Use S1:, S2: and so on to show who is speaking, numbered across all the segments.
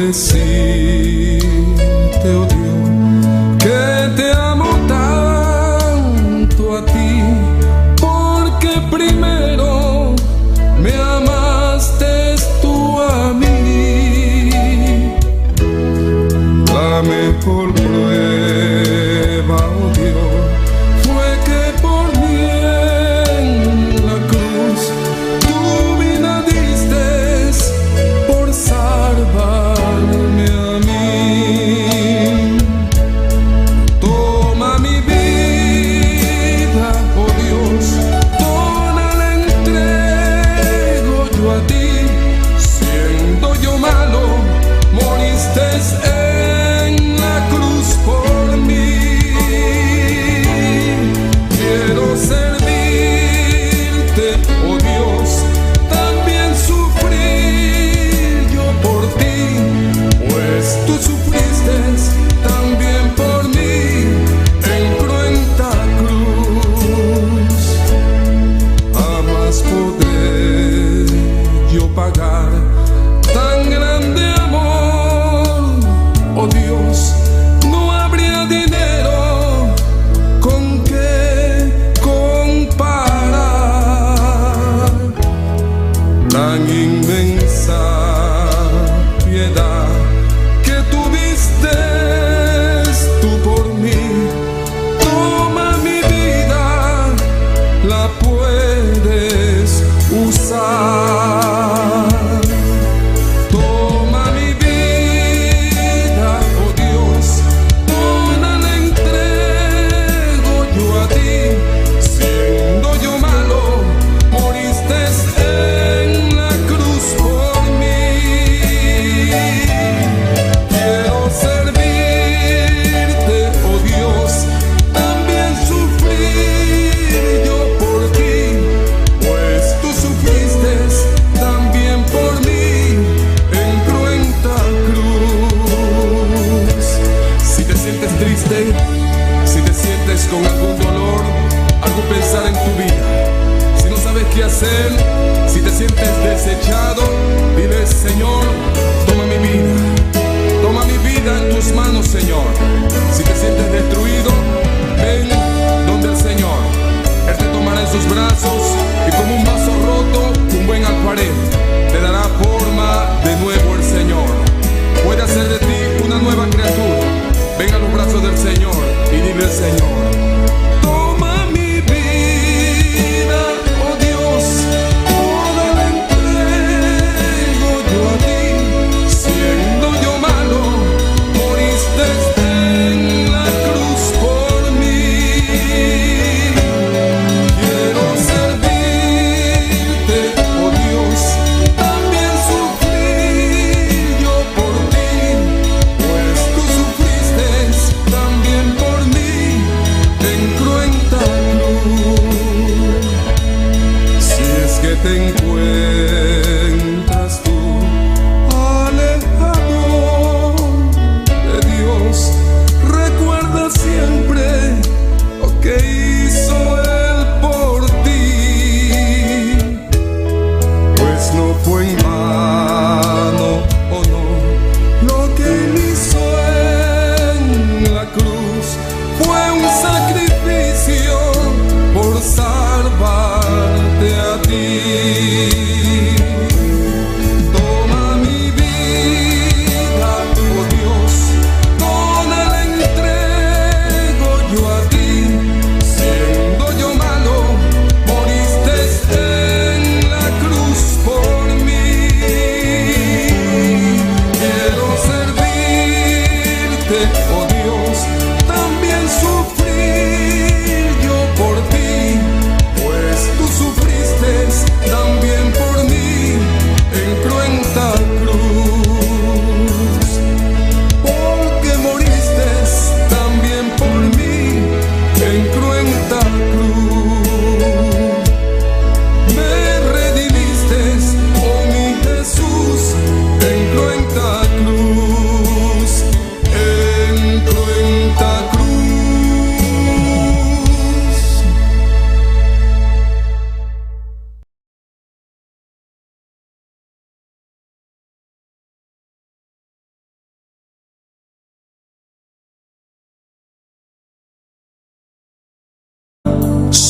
S1: decirte, oh Dios, que te amo tanto a ti, porque primero me amaste tú a mí. La mejor prueba, oh Dios, fue que por mí en la cruz tu vida diste por salvarme a mí. Toma mi vida, oh Dios, toda la entrego yo a ti. Siendo yo malo, moriste en la cruz por mí. Quiero servirte, oh Dios, también sufrir yo por ti, pues tú sufriste también por mí en cruenta cruz. Jamás podré yo pagar tan grande amor, oh Dios, no habría dinero con que comparar tan inmensa piedad que tuviste tú por mí. Toma mi vida, la puedes usar. Toma mi vida, oh Dios, toda la entrego yo a ti. Siendo yo malo, moriste en la cruz por mí. Quiero servirte, oh Dios, también sufrir yo por ti, pues tú sufriste también por mí en cruenta cruz. Si te sientes triste, si te sientes con algún dolor, algún pensar en tu vida, si no sabes qué hacer, si te sientes desechado, dile: Señor, toma mi vida en tus manos, Señor. Si te sientes destruido, ven donde el Señor. Él te tomará en sus brazos y como un vaso roto, un buen alfarero, te dará forma de nuevo el Señor. Puede hacer de ti una nueva criatura. Ven a los brazos del Señor y dile al Señor: toma mi vida, oh Dios, toda la entrego yo a ti. Siendo yo malo, moriste en la cruz por mí. Quiero servirte, oh Dios, también sufrir yo por ti, pues tú sufriste también por mí en cruenta cruz. Si es que te encuentras tú alejado de Dios, recuerda siempre lo que hizo Él por ti, pues no fue en vano, oh no, lo que Él hizo en la cruz fue un sacrificio por salvarte a ti.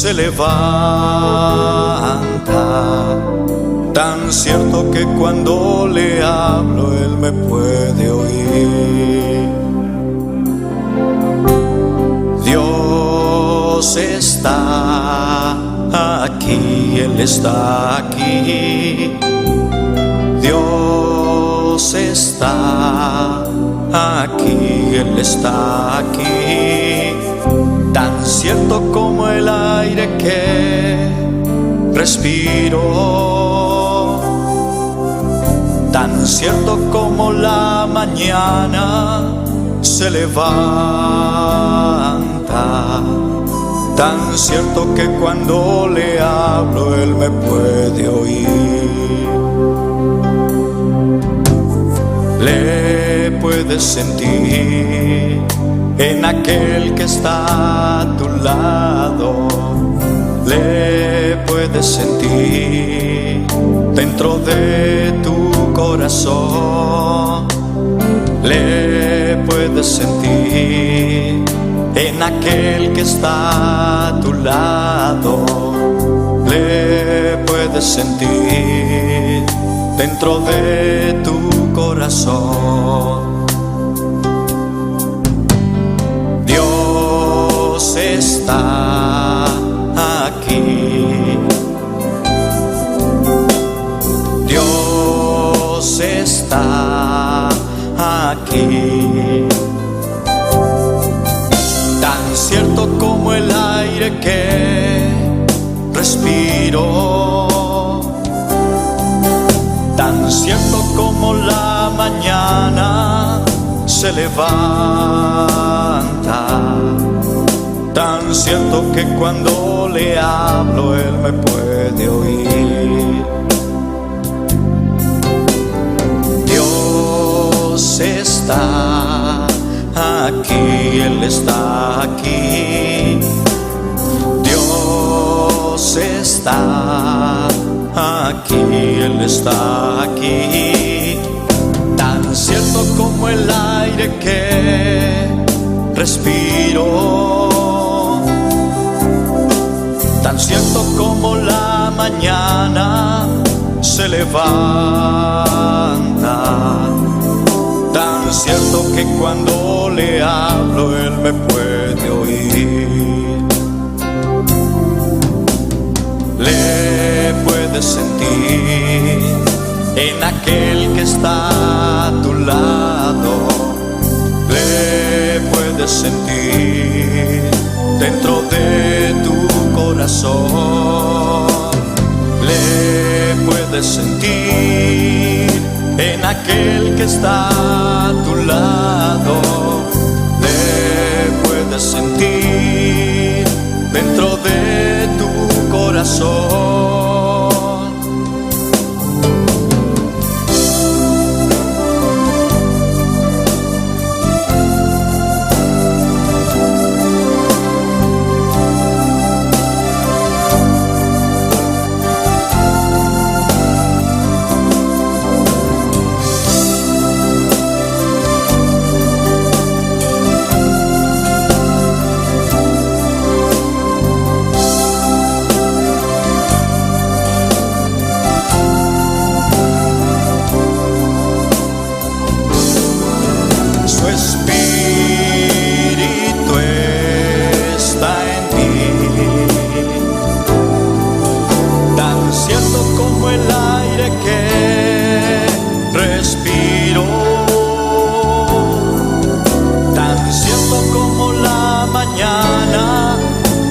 S2: se levanta. Tan cierto que cuando le hablo Él me puede oír. Dios está aquí, Él está aquí. Dios está aquí, Él está aquí. Tan cierto como el aire que respiro, tan cierto como la mañana se levanta, tan cierto que cuando le hablo Él me puede oír. Le puedes sentir en aquel que está a tu lado. Le puedes sentir dentro de tu corazón. Le puedes sentir en aquel que está a tu lado. Le puedes sentir dentro de tu corazón. Dios está aquí. Dios está aquí. Tan cierto como el aire que respiro, tan cierto como la mañana se levanta, tan cierto que cuando le hablo Él me puede oír. Dios está aquí, Él está aquí. Dios está aquí, Él está aquí. Tan cierto como el aire que respiro, tan cierto como la mañana se levanta, tan cierto que cuando le hablo Él me puede oír. Le puedes sentir en aquel que está a tu lado. Le puedes sentir dentro de tu corazón. Le puedes sentir en aquel que está a tu lado. Le puedes sentir dentro de tu corazón.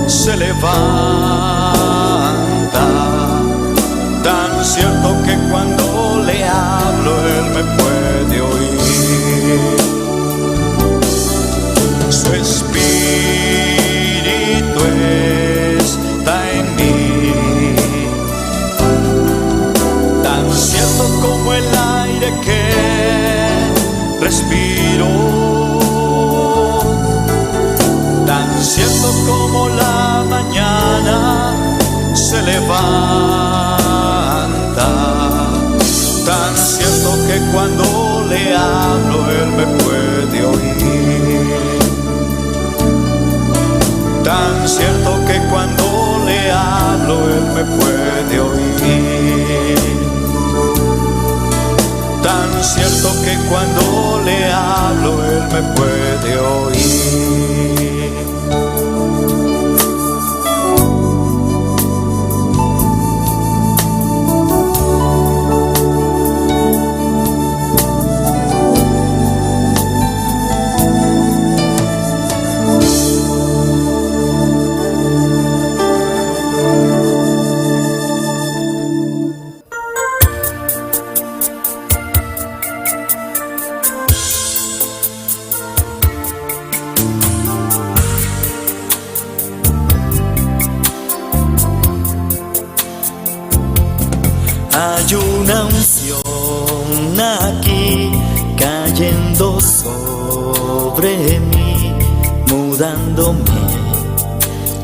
S2: Se levanta, tan cierto que cuando le hablo Él me puede oír. Su espíritu está en mí, tan cierto como el aire que respiro, tan cierto como la mañana se levanta, tan cierto que cuando le hablo Él me puede oír, tan cierto que cuando le hablo, Él me puede oír. Tan cierto que cuando le hablo, Él me puede oír. Hay una unción aquí cayendo sobre mí, mudándome,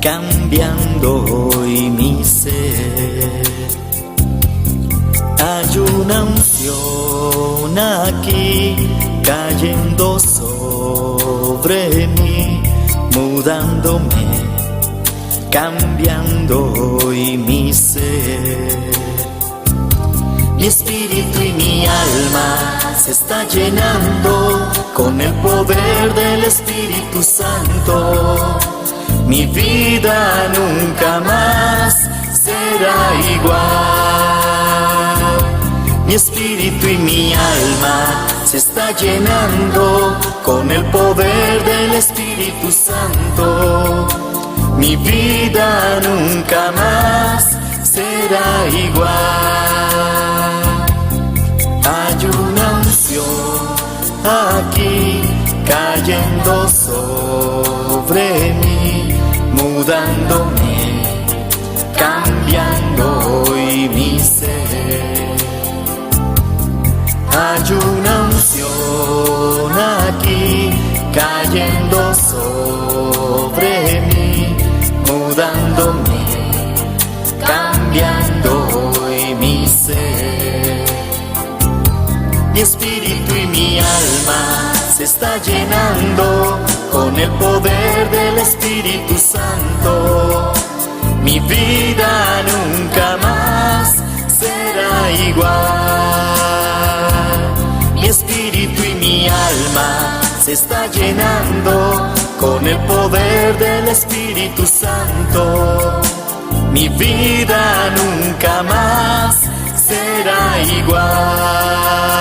S2: cambiando hoy mi ser. Hay una unción aquí cayendo sobre mí, mudándome, cambiando hoy mi ser. Mi espíritu y mi alma se está llenando con el poder del Espíritu Santo. Mi vida nunca más será igual. Mi espíritu y mi alma se está llenando con el poder del Espíritu Santo. Mi vida nunca más será igual. Hay una unción aquí cayendo sobre mí, mudándome, cambiando hoy mi ser. Hay una unción aquí cayendo sobre mí, mudándome, cambiando hoy mi ser. Mi espíritu y mi alma se está llenando con el poder del Espíritu Santo. Mi vida nunca más será igual. Mi espíritu y mi alma se está llenando con el poder del Espíritu Santo. Mi vida nunca más será igual.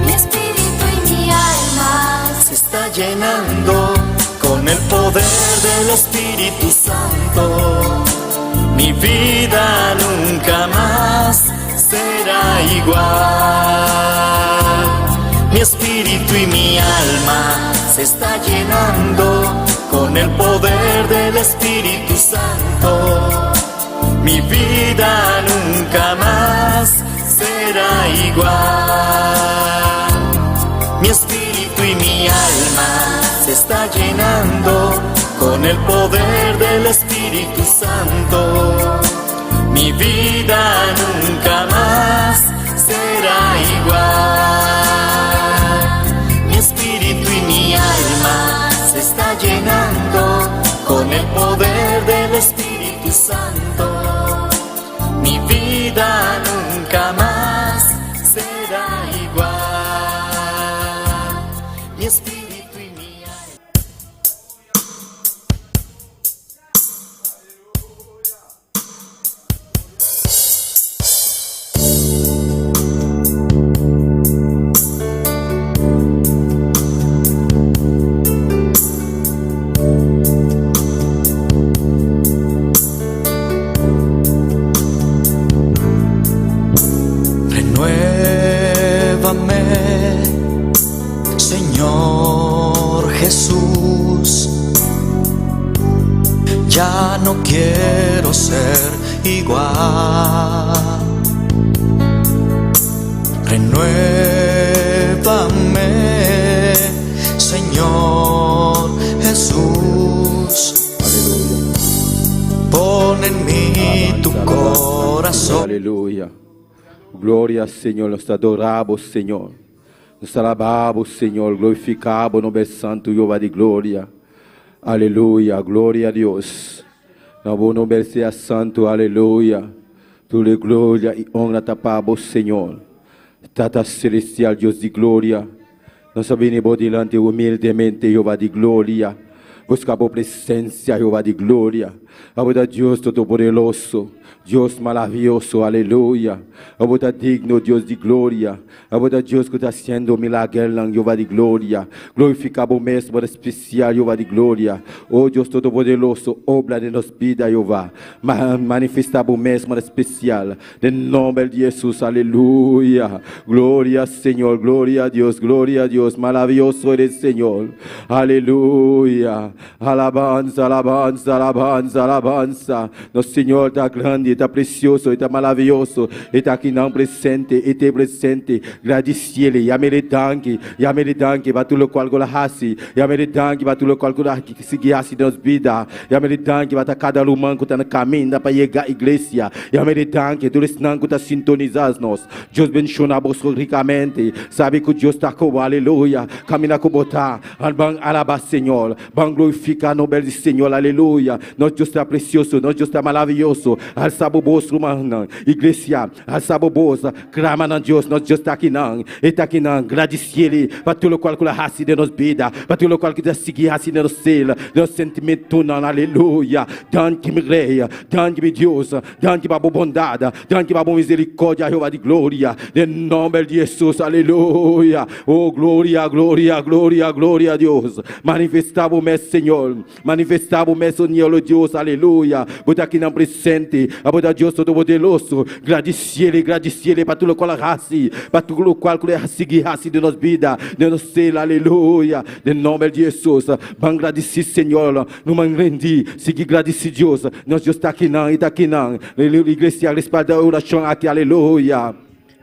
S3: Mi espíritu y mi alma
S2: se está llenando con el poder del Espíritu Santo. Mi vida nunca más será igual. Mi espíritu y mi alma se está llenando con el poder del Espíritu Santo. Mi vida nunca más será igual. Mi espíritu y mi alma se está llenando con el poder del Espíritu Santo. Mi vida nunca más será igual. Mi espíritu y mi alma se está llenando con el poder del Espíritu Santo. Mi vida nunca más será igual. Mi espíritu y mi alma. Señor Jesús, ya no quiero ser igual. Renuévame, Señor Jesús. Aleluya. Pon corazón.
S4: Aleluya. Gloria, Señor, nos adoramos, Señor. Nos alabamos, Señor. Glorificamos nombre santo, Jehová de gloria. Aleluya. Gloria a Dios. Nuestro nombre sea santo. Aleluya. Toda gloria y honra tapamos, Señor. Tata celestial, Dios de gloria. Nos venimos delante humildemente, Jehová de gloria. Buscamos presencia, Jehová de gloria. Ahora Dios Todopoderoso, Dios maravilloso, aleluya. Ahora digno, Dios de gloria. Ahora Dios que está haciendo milagre, Jehová de gloria. Glorificamos mesmo especial, Jehová de gloria. Oh Dios Todopoderoso, obra de nos vida, Jehová. Manifestamos mesmo especial. En nombre de Jesús, aleluya. Gloria, Señor, gloria a Dios, maravilloso eres, Señor. Aleluya. Alabanza, alabanza, alabanza, alabanza. Nosso Senhor está grande, está precioso, está maravilhoso, está aqui não presente, está presente. Agradecele, yameridangue, para tudo qual que hasi, yameridangue, para tudo qual que seguir assim nas vidas, yameridangue, para cada humano que está no caminho para chegar à igreja, yameridangue, tudo isso não que está sintonizado nós. Deus abençoe você ricamente, sabe que Deus está com, aleluia, caminha com botar, alaba Senhor, vamos glorificar o nome do Senhor, aleluia. Nosso Deus está precioso, nosso Deus está maravilhoso. Alçabo bolso, mano. Igreja, alçabo bolsa. Clama na Deus, nosso Deus está aqui não. Ele está aqui não. Agradecer para tudo qual que raça de nos vida, para tudo qual que está seguir raça de nos céu, nos sentimento não, aleluia. Dante-me greia, dante-me Deus, dante-me a bondade, dante-me a misericórdia, Jeová de glória. Em nome de Jesus, aleluia. Oh, glória, glória, glória, glória a Deus. Manifestava o meu Senhor, manifestava o meu Senhor, Deus, aleluia. Bota aqui na presente, a botar Deus Todo-Poderoso, agradecer para tudo qual raça, para tudo qual que seguir raça de nossa vida, de nosso ser, aleluia. Em nome de Jesus, vamos agradecer, Senhor, não vamos rendir, seguir agradecer Deus, nós Deus está aqui não, está aqui não. Igreja, respalda a oração aqui, aleluia.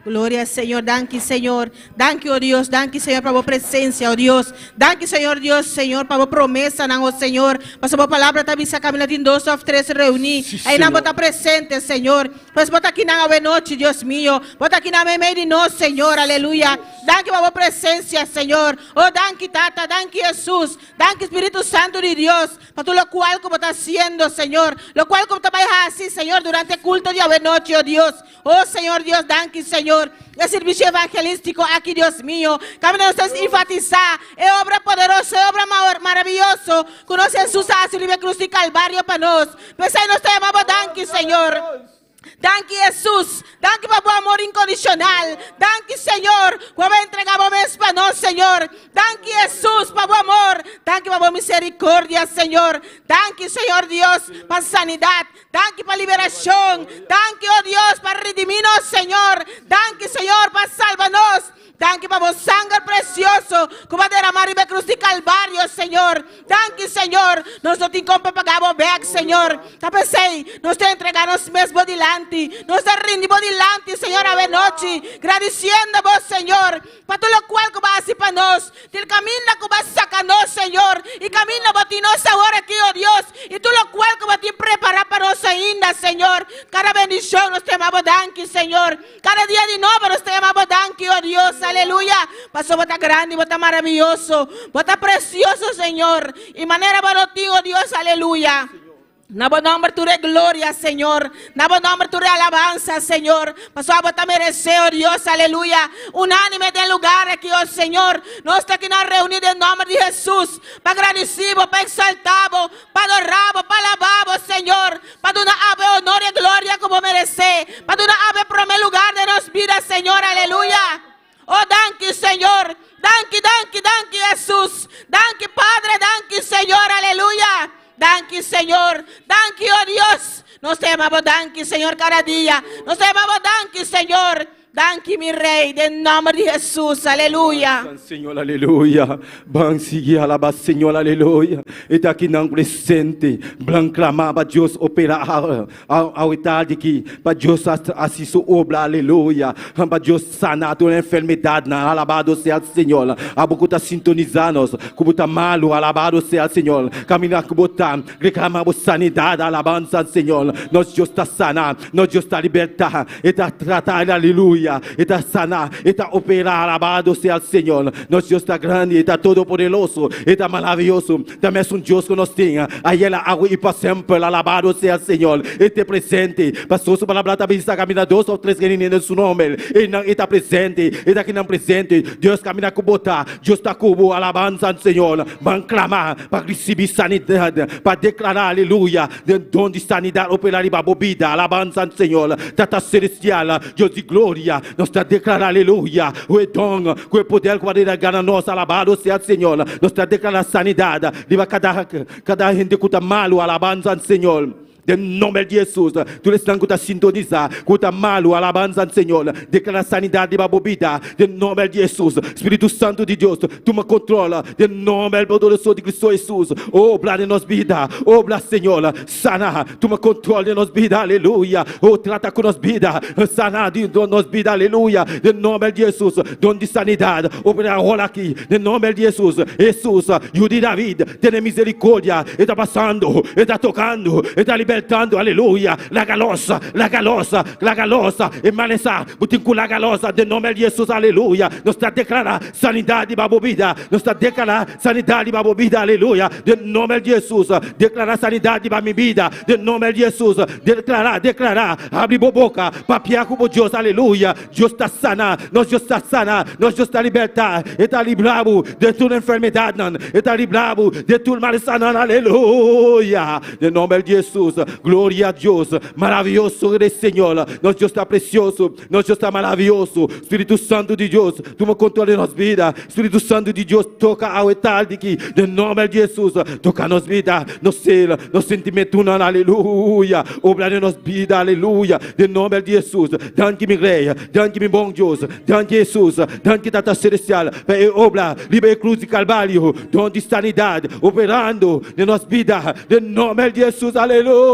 S5: Gloria, Señor. Danke, Señor. Danke, oh Dios. Danke, Señor, para tu presencia, oh Dios. Danke, Señor Dios, Señor, para tu promesa, oh Señor. Para tu palabra, también se camina en 2 o 3 reunir. Ahí no está presente, Señor. Pues bota aquí na noche, Dios mío. Bota aquí na medio de no, Señor. Aleluya. Danke para tu presencia, Señor. Oh, danke, Tata. Danke, Jesús. Danke, Espíritu Santo de Dios. Para todo lo cual como está haciendo, Señor. Lo cual como te vas a hacer, Señor, durante el culto de noche, oh Dios. Oh, Señor Dios, danke, Señor. El servicio evangelístico aquí, Dios mío. Camino a enfatizar. Es obra poderosa, es obra maravillosa. Conoce Jesús hace libre cruz y calvario para nosotros. Pues ahí nos te llamamos, danke, Señor. Danke, Jesús. Danke para tu amor incondicional. Danke, Señor. Cuando entregamos para nosotros, Señor. Danke, Jesús, para tu amor. Danke para tu misericordia, Señor. Danke, Señor Dios, para sanidad. Danke para liberación. Danke, oh Dios, para redimirnos, Señor. Danke, Señor, para salvarnos. Danke para tu sangre precioso, como derramar en la cruz de Calvario, Señor. Danke, Señor. Nosotros te pagamos back, Señor. Tapesei, nos te entregamos mesmo delante. Nos te rendimos delante, Señor, a noche. Agradeciendo a vos, Señor, para todo lo cual que vas a hacer para nosotros. Del camino que vas a sacarnos, Señor. Y camino para ti, nos ahora aquí, oh Dios. Y todo lo cual que vas a preparar para nosotros ainda, Señor. Cada bendición nos te llamamos danke, Señor. Cada día de nuevo nos te llamamos danke, oh Dios. Aleluya. Pasó, bota grande, bota maravilloso, bota precioso, Señor. Y manera para ti, oh Dios, aleluya. Nabo nombre tu de gloria, Señor. Nabo nombre tu de alabanza, Señor. Pasó a botar merecer, oh Dios, aleluya. Unánime del lugar aquí, oh Señor. Nos está aquí nos reunidos en nombre de Jesús. Para agradecido, para exaltado, para adorado, para alabado, Señor. Para dar ave honor y gloria como merece. Para dar ave primer lugar de nos vida, Señor, aleluya. Oh, danke, Señor. Danke, danke, danke, Jesús. Danke, Padre, danke, Señor, aleluya. Danke, Señor. Danke, oh Dios. Nos te llamamos danke, Señor, cada día. Nos te llamamos danke, Señor. Danke, mi Rey, en nombre de Jesús. Aleluya.
S4: Senhor, aleluia. Bang sigi alaba, Senhor, aleluia. Está aqui não presente. Blanc clamar para Deus operar ao tarde aqui. Para Deus assistir obra, aleluia. Para Deus sanar toda enfermidade. Alabado seja o Senhor. A boca está sintonizando. Como está malo, alabado seja o Senhor. Caminhar com botar. Reclamar por sanidade, alabança, Senhor. Nosso Deus está sanar. Nosso Deus está libertar. Está tratar, aleluia. Está sanar, está operar, alabado seja o Senhor. Nosso Deus está grande, está todo poderoso, está maravilhoso. Também é Deus que nós temos. Aí ela água e para sempre, alabado seja o Senhor. Ele é presente. Pastor, sua palavra também está caminhando 2 ou 3 em seu nome. Ele está presente, ele está aqui não presente. Deus caminha com botar, Deus está com o alabança do Senhor. Vamos clamar para receber sanidade, para declarar, aleluia, de dom de sanidade, operar e babobida, alabança do Senhor. Tata celestial, Deus de glória. Nós está declarando, aleluia, o dom, o poder que vai dar a nós, alabado seja o Senhor. Nós está declarando sanidade, cada gente que está malo, alabança do Senhor. Em nome de Jesus, tu estás que está sintonizar, que está malo, alabança do Senhor, declara sanidade para a bebida, em nome de Jesus, Espírito Santo de Deus, tu me controla, em nome poderoso de Cristo Jesus, obra em nossa vida, obra, Senhor, sana, tu me controla em nossa vida, aleluia, trata com nossa vida, sana de nossa vida, aleluia, em nome de Jesus, dom de sanidade, obra agora aqui, em nome de Jesus, Jesus, Yuri David, tem misericórdia, está passando, está tocando, está liberando, aleluia, la galosa, emanesa, butincu la galosa, de nome de Jesus, aleluia, nós está declarando sanidade para a bebida, nós está declarando sanidade para a bebida, aleluia, de nome de Jesus, declarar sanidade para a minha vida, de nome de Jesus, declarar, abre a boca, papiar com Deus, aleluia, Deus está sana, nós Deus está sana, nós Deus está libertar, está librado de toda enfermidade, está librado de todo mal sana, aleluia, de nome de Jesus. Glória a Deus, maravilhoso eres, Senhor. Nosso Deus está precioso, nosso Deus está maravilhoso. Espírito Santo de Deus, tu me controla nossa vida. Espírito Santo de Deus, toca ao tarde aqui, em nome de Jesus. Toca nossa vida, nosso ser, nosso sentimento, aleluia. Obra em nossa vida, aleluia. Em nome de Jesus, danke meu Rei, danke meu bom Deus, danke Jesus, danke Tata Celestial. Obra, livre cruz de Calvário, dom de sanidade, operando em nossa vida, em nome de Jesus, aleluia.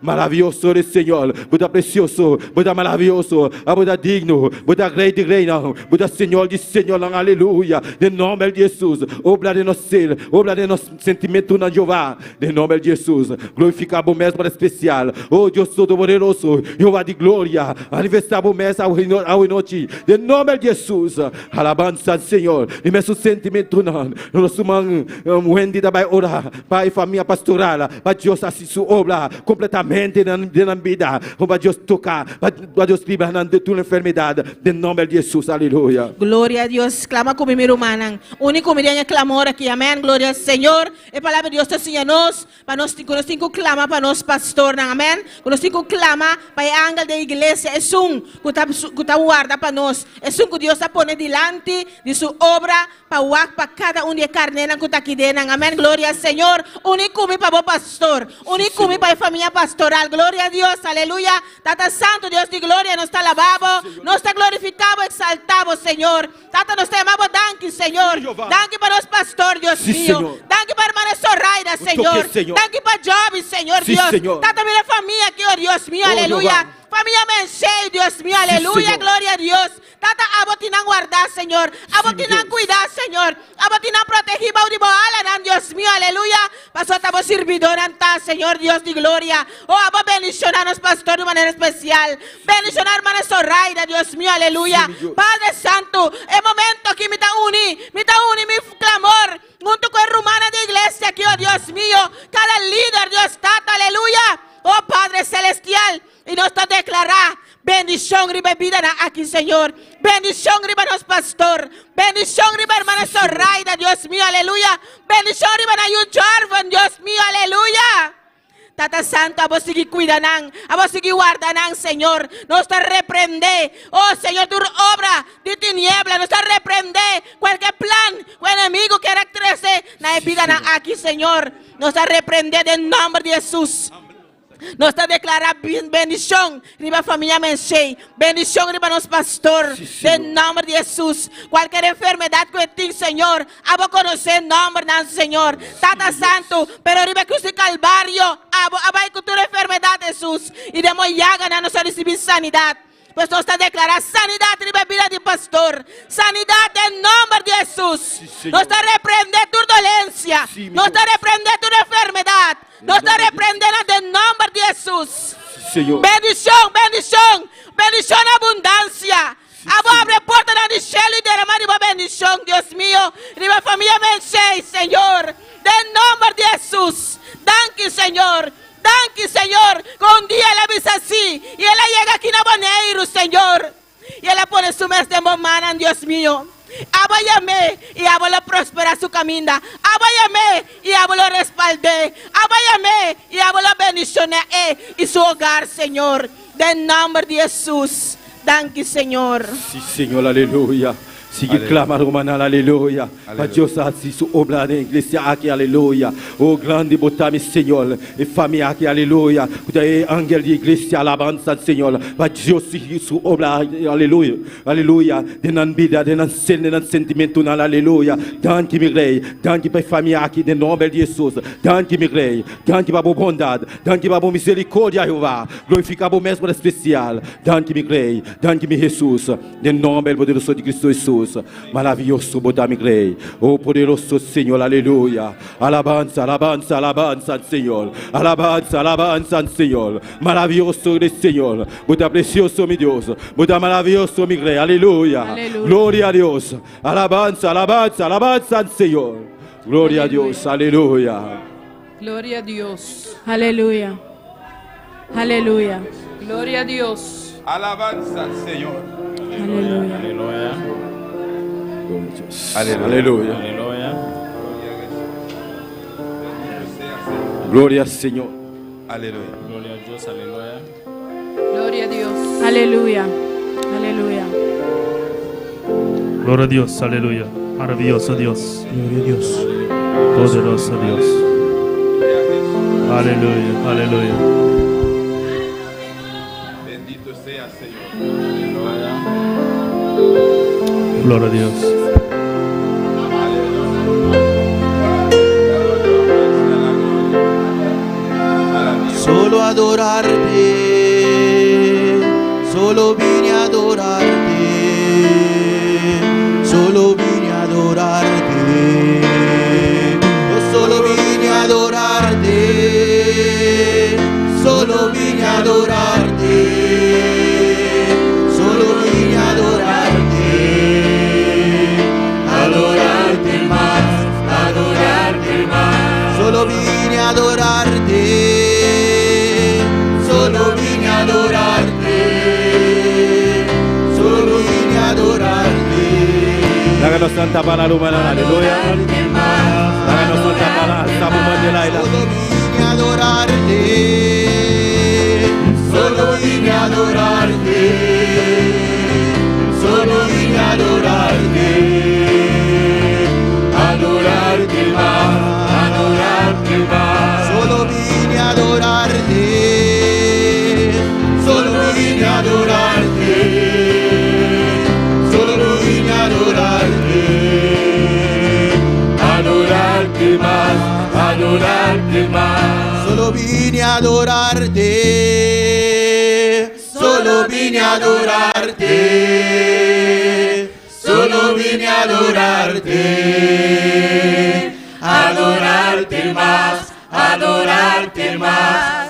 S4: Maravilhoso eres, Senhor. Buda precioso, Buda maravilhoso, Buda digno, Buda rei de reina, Buda Senhor de Senhor, aleluia. Em nome de Jesus, obra de nosso ser, obra de nosso sentimento na Jeová. Em nome de Jesus, glorificar o mês para especial. Oh Deus Todo-Poderoso, Jeová de glória, aniversário o mês ao noite. Em nome de Jesus, alabança, Senhor. E mesmo sentimento não, nosso mãe, Wendy da vai orar, Pai, família pastoral, para Deus assistir obra completamente na vida, para Deus tocar, para Deus livrar de toda enfermidade, em nome de Jesus, aleluia.
S5: Glória a Deus, clama com meu irmão. Único mediante clamor aqui, amém. Glória ao Senhor. E a palavra de Deus está ensinando nós, para nós temos que clamar para nós pastor, amém. Nós temos que clamar para o ángel da igreja, é um que está guarda para nós, é um que Deus está pondo diante de sua obra para cada um de carne que está aqui dentro, amém. Glória ao Senhor. Único para o pastor, único para a família pastoral. Glória a Deus, aleluia. Tata Santo, Deus de glória, nos está alabado, nos está glorificado, exaltado, Senhor. Tata, nos está amado, danke, Senhor. Danke para os pastores, Deus mío. Danke para a hermana Sorraida, Senhor. Danke para Job, Senhor, Deus. Tata, minha família aqui, oh Deus mío, aleluia. Família Menchei, Deus mío, aleluia, glória a Deus. Tata, abotinan guardar, Senhor. Abotinan cuidar, Senhor. Abotinan proteger, baudi boala, Deus mío, aleluia. Pastor, tamo servidor, Senhor, Deus de glória. Oh, abo bendicionar nos pastores de maneira especial. Bendicionar a hermana Sorraida, Deus mío, aleluia. Padre Santo, é momento que me dá uni meu clamor, junto com a romana da igreja aqui, oh Deus mío. Cada líder, Deus, Tata, aleluia. Oh Padre Celestial, e nós está declarar bendição e bebida aqui, Senhor. Bendição riba nos pastor. Bendição riba hermana Sorraida, Deus mío, aleluia. Bendição riba na Jarvan, Deus mío, aleluia. Tata Santo, a vos seguir cuidando, a vos seguir guardando, Senhor. Nos está reprender, oh Senhor, tu obra de tiniebla, nos está reprender cualquier plan, o enemigo que quiera crecer na vida aqui, Senhor. Nos está reprender en nombre de Jesús. Nós está declarando bendição riba a família Menchei, bendição riba nosso pastor, em nome de Jesus. Qualquer enfermidade que tem, Senhor, abo conhecer o nome do Senhor. Tata Santo, pero riba cruz de Calvário, abo com toda enfermidade, Jesus, e demos llaga na nossa recibir sanidade. Pues nós está declarando sanidade riba a vida de pastor, sanidade em nome de Jesus. Nós está repreendendo toda dolência, nós está repreendendo toda enfermidade. Nós está repreendendo em nome de Jesus. Bendição, bendição, bendição na abundância. Abre a porta da Michelle e derramar uma bendição, Deus meu, de uma família Menchei, Senhor. Em nome de Jesus. Danke, Senhor. Danke, Senhor. Com dia ela diz assim, e ela chega aqui na Boneiro, Senhor. E ela põe su mês de momana, Deus meu. Abáyame y hablo prospera su camino. Abáyame y hablo respalde. Abáyame y hablo bendición y su hogar, Señor. En nombre de Jesús. Danke, Señor.
S4: Sí, Señor, aleluya. Sigue clamando, hermano, aleluya. Para Dios así su obra de iglesia aquí, aleluya. Oh, grande botame, Señor. Y familia aquí, aleluya. Porque ángel de iglesia, alabanza, Señor. Para Dios sigue su obra, aleluya. Aleluya. De nan vida, de nan sen, de nan sentimento, aleluya. Danke, mi rey. Danke para família aqui, de nome de Jesus. Danke, mi rey. Danke para a bondade. Danke para a misericórdia, Jeová. Glorificar o mesmo especial. Danke, mi rey. Danke, mi Jesus. De nome poderoso de Cristo Jesus. Maravilloso, botame rei. Oh, poderoso Senhor, aleluia. Alabanza, alabanza, alabanza, Senhor. Alabanza, alabanza, Senhor. Maravilhoso de Senhor. Bota precioso, mi Deus. Bota maravilhoso, mi rei. Aleluia. Glória a Deus. Alabanza, alabanza, alabanza, Senhor. Glória a Deus. Aleluia.
S6: Gloria a Dios.
S5: Aleluya. Aleluya.
S6: Gloria a Dios.
S1: Alabanza al Señor.
S5: Aleluya.
S7: Aleluya.
S4: Aleluya.
S7: Aleluya.
S4: Gloria al Señor.
S1: Aleluya.
S7: Gloria a Dios. Aleluya.
S6: Gloria a Dios.
S5: Aleluya. Aleluya.
S8: Gloria a Dios, aleluya. Maravilloso Dios.
S9: Gloria a Dios.
S8: Poderoso Dios. Aleluya, aleluya.
S1: Bendito sea, Señor.
S8: Gloria a Dios.
S9: Solo adorarte, solo vine a adorarte, solo vine a adorarte, yo solo vine a adorarte, solo vine a adorarte, solo vine a adorarte, adorarte más, solo vine a adorarte. Solo vine a adorarte, solo vine a adorarte.
S4: Háganos santa palabra humana, aleluya. Háganos santa palabra, estamos de la
S9: Solo vine a adorarte, solo vine a adorarte, solo vine a adorarte, adorarte más, solo vine a adorarte. Solo vine a adorarte, solo vine a adorarte, adorarte más, solo vine a adorarte, solo vine a adorarte, solo vine a adorarte, adorarte más,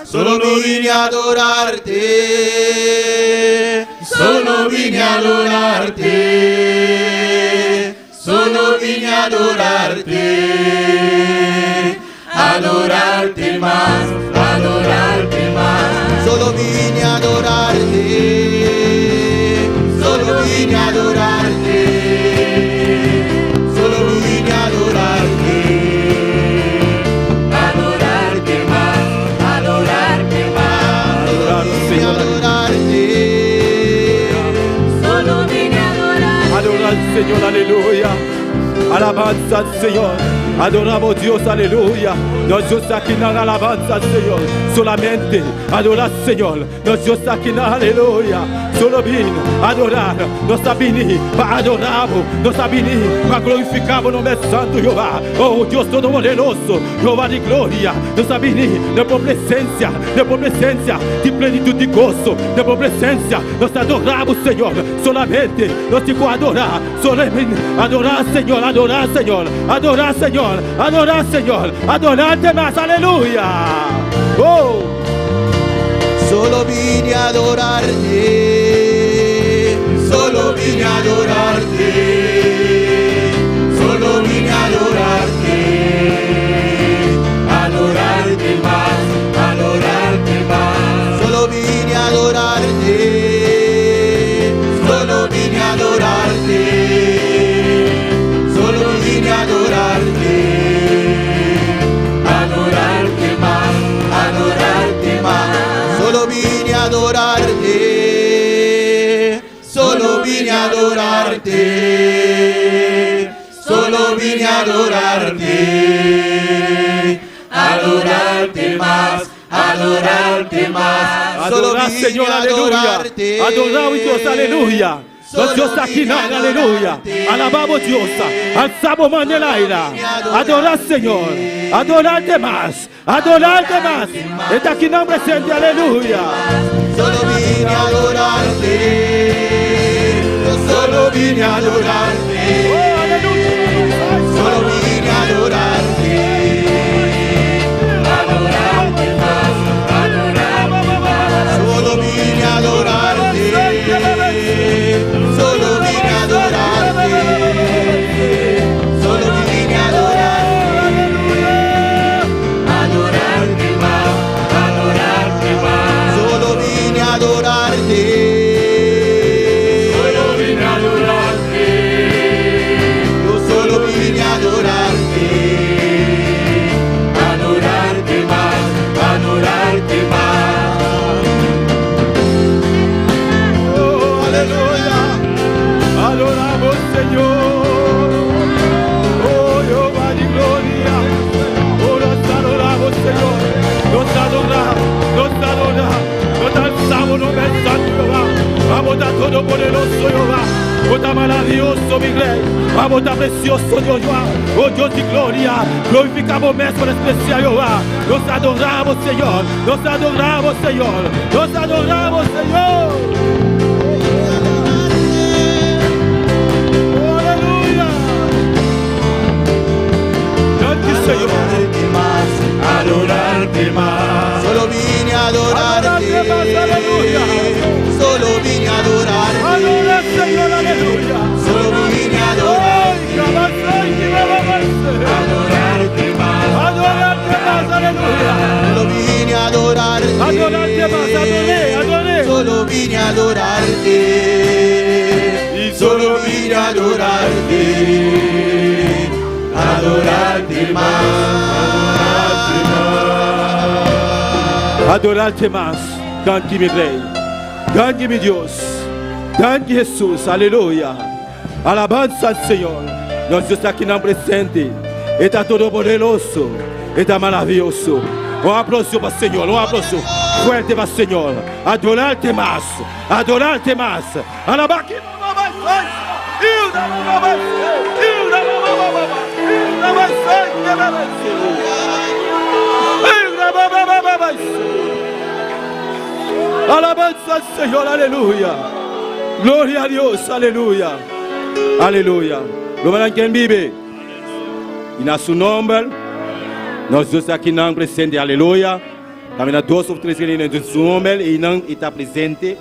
S9: solo vine a adorarte, solo vine a adorarte, solo vine a adorarte, adorarte más, solo vine a adorarte, solo vine a adorarte, solo vine a adorarte.
S4: Adorar al Señor, aleluya. Alabanza al Señor. Adoramos Dios, aleluya. Nosotros aquí en la alabanza, Señor. Solamente adorar, Señor. Nosotros aquí en la aleluya. Solo vino a adorar. Nos ha venido para adorar. Nos ha venido para glorificar o nombre santo, Jehová. Oh, Dios Todopoderoso, Jehová de gloria. Nos ha venido de por presencia, de plenitud de gozo, de por presencia. Nos adoramos, Señor. Solamente nos digo adorar. Solamente adorar, Señor. Adorar, Señor. Adorar, Señor. Adorar, Señor. Adorarte más, aleluya. Oh.
S9: Solo vine a adorarte, solo vine a adorarte, solo vine a adorarte, adorarte más, solo vine a adorarte, solo vine a adorarte, solo vine a adorarte, adorarte más, adorarte más. Solo vine a adorarte, solo vine a adorarte, solo vine a adorarte, adorarte más, adorarte más.
S4: Adorar, Señor, aleluya. Adoramos Dios, aleluya. Los Dios aquí nada, aleluya. Alabamos Dios, alzamos mano en el aire. Adorar, Señor, adorarte más, adorarte más. Está aquí no presente, aleluya.
S9: Solo vine a adorarte, yo solo vine a adorarte,
S4: Oh, aleluya.
S9: solo vine a adorarte, adorarte más, solo vine a adorarte, solo vine a adorarte, solo vine a adorarte más, solo vine a adorarte, solo vine a adorarte, yo solo vine a adorarte, adorarte más, adorarte más.
S4: Oh, aleluya. Adoramos, Señor. Oh, Jehová de gloria. Oh, nos adoramos, Señor. Nos adoramos, nos alzamos, nos besamos, Jehová. Vamos a Todopoderoso, Jehová. Vamos a maravilloso, mi rey. Vamos a precioso, Dios, Jehová. Oh, Dios de gloria. Glorificamos mesmo en especial, Jehová. Nos adoramos, Señor. Nos adoramos, Señor. Nos adoramos, Señor. Oh, aleluya. Gracias, Señor.
S9: Adorarte más, adorarte más. Solo vine a adorarte,
S4: Adorarte más, aleluya.
S9: solo vine a adorarte,
S4: Adora, Señor, aleluya.
S9: solo vine a
S4: Ay,
S9: adorarte,
S4: cabazón, que me va a hacer.
S9: adorarte más,
S4: Adorarte más, aleluya.
S9: solo vine a adorarte,
S4: Adorarte más, adoré.
S9: solo vine a adorarte,
S4: Y
S9: solo vine a adorarte, adorarte más.
S4: Adorarte más. Danke, mi rey. Danke, mi Dios. Danke, Jesús. Aleluya. Alabanza al Señor. Nós estamos aqui na presente. Está todo poderoso. Está maravilhoso. Um aplauso para o Senhor. Um aplauso fuerte para o Senhor. Adorarte mais. Adorarte mais. Alabar que não vai ser. Alabanza al Señor, aleluya. Gloria a Dios, aleluya. Aleluya. Lo verán quien vive. Y en su nombre, nosotros aquí estamos presentes, aleluya. También 2 o 3 en su nombre y no está presente.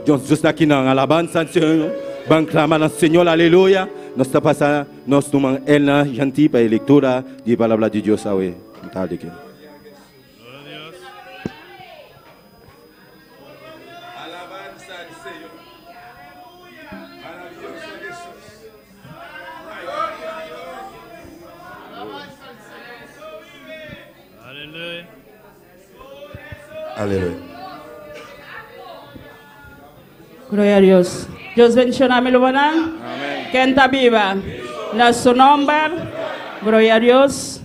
S4: Nosotros aquí en alabanza al Señor. Van clamar al Señor, aleluya. Nos está pasando, nos toman en la gentil para la lectura de la palabra de Dios hoy.
S1: Alabanza al Señor. Maravilloso Jesús.
S8: Aleluya.
S9: Aleluya.
S6: Gloria a Dios. Dios bendiga a mi hermana. Que está viva. En su nombre, Gloria a Dios.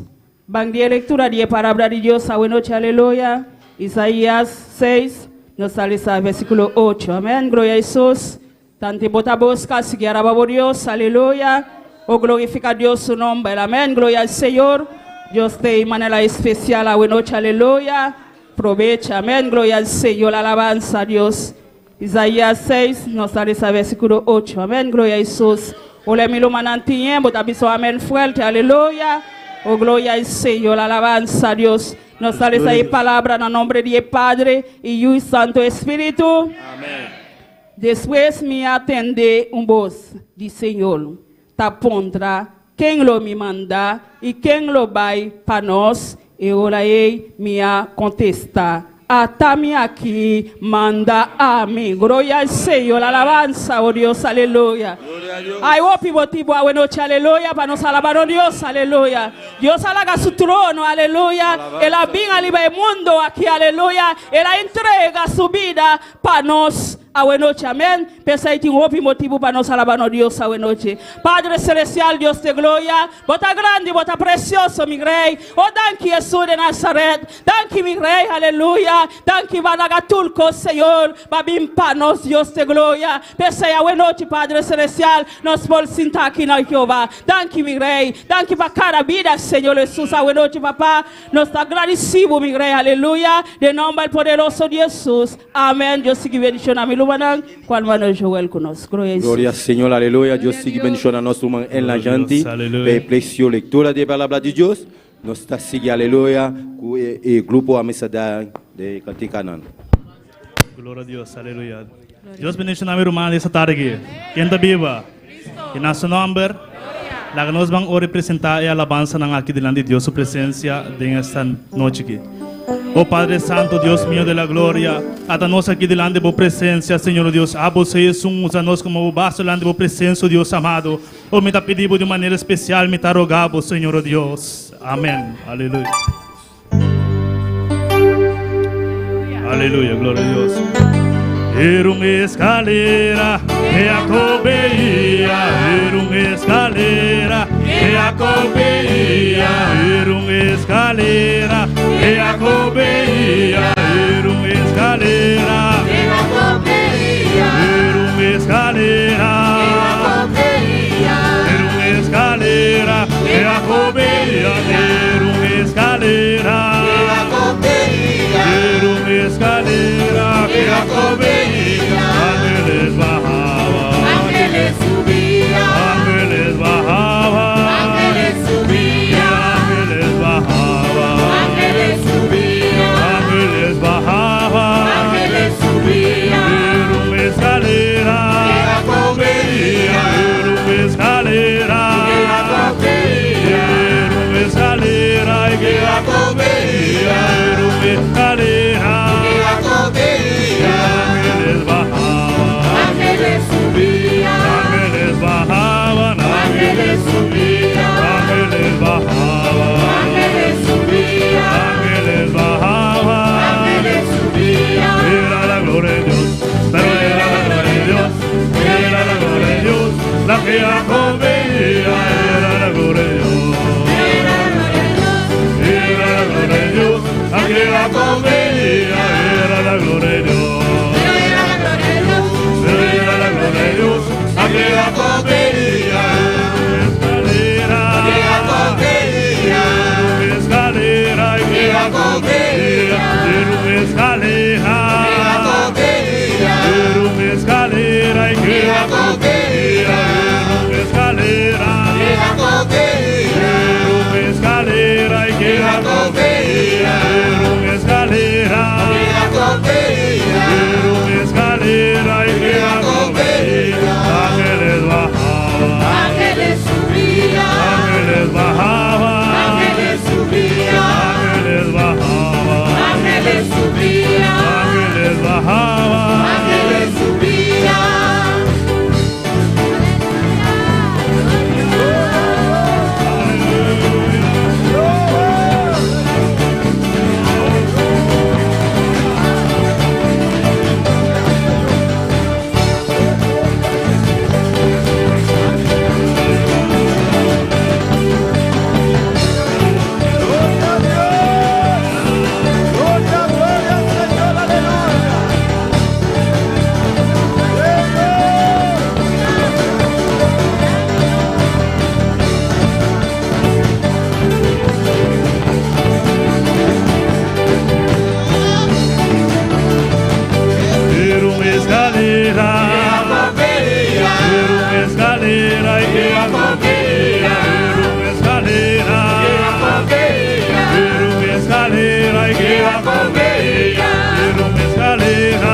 S6: Van de lectura de palabra de Dios a buena noche, aleluya. Isaías 6, nos sale a versículo 8. Amén. Gloria a Jesús. Tante bota busca, seguir a Dios, aleluya. O glorifica a Dios su nombre. Amén. Gloria al Señor. Dios te de manera especial a buena noche, aleluya. Aprovecha. Amén. Gloria al Señor. Alabanza a Dios. Isaías 6, nos sale a versículo 8. Amén. Gloria a Jesús. Ole mi lo manantien, bota biso amén fuerte, aleluya. Oh, gloria al Señor, la alabanza a Dios. Nos sale ahí palabra en el nombre de Padre y Hijo y Santo Espíritu.
S8: Amén.
S6: Después me atendé un voz de Señor. Ta pondrá quien lo me manda y quien lo va para nos. Y ahora me contesta. Atame aquí, manda a mí. Gloria al Señor, la alabanza, oh Dios, aleluya. Ay, opi motivo a buena noche, aleluya, para nos alabar, oh Dios, aleluya. Dios alaga su trono, aleluya. Él habita el mundo aquí, aleluya. Él entrega su vida para nos. A buena noche, amén. Pensa aí, tem motivo para nos alabar, oh Dios, a buena noche. Padre celestial, Dios de gloria, bota grande, bota precioso, mi rey. Oh, danke, Jesús de Nazaret. Danke, mi rey, aleluya. Danke, Badagatulco, Señor. Babim panos, Dios de gloria. Pensa aí, a buena noche, Padre celestial. Nos por sentar aqui na Jehová. Danke, mi rey. Danke para cada vida, Señor Jesús. A buena noche, papá. Nos está agradecido, mi rey, aleluya. De nombre poderoso de Jesús. Amén. Dios siga bendicionando mi
S4: Gloria al Señor, aleluya. Dios sigue bendicionando a nuestro hermano en la gente. Preciosa lectura de palabra de Dios. Nos está siguiendo, aleluya, el grupo Amistad de Canticanan.
S8: Gloria a Dios, aleluya. Dios bendiga a mi hermano esta tarde. Quien está viva. En nuestro nombre, la que nos van a representar y alabanza aquí delante de Dios, su presencia en esta noche aquí. Oh Padre Santo, Dios mío de la gloria, atanos aquí delante de tu presencia, Señor Dios. A você usa-nos como basta delante de tu presencia, Dios amado. Oh, me está pedindo de maneira especial, me está rogando, Señor Dios. Amén. Aleluya. Aleluya, gloria a Dios. Era uma escalera que acobia, era uma escalera que acobia, era uma escalera que acobia, era uma escalera que acobia, era uma escalera que acobia, era uma escalera que acobia. Ángeles bajaban,
S3: Ángeles subían,
S8: ángeles bajaban,
S3: ángeles subían,
S8: ángeles bajaban,
S3: ángeles subían,
S8: ángeles bajaban,
S3: ángeles
S8: escalera, y que una escalera, una escalera, y que una escalera,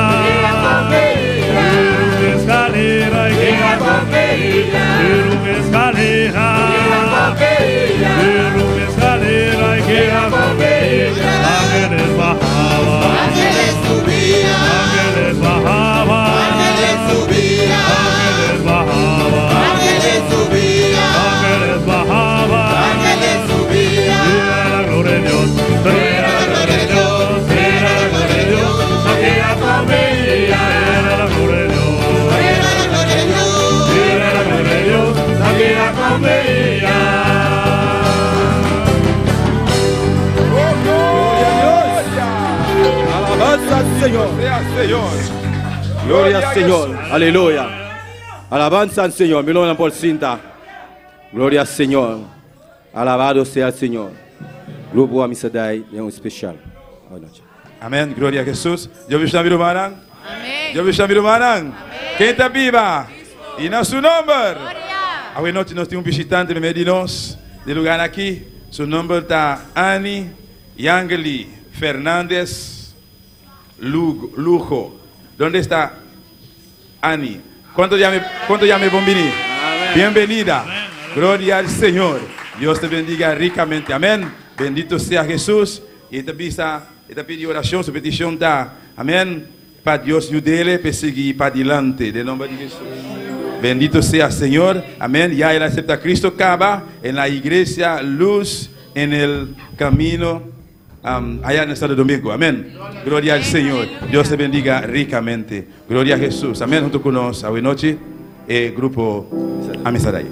S8: una escalera, y que una escalera, y que ángeles bajaban,
S9: Ángeles subían,
S8: ángeles bajaban,
S9: ángeles subían,
S8: ángeles bajaban,
S9: ángeles subían,
S8: ángeles bajaban,
S9: ángeles subían.
S8: era la gloria de Dios, era la gloria de Dios, era la gloria de Dios, aquella familia, era la gloria de Dios,
S9: Era la gloria de Dios.
S8: era la gloria de Dios, aquella familia.
S4: Alabanza al Señor. Gloria al Señor. Aleluya. Alabanza al Señor. Mi nombre es Paul Cinta. Gloria al Señor. Alabado sea el Señor. Grupo Amisadai é especial. Boa noite.
S7: Amém. Glória a Jesus. Eu vos chamo Manang.
S3: Amém.
S7: Eu vos chamo Manang. Quem está viva? E no seu nome. Hoje noite nós temos um visitante no meio de nós. De lugar aqui. Seu nome está Annie Yangeli Fernandes Lujo. ¿Dónde está Annie? ¿Cuánto llame bombini? Bienvenida. Gloria al Señor. Dios te bendiga ricamente. Amén. Bendito sea Jesús. Y esta pide oración, su petición está. Amén. Para Dios ayudarle a seguir para adelante. En el nombre de Jesús. Bendito sea Señor. Amén. Ya él acepta a Cristo acaba en la iglesia Luz en el camino. Allá en el Estado Domingo, amén. Gloria al Señor. Dios te bendiga ricamente. Gloria a Jesús, amén. Junto con nosotros, hoy noche, el grupo Amisadai.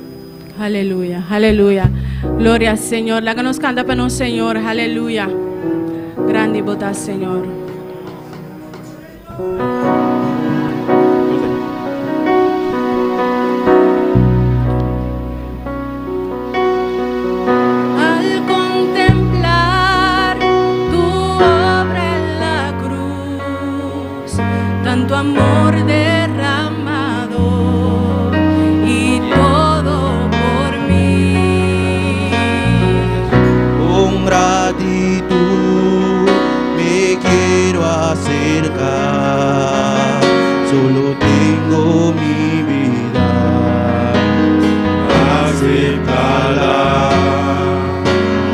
S10: Aleluya, aleluya. Gloria al Señor. La que nos canta para nosotros, Señor. Aleluya. Grande y bota, Señor. Al contemplar tu obra en la cruz, tanto amor derramado y todo por mí.
S9: Con gratitud me quiero acercar, solo tengo mi vida, acéptala.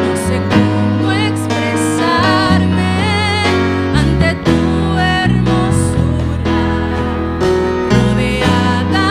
S10: No sé cómo expresarme ante tu hermosura, rodeada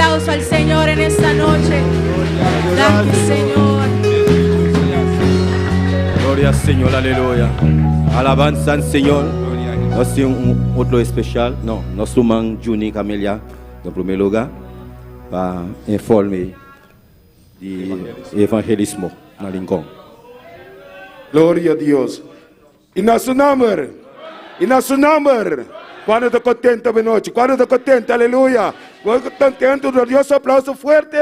S10: aplauso al Señor en esta noche. Gracias, Señor.
S4: Gloria al Señor, aleluya. Alabanza al Señor. Nós temos outro especial. Não, nós tomamos Juni Camélia, no primeiro lugar, para informar de evangelismo na Lincoln.
S11: Glória a Deus. E nosso número. E nosso número. Quando está contente esta noite? Quando está contente? Aleluia. Quando está contente, Deus, aplauso fuerte.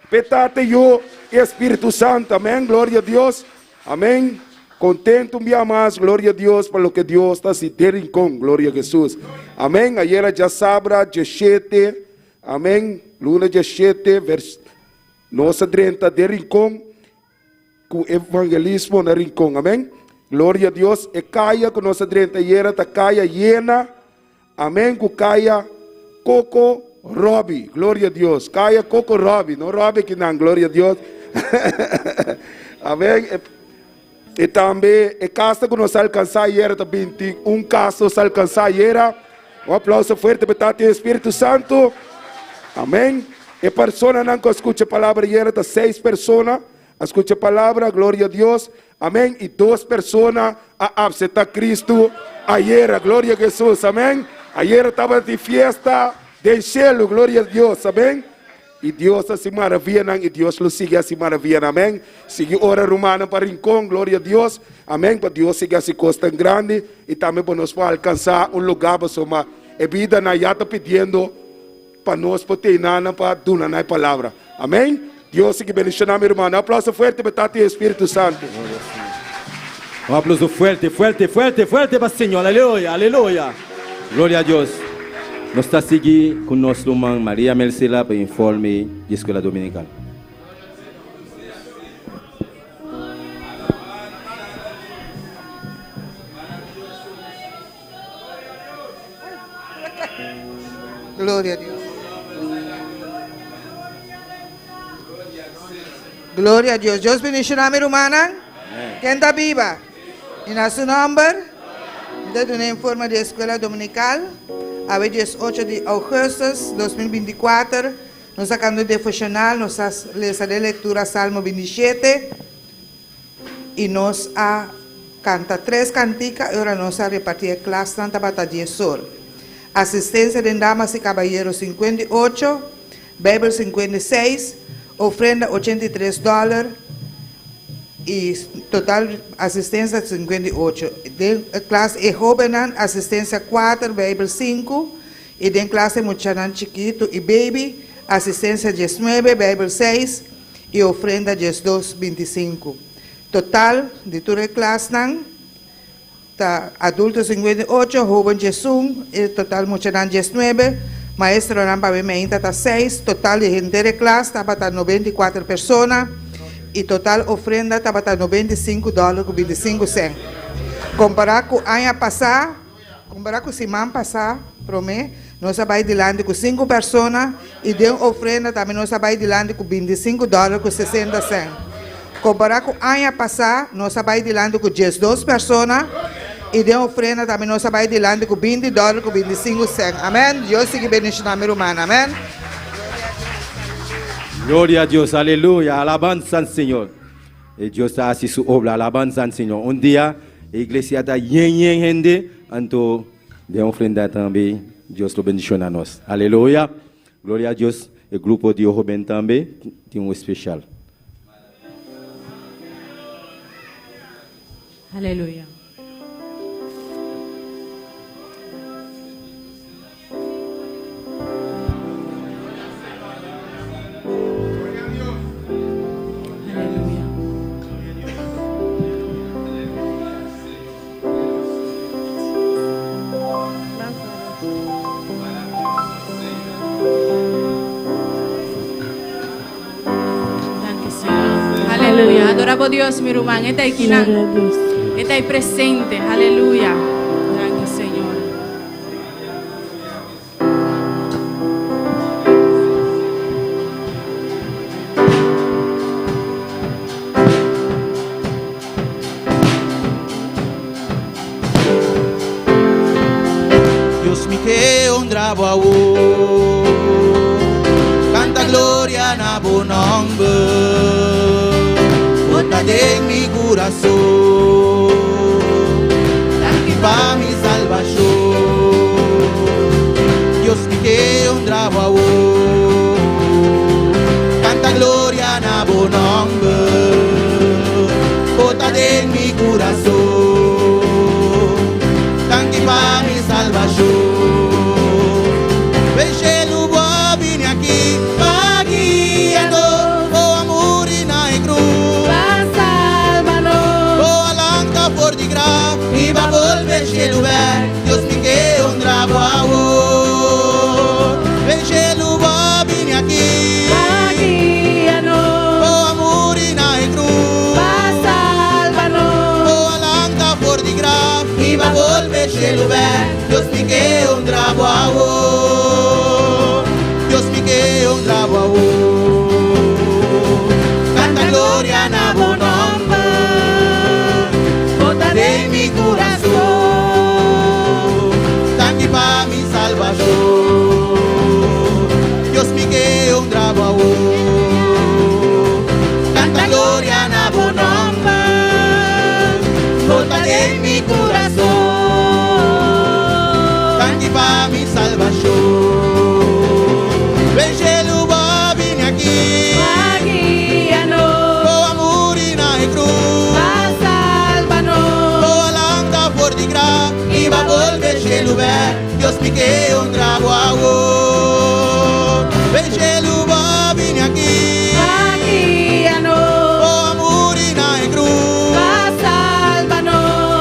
S11: Petate eu e Espírito Santo. Amém. Glória a Deus. Amém. Contento um dia mais. Glória a Deus por lo que Deus está se terem com. Glória a Jesus. Amém. Ayer já sabra, 17. Amém. Luna 17, nossa 30 de rincão. Com evangelismo na rincão. Amém. Glória a Deus. E caia com nossa 30 era, tá caia llena. Amém. Com caia Coco Robbie. Glória a Deus. Caia Coco Robbie. Não Robbie que não. Glória a Deus. Amém. E também, a casa que nós alcançamos era também, casa nós alcançamos era. Um aplauso forte para o Espírito Santo. Amém. E pessoa não que escuta a palavra era, 6 pessoas. Escuta a palavra, glória a Deus. Amém. E 2 pessoas a aceitar Cristo. Ayer, glória a Jesus. Amém. Ayer estava de fiesta del cielo, glória a Deus. Amém. E Deus se maravilha, e Deus lo sigue se maravilha, amém. Sigue hora romana para rincão, glória a Deus, amém. Para Deus siga se costa grande e também para nós para alcançar lugar para somar. E vida na já está pedindo para nós poder nada para donar na palavra, amém. Deus siga bendicionando, meu irmão. Um aplauso forte para o Espírito Santo.
S4: Um aplauso forte, forte, forte, forte para o Senhor, aleluia, aleluia. Glória a Deus. Nós estamos seguindo com nosso irmão Maria Mercela para informe da Escola Dominical.
S12: Glória a Deus. Glória a Deus. Deus bendiga a minha irmã. Quem está viva? E nosso nome? De uma informe da Escola Dominical. A 18 de agosto de 2024, nós sacamos o devocional, nós lemos a leitura Salmo 27 e nós canta 3 canticas e agora nós repartir a classe tanta para 10 horas. Assistência de damas e caballeros 58, Bíblia 56, ofrenda $83 e total assistência 58. De classe e jovem, assistência 4, Bíblia 5. E de classe muchanan chiquito e baby, assistência 19, Bíblia 6. E ofrenda 12.25. Total de toda a classe, tá, adulto 58, jovem 1, e total muchanan 19. Maestro não para mim está 6. Total de gente de classe está para 94 pessoas. E total ofrenda estava a $95,25. Comparar com o ano passado, comparar com o semana passada, promê, nós vamos dilante com 5 pessoas e de ofrenda também nós vamos dilante com $25,60. Comparar com o ano passado, nós vamos dilante com 12 pessoas e de ofrenda também nós vamos dilante com $20,25. Amém. Deus siga bendicionando a minha irmã. Amém.
S4: Gloria a Dios, aleluya, alabanza al Señor. Y Dios hace su obra, alabanza al Señor. Un día, la iglesia está llena de gente, entonces, de ofrenda también, Dios lo bendiciona a nosotros. Aleluya, gloria a Dios. El grupo de joven también tiene un especial.
S10: Aleluya. Aleluya. Adoramos a Dios, mi hermano. Está aquí, está ahí presente. Aleluya. Gracias, Señor.
S9: Dios me que ondraba gloria na bu nombre, bota de mi corazón, aquí pa mi salvación, Dios que un trabajo, canta gloria na bu nombre, bota de mi corazón, aquí pa mi salvación. Cielo ver, Dios me que un trabajo. Ven cielo va vine aquí. Oh amor y na cruz. Oh alanta por di graf. Y va volver cielo ver, Dios me que un trabajo. Dios me que un trabajo. Canta gloria na bu nombre. Bota de mi corazón. Pa mi salvación, Dios me que un trabajo, canta gloria na bu nombre, bota de mi corazón, canta pa mi salvación, ven cielo va vine aquí, oh amor y na cruz, oh alanta por di gra, y va volver cielo ver. Dios me que un trabajo. Ven cielo va vine aquí. Oh amor y na cruz.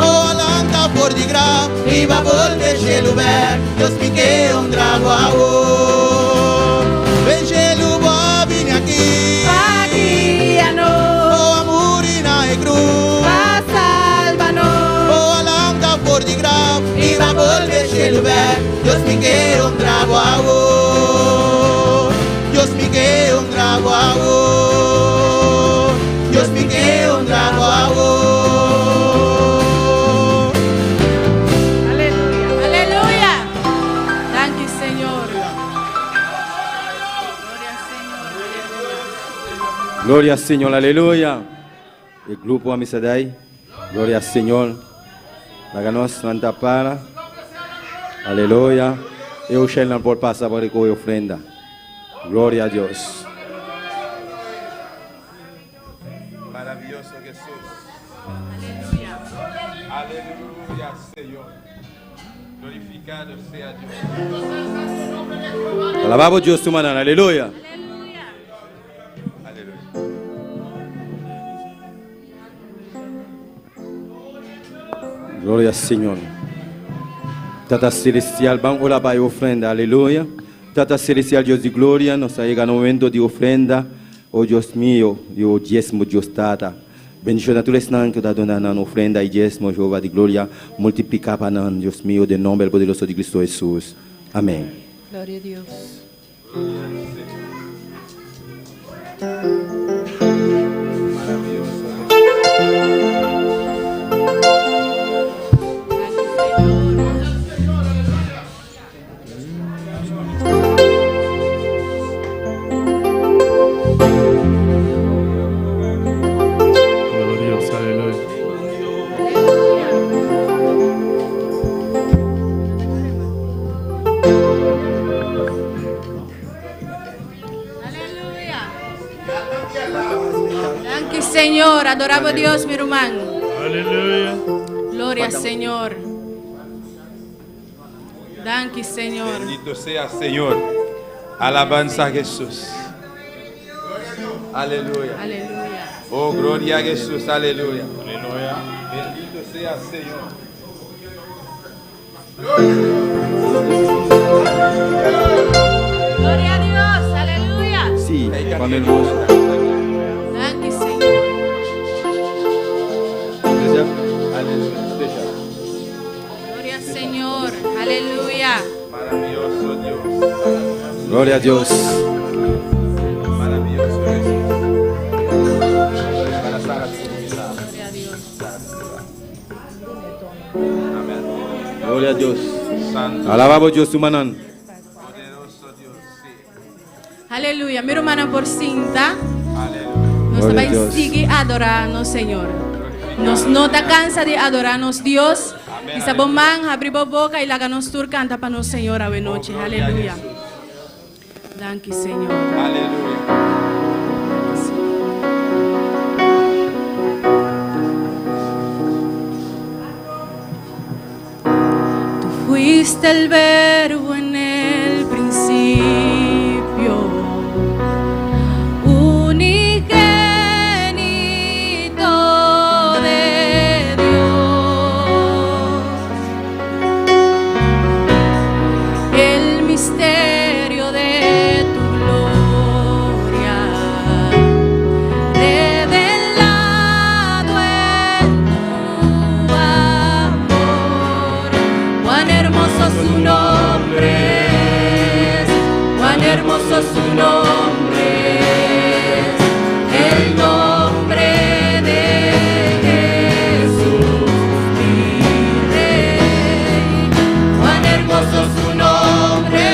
S9: Oh alanta por di gra. Y va volver cielo ver. Dios me que un trabajo. Ven cielo va vine aquí. Oh amor y na cruz. Oh alanta por di gra. Y va volver cielo ver. Dios me que un trabajo, Dios me que un trabajo, Dios me que un trabajo.
S10: Aleluya, aleluya. Gracias Señor.
S4: Gloria al Señor, aleluya. El grupo Amisadai, gloria al Señor. Háganos santa para. Aleluya. Eu Sheldon por pasar por recoger ofrenda. Gloria a Dios.
S7: Maravilloso Jesús. Aleluya. Aleluya, Señor. Glorificado sea Dios.
S4: Alabamos a Dios tu manera. Aleluya.
S7: Aleluya.
S4: Gloria al Señor. Tata Celestial, vamos a la ofrenda, aleluya. Tata Celestial, Dios de gloria, nos ha llegado el momento de ofrenda. Oh Dios mío, yo diezmo, Dios Tata. Bendición a todos los que están donando ofrenda y diezmo, Jehová de gloria. Multiplica para Dios mío, de nombre poderoso de Cristo Jesús. Amén.
S10: Gloria a Dios. Señor, adoramos a Dios, mi hermano.
S8: Aleluya.
S10: Gloria al Señor. Gracias, Señor.
S7: Bendito sea Señor. Alabanza a Jesús. Aleluya.
S10: Aleluya.
S7: Oh, gloria a Jesús. Aleluya. Aleluya. Bendito sea Señor.
S10: Gloria a Dios. Aleluya.
S4: Sí, Padre hermoso.
S10: Gracias, Señor. Gloria al Señor. Aleluya.
S7: Maravilloso Dios.
S4: Gloria a Dios.
S7: Maravilloso Jesús.
S10: Gloria a Dios.
S4: Gloria a Dios.
S7: Santo.
S4: Alabamos a Dios, tu manan.
S7: Poderoso Dios. Sí.
S10: Aleluya. Mi hermana por cinta. Nos
S4: Gloria a
S10: va a
S4: Dios.
S10: seguir adorando, Señor. Nos no está cansa de adorarnos, Dios. Y sabomán, abrimos boca y la ganos tur canta para nos, Señor, a noche. Aleluya. Thank you, Señor.
S7: Aleluya.
S10: Fuiste el verbo en el principio, unigénito de Dios. El misterio de tu gloria, revelado en tu amor. Cuán hermoso su nombre es, cuán hermoso su nombre es, el nombre de Jesús, mi Rey. Cuán hermoso su nombre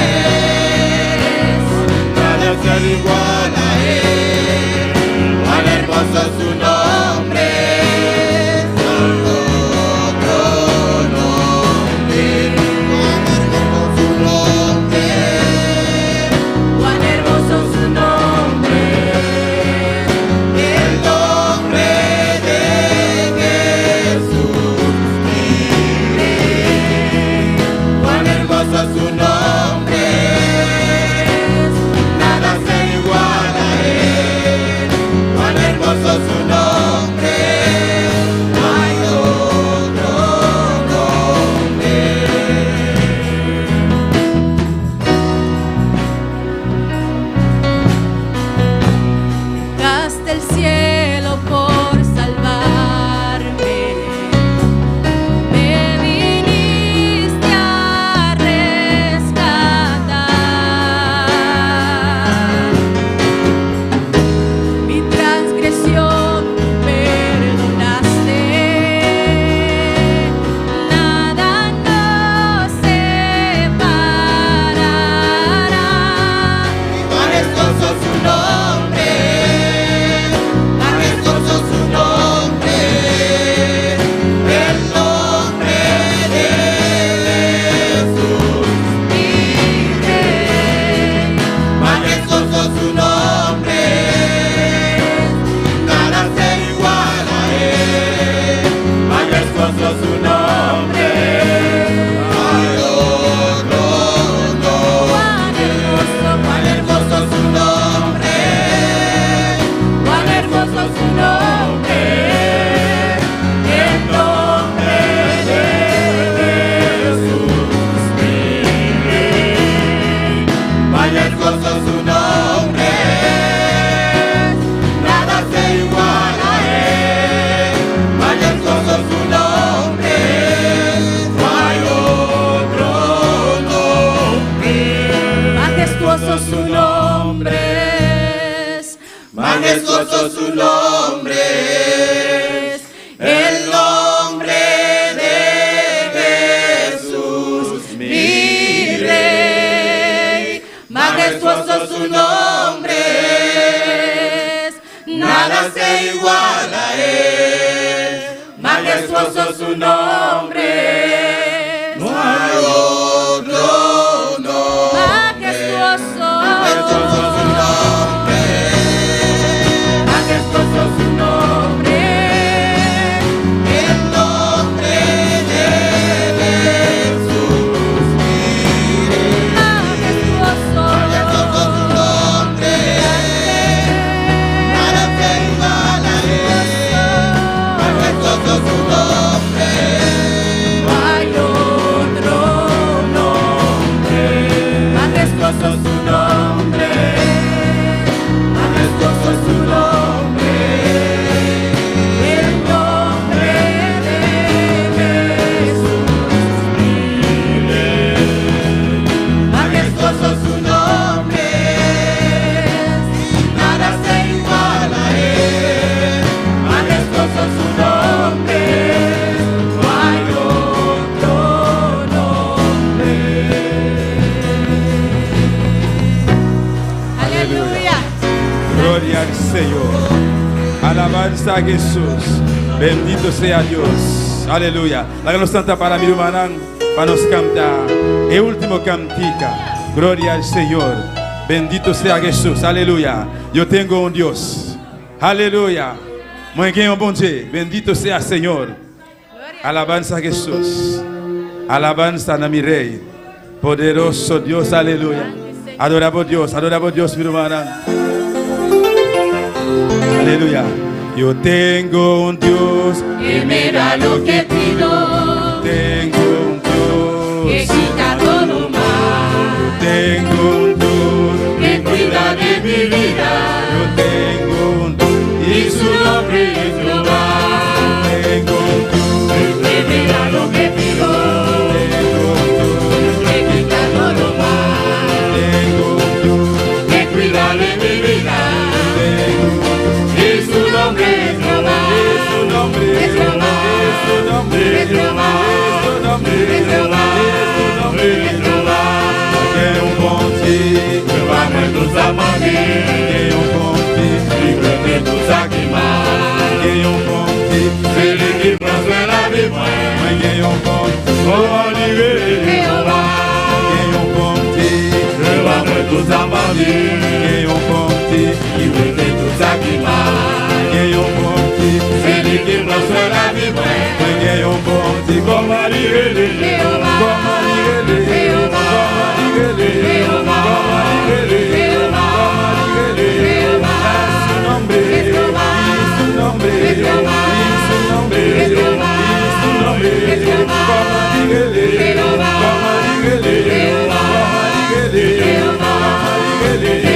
S10: es, nada se iguala a él. Cuán hermoso su nombre es, otro nombre. Cuán hermoso su nombre, el nombre de Jesús, mi Rey. Cuán hermoso su nombre, nada se iguala a él. Cuán hermoso su nombre, no hay otro nombre. Gaste el cielo por salvarme, me viniste a rescatar. Mi transgresión tú perdonaste, nada nos separará. Majestuoso su nombre, majestuoso su nombre, el nombre de Jesús, mi Rey. Majestuoso su nombre, nada se iguala a él. Majestuoso su nombre, hay otro nombre. Cuán hermoso su nombre, cuán hermoso su nombre, el nombre de Jesús, mi Rey. Majestuoso su nombre, nada se iguala a él. Majestuoso su nombre, no hay otro nombre. Majestuoso su nombre es, majestuoso su nombre es, el nombre de Jesús, mi Rey. Majestuoso su nombre es, nada se iguala a él. Majestuoso su nombre es, no hay otro nombre. Majestuoso, majestuoso su nombre, majestuoso su nombre, el nombre de Jesús, mi Rey. Majestuoso, majestuoso su nombre, nada se iguala a él. Majestuoso su nombre, no hay
S7: Señor. Alabanza a Jesús. Bendito sea Dios. Aleluya. La que nos canta para mi hermana, para nos cantar el último cantica. Gloria al Señor. Bendito sea Jesús. Aleluya. Yo tengo un Dios. Aleluya. Muy bien, bon Dieu. Bendito sea Señor. Alabanza a Jesús. Alabanza a mi Rey. Poderoso Dios. Aleluya. Adoramos Dios, mi hermana. Aleluya. Yo tengo un Dios
S3: que me da lo que pido.
S7: Tengo un Dios
S3: que quita todo mal.
S7: Tengo un Dios
S3: que cuida de mi vida.
S7: Yo tengo un Dios
S3: y su nombre es Jehová.
S7: Tengo un Dios
S3: que me da lo que pido.
S7: Tengo un Dios
S3: que quita todo mal.
S7: Tengo un Dios
S3: que cuida de mi vida. Y su nombre es Jehová.
S7: su nombre
S3: Es Jehová.
S7: su nombre
S3: Es Jehová.
S7: su nombre
S3: Es Jehová.
S7: su nombre
S3: Es Jehová.
S7: Que un bon Dieu
S3: Jehová nuestro Salvador.
S7: Que un bon Dieu
S3: Libre de tus águilas.
S7: Que un bon Dieu
S3: Celui qui prospère la vie moelle.
S7: Que un bon Dieu
S3: Oh, libre Jehová.
S7: Que un bon Dieu
S3: Jehová nuestro Salvador.
S7: Que un bon Dieu
S3: Libre de tus águilas.
S7: Que un bon Dieu
S3: Celui qui prospère la vie moelle.
S7: Que un bon Dieu
S3: Comme à l'irélé.
S7: Jehová
S3: Jehová. Jehová. Jehová. Jehová.
S7: su nombre
S3: Es Jehová.
S7: su nombre
S3: Es Jehová.
S7: su nombre
S3: Es Jehová.
S7: su nombre
S3: Es Jehová. Jehová. Jehová. Jehová.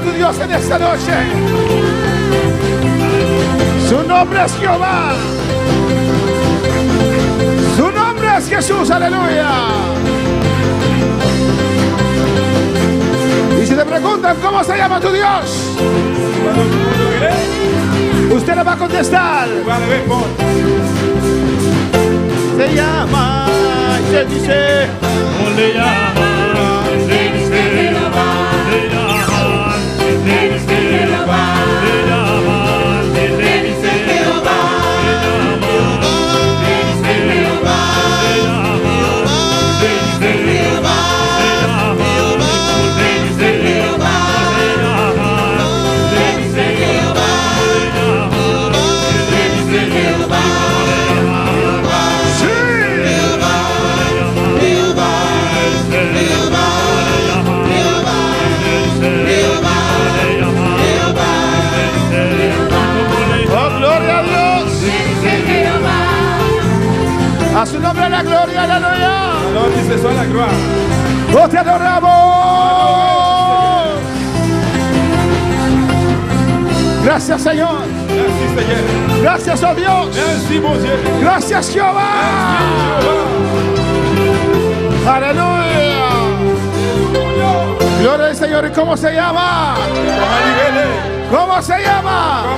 S13: tu Dios en esta noche. Su nombre es Jehová. Su nombre es Jesús, aleluya. Y si te preguntan cómo se llama tu Dios, usted le va a contestar. Se llama, se dice,
S8: ¿cómo le llaman? Le dice Jehová. Le llaman, le dice Jehová. Le llaman, le dice Jehová. Le llaman, le dice Jehová. Le llaman, le dice Jehová. Le llaman, le dice Jehová. Le llaman, le dice Jehová. Le llaman, le dice Jehová.
S13: A su nombre la gloria, aleluya.
S7: Alors, dice soit la gloire.
S13: Oh, te adoramos. Gracias, Señor.
S7: Merci, Seigneur.
S13: Gracias, oh Dios.
S7: Merci, mon Dieu.
S13: Gracias, Jehová. Aleluya. Gloria al Señor. ¿Y cómo se llama? ¿Cómo se llama?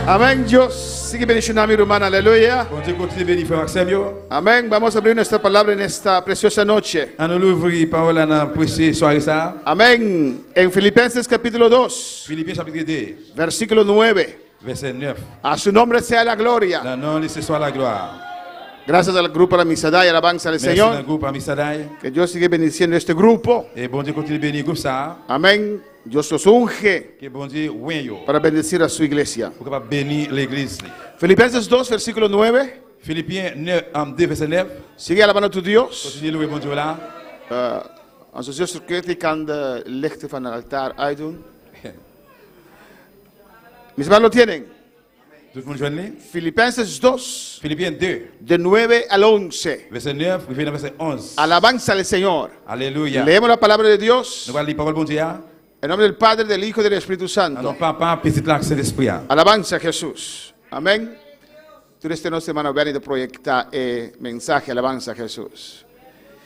S13: Amén. Dios sigue bendiciendo a mi hermana. Aleluya.
S7: Bon Dieu continue bénir frère Maxime yo.
S13: Amén. Vamos a abrir nuestra palabra en esta preciosa noche.
S7: On ouvre parole dans précieux soirée ça.
S13: Amén. En Filipenses capítulo 2.
S7: Philippiens chapitre 2.
S13: Versículo 9.
S7: Verset 9.
S13: A su nombre sea la gloria.
S7: Dans nom ce soit la gloire.
S13: Gracias al grupo La Misadai, alabanza al
S7: Merci
S13: Señor.
S7: al grupo Amisadai.
S13: Que Dios sigue bendiciendo este grupo.
S7: Et bon Dieu continue bénir groupe ça.
S13: Amén. Dios los unge
S7: Que bon Dieu oint yo.
S13: para bendecir a su iglesia.
S7: Pour capable bénir l'église.
S13: Filipenses 2, versículo 9.
S7: Philippiens 2 verset 9.
S13: Sigue alabando tu Dios.
S7: Continue louer bon Dieu là.
S13: Onze zuster Katie kan de lichten van het altaar uitdoen. Mis hermanos lo tienen.
S7: Tout le monde joigne.
S13: Filipenses 2.
S7: Philippiens 2.
S13: De 9 al 11.
S7: Verset 9, we vienen verset 11.
S13: Alabanza al Señor.
S7: Alléluia.
S13: Leemos la palabra de Dios.
S7: Nous allons lire parole bon Dieu.
S13: En nombre del Padre, del Hijo y del Espíritu
S7: Non
S13: Santo.
S7: papa, petit là, Saint-Esprit.
S13: Alabanza a Jesús. Amén. Tú esta noche, hermano, ven y proyecta mensaje, alabanza a Jesús.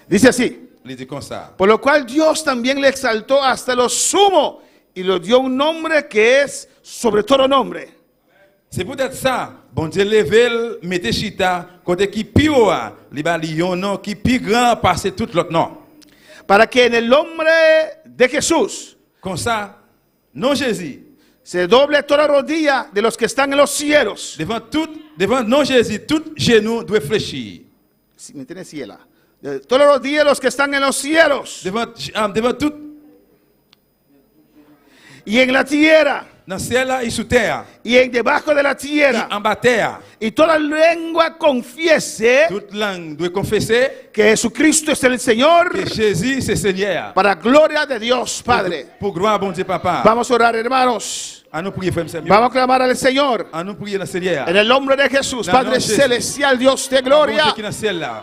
S13: Dice así.
S7: Il dit comme ça.
S13: Por lo cual Dios también le exaltó hasta lo sumo y le dio un nombre que es sobre todo nombre.
S7: C'est peut-être ça. Bon Dieu level, mettez chita, côté qui pire, li ba li yon nom qui plus grand passer tout l'autre nom.
S13: Para que en el nombre de Jesús
S7: Comme ça, non Jésus.
S13: se doble toda rodilla de los que están en los cielos.
S7: Devant non Jésus, tout genou doit fléchir.
S13: Si me entiendes, ciela. De toda rodilla de los que están en los cielos.
S7: Devant tout.
S13: Y en la tierra.
S7: Dans ciel là et sous terre.
S13: Y en debajo de la tierra.
S7: En bas terre.
S13: Y toda lengua confiese.
S7: Toute langue doit confesser
S13: que Jesucristo es el Señor.
S7: Que Jésus c'est Seigneur.
S13: Para gloria de Dios Padre.
S7: Pour gloire bon Dieu Papa.
S13: Vamos a orar, hermanos.
S7: A nous prier, frère Samuel.
S13: Vamos a clamar al Señor.
S7: A nous prier dans Seigneur.
S13: En el nombre de Jesús, Padre celestial, Dios de gloria.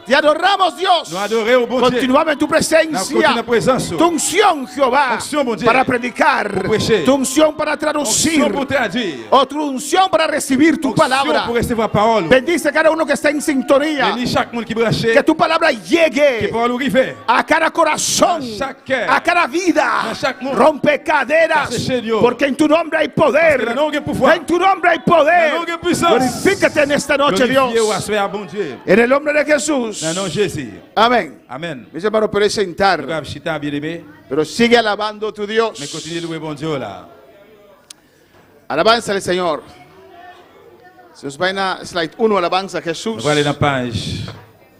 S13: Te adoramos, Dios. Continuamos en tu presencia. Tu unción, Jehová, para predicar. Tu unción para traducir. O tu unción para recibir tu palabra. Bendice a cada uno que está en sintonía. Que tu palabra llegue a cada corazón, a cada vida. Rompe caderas. Porque en tu nombre hay poder. En tu nombre hay poder. Glorifícate en esta noche, Dios. En el nombre de Jesús. Amén.
S7: Amén.
S13: Mis hermanos, puedes sentar. Pero sigue alabando a tu Dios. Alabanza al Señor. Si os vayan a slide 1, alabanza a Jesús.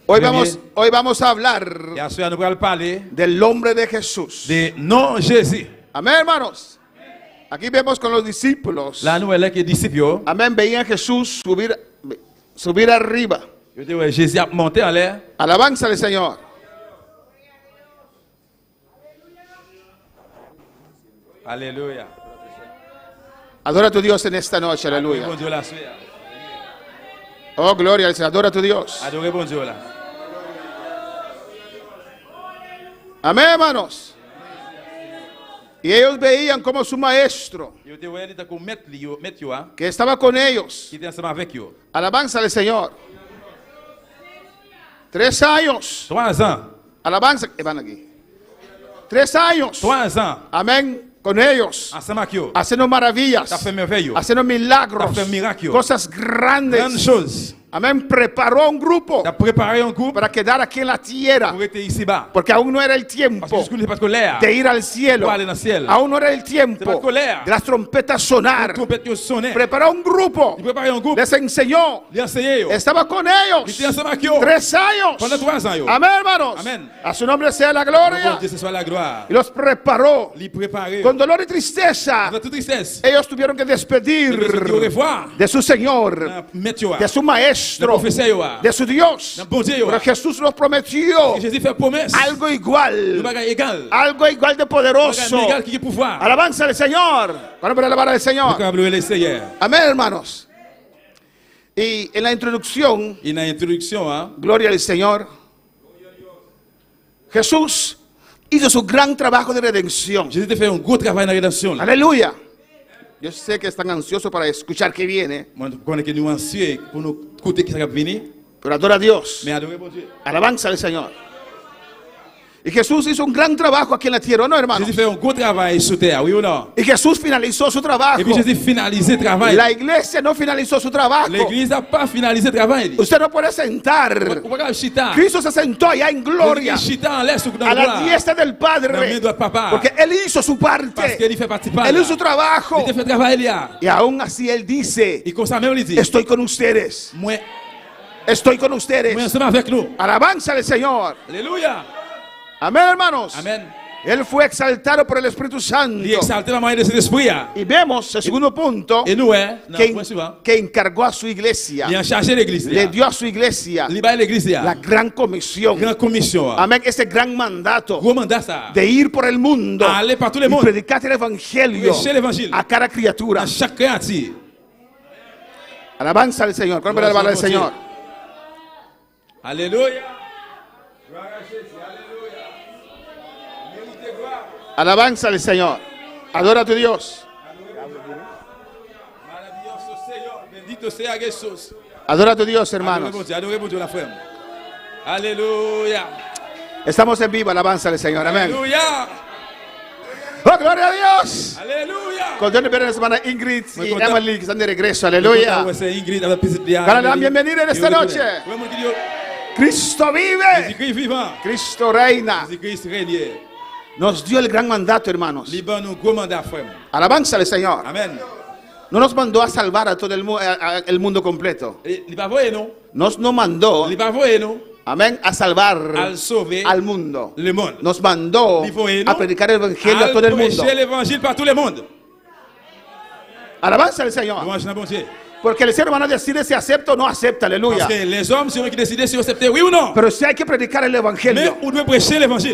S13: Hoy vamos a hablar del nombre de Jesús.
S7: De non Jésus.
S13: Amén, hermanos. Aquí vemos con los discípulos.
S7: La nouvelle que disciples.
S13: Amén, veían a Jesús subir arriba.
S7: Jésus a monté en l'air.
S13: Alabanza al Señor.
S7: Aleluya.
S13: Adora a tu Dios en esta noche, aleluya. Oh, gloria al Señor. Adora a tu Dios. Amén, hermanos. Y ellos veían como su maestro, que estaba con ellos, alabanza al Señor, 3 años, alabanza, van aquí, 3 años, amén, con ellos, haciendo maravillas, haciendo milagros, cosas grandes. Amén, preparó un grupo para quedar aquí en la tierra, porque aún no era el tiempo de ir al cielo, aún no era el tiempo de las trompetas sonar. Preparó un grupo, les enseñó, estaba con ellos 3 años. Amén, hermanos, a su nombre sea la gloria. Y los preparó con dolor y tristeza. Ellos tuvieron que despedir de su Señor, de su maestro, de su Dios. Pero Jesús nos prometió algo igual de poderoso. Alabanza al Señor. ¿Cuándo para alabar al Señor? Amén, hermanos. Y en la introducción, gloria al Señor, Jesús hizo su gran trabajo de redención. Aleluya. Yo sé que están ansiosos para escuchar qué viene. Pero adora a Dios. Alabanza al Señor. Y Jesús hizo un gran trabajo aquí en la tierra, ¿no, hermano? Y Jesús finalizó su trabajo. La iglesia no finalizó su trabajo. Usted no puede sentar. Cristo se sentó allá en gloria, a la diestra del Padre, porque Él hizo su parte. Él hizo su trabajo. Y aún así Él dice: estoy con ustedes. Estoy con ustedes. Alabanza al Señor.
S7: Aleluya.
S13: Amén, hermanos.
S7: Amén.
S13: Él fue exaltado por el Espíritu Santo. Y vemos el segundo punto, que encargó a su iglesia, le dio a su iglesia la gran comisión. Amén, ese gran mandato de ir por el mundo y predicar el evangelio a cada criatura. Alabanza al Señor. ¿Cuál es la alabanza del Señor?
S7: Aleluya.
S13: Alabanza al Señor. Adora a tu Dios.
S7: Maravilloso Señor. Bendito sea Jesús.
S13: Adora a tu Dios, hermanos.
S7: Aleluya.
S13: Estamos en vivo. Alabanza al Señor. Amén.
S7: Aleluya.
S13: Oh, gloria a Dios.
S7: Aleluya.
S13: Con Dios, la hermana Ingrid y Emily, que están de regreso. Aleluya. Bienvenida en esta noche. Cristo vive. Cristo reina. Nos dio el gran mandato, hermanos. Alabanza al Señor.
S7: Amén.
S13: No nos mandó a salvar a todo el mundo completo. Nos mandó, amén, a salvar al mundo. Nos mandó a predicar el evangelio a todo el mundo. Alabanza al Señor. Porque el ser humano decide si acepta o no acepta, aleluya. Pero si hay que predicar el evangelio,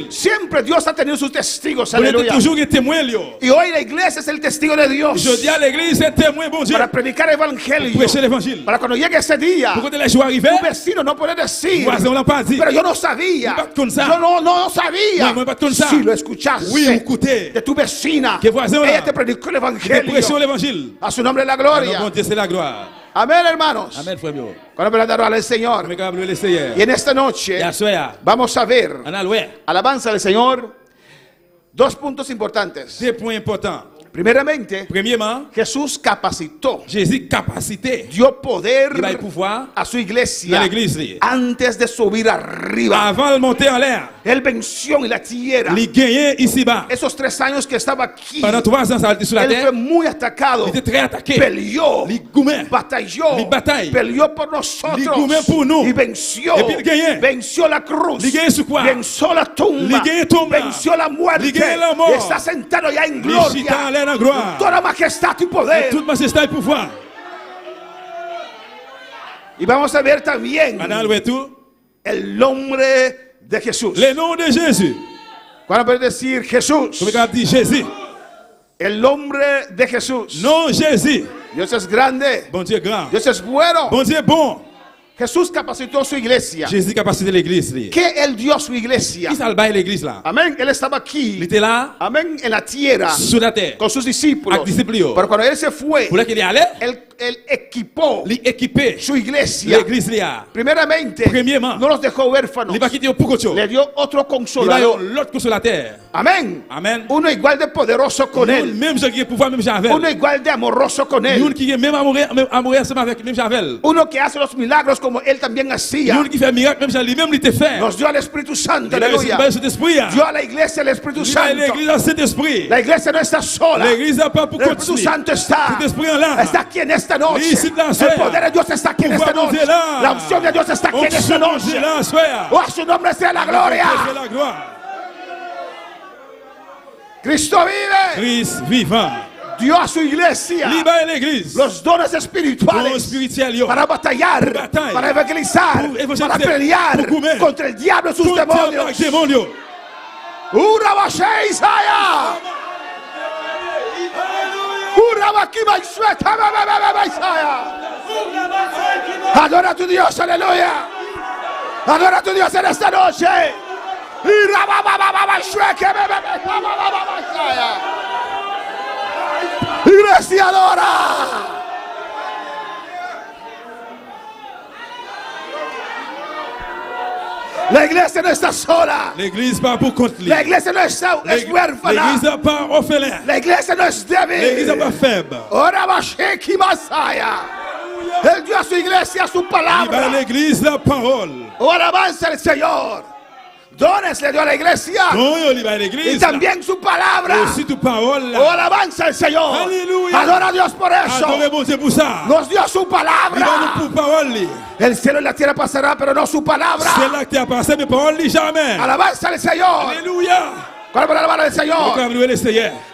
S13: siempre Dios ha tenido sus testigos, aleluya. Y hoy la iglesia es el testigo de Dios para predicar el evangelio. Para cuando llegue ese día, tu vecino no puede decir: pero yo no sabía. Yo no sabía. Si lo escuchaste de tu vecina, ella te predicó el evangelio. A su nombre la gloria. Amén, hermanos.
S7: Amén, fue
S13: cuando adorar al Señor. Y en esta noche vamos a ver, alabanza al Señor, 2 puntos importantes. Primeramente, Jesús capacitó, dio poder a su iglesia antes de subir arriba. Él venció en la tierra. Esos 3 años que estaba aquí, él fue muy atacado. Peleó, batalló, peleó por nosotros y venció. Venció la cruz, venció la tumba, venció la muerte. Está sentado ya en gloria, toda majestad y poder. Y vamos a ver también el nombre de Jesús. ¿Cuándo puede decir Jesús? El nombre de Jesús. Dios es grande. Dios es bueno. Jesús capacitó su iglesia.
S7: Jésus capacité l'église.
S13: Que él dio su iglesia.
S7: Qui salvaille l'église là?
S13: Amén. Él estaba aquí.
S7: Il était là.
S13: Amén. En la tierra.
S7: Sur la terre.
S13: Con sus discípulos. Pero cuando él se fue.
S7: Pour qu'il y allait.
S13: Él equipó su iglesia.
S7: L'église là.
S13: Primeramente.
S7: Premièrement.
S13: No los dejó huérfanos. Le dio otro consolador.
S7: L'autre consolateur.
S13: Amén.
S7: Amen.
S13: Uno igual de poderoso con él.
S7: Même qui pouvoir même Javel.
S13: Uno igual de amoroso con él.
S7: Uno qui est même amoureux avec même Javel.
S13: Uno que hace los milagros como él también hacía.
S7: Uno qui fait miracle même Javel lui-même il te fait.
S13: Nos dio al Espíritu Santo. Aleluya. Dio a la iglesia el Espíritu Santo. La iglesia no está sola.
S7: L'église n'a pas pour
S13: el Espíritu Santo está aquí en esta noche. El poder de Dios está aquí en esta noche. La unción de Dios está aquí en esta noche. Oh, a su nombre sea la gloria. Cristo vive.
S7: Christ vivant.
S13: Dio a su iglesia los dones espirituales para batallar, para evangelizar, para pelear contra el diablo y sus demonios. Adora a tu Dios, aleluya. Adora a tu Dios en esta noche. Iglesia adora. La iglesia no está sola.
S7: L'église pas pour contre lui.
S13: La iglesia no es huérfana.
S7: L'église n'est pas orphelin.
S13: La iglesia no es débil.
S7: L'église n'est pas faible.
S13: Ora Basheki Masaya. Él dio a su iglesia su palabra.
S7: L'église la parole.
S13: Oh, alabanza al Señor. Dones le dio a la iglesia. Y también su palabra. Oh, alabanza al Señor.
S7: Aleluya.
S13: Adora a Dios por eso. Nos dio su palabra. El cielo y la tierra pasará, pero no su palabra. Alabanza al Señor.
S7: Aleluya.
S13: ¿Cuál es la palabra del Señor?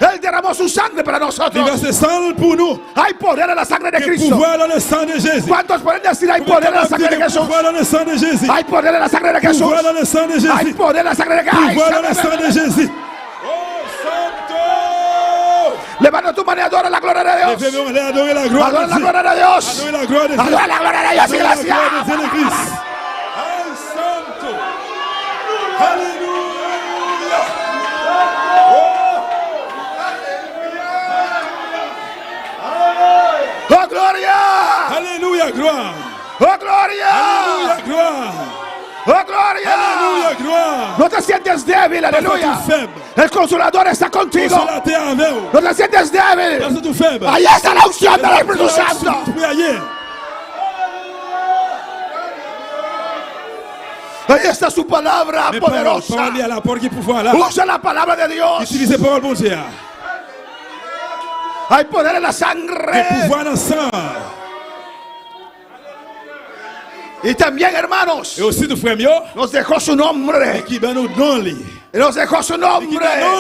S13: Él derramó su sangre para nosotros. Hay poder en la sangre de Cristo. ¿Cuántos pueden decir hay poder en la sangre de Jesús? Hay poder en la sangre de Jesús. Hay poder en la sangre de Jesús. Levanta tu mano y adora la gloria de Dios. Adora la gloria de Dios. Adora la gloria de Dios, iglesia. ¡Oh, gloria!
S7: ¡Aleluya, gloria!
S13: ¡Oh, gloria!
S7: ¡Aleluya, gloria!
S13: ¡Oh, gloria!
S7: ¡Aleluya, gloria!
S13: No te sientes débil, aleluya. El consolador está contigo. No te sientes débil. Ahí está la unción del Espíritu Santo. Ahí está su palabra poderosa. Usa la palabra de Dios. Hay poder en la sangre. Y también, hermanos, nos dejó su nombre. Nos dejó su nombre.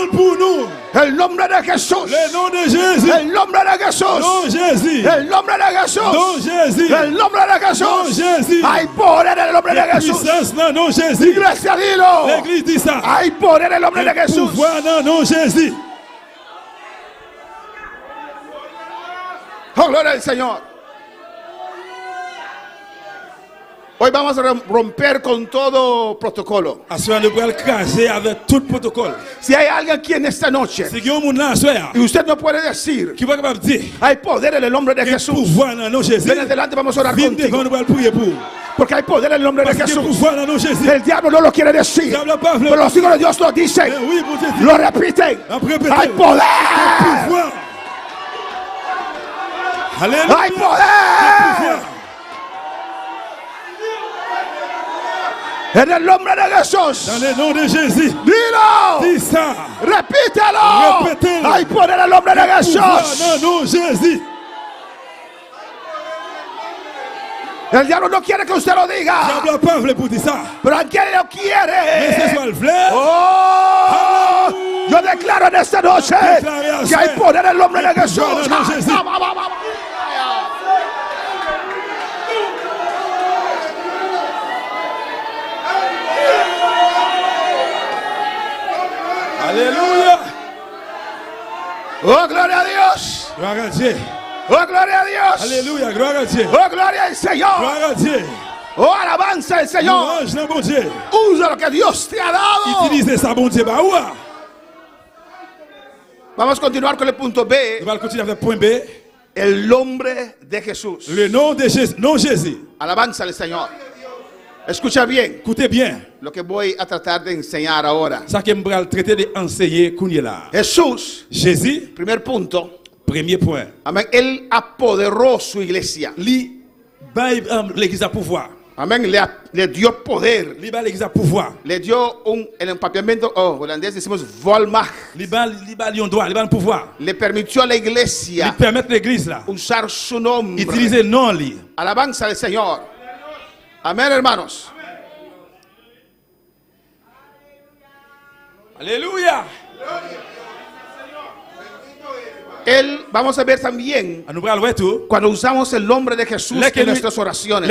S13: El nombre de Jesús. El nombre de Jesús. El nombre de Jesús. El nombre de Jesús. Hay poder en el nombre de Jesús. Iglesia, dilo. Hay poder en el nombre de Jesús. Oh, gloria al Señor. Hoy vamos a romper con todo protocolo. Si hay alguien aquí en esta noche y usted no puede decir hay poder en el nombre de Jesús, ven adelante, vamos a orar contigo. Porque hay poder en el nombre de Jesús. El diablo no lo quiere decir, pero los hijos de Dios lo dicen, lo repiten. Hay poder. Hay poder. En el nombre de Jesús. Dilo. Repítelo. Hay poder en el nombre de Jesús. El diablo no quiere que usted lo diga. Pero aunque él lo quiere. Oh, yo declaro en esta noche que hay poder en el nombre de Jesús.
S7: Aleluya.
S13: Oh, gloria a Dios. Oh, gloria a Dios.
S7: Aleluya, gloria a Dios.
S13: Oh, gloria al Señor.
S7: Gloria a Dios.
S13: Oh, alabanza al Señor.
S7: Louange dans bon Dieu.
S13: Usa lo que Dios te ha dado.
S7: Utilisez ça, bon Dieu. Bah, ouah.
S13: Vamos a continuar con el punto B.
S7: On va continuer avec le point B.
S13: El nombre de Jesús.
S7: Le nom de Jésus. Non Jésus.
S13: Alabanza al Señor. Escucha bien.
S7: Écoutez bien.
S13: Lo que voy a tratar de enseñar ahora.
S7: Ça que je vais traiter d'enseigner qu'on y est là.
S13: Jesús.
S7: Jésus.
S13: Primer punto.
S7: Premier point.
S13: Amén. Él apoderó su iglesia.
S7: L'église a pouvoir.
S13: Amén. Le dio poder.
S7: L'église a pouvoir.
S13: Le dio el empapiamiento, holandés decimos volmacht.
S7: Pouvoir.
S13: Le permitió a la iglesia.
S7: Permettre l'église là.
S13: Usar su nombre.
S7: Utiliser non li.
S13: Alabanza al Señor. Amén, hermanos.
S7: Aleluya.
S13: Vamos a ver también cuando usamos el nombre de Jesús en nuestras oraciones.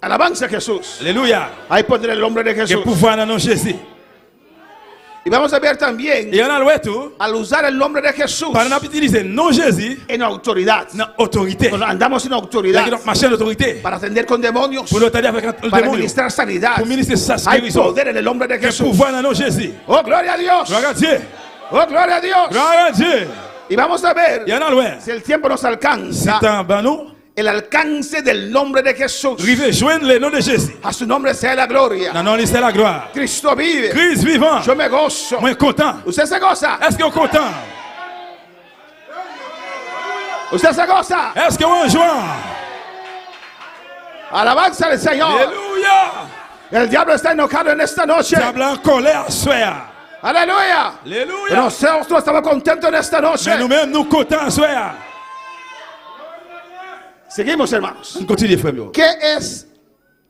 S13: Alabanza a Jesús.
S7: Aleluya.
S13: Hay poder en el nombre de Jesús. Y vamos a ver también al usar el nombre de Jesús en autoridad. Cuando andamos en autoridad para atender con demonios, para ministrar sanidad. Hay poder en el nombre de Jesús. Oh, gloria a Dios. Oh, gloria a Dios. Y vamos a ver si el tiempo nos alcanza. El alcance del nombre de Jesús. A su nombre sea la gloria. Cristo vive. Yo me gozo. ¿Usted se goza? ¿Usted se goza? Alabanza al Señor. El diablo está enojado en esta noche. Aleluya. Pero nosotros estamos contentos en esta noche. Seguimos, hermanos. ¿Qué es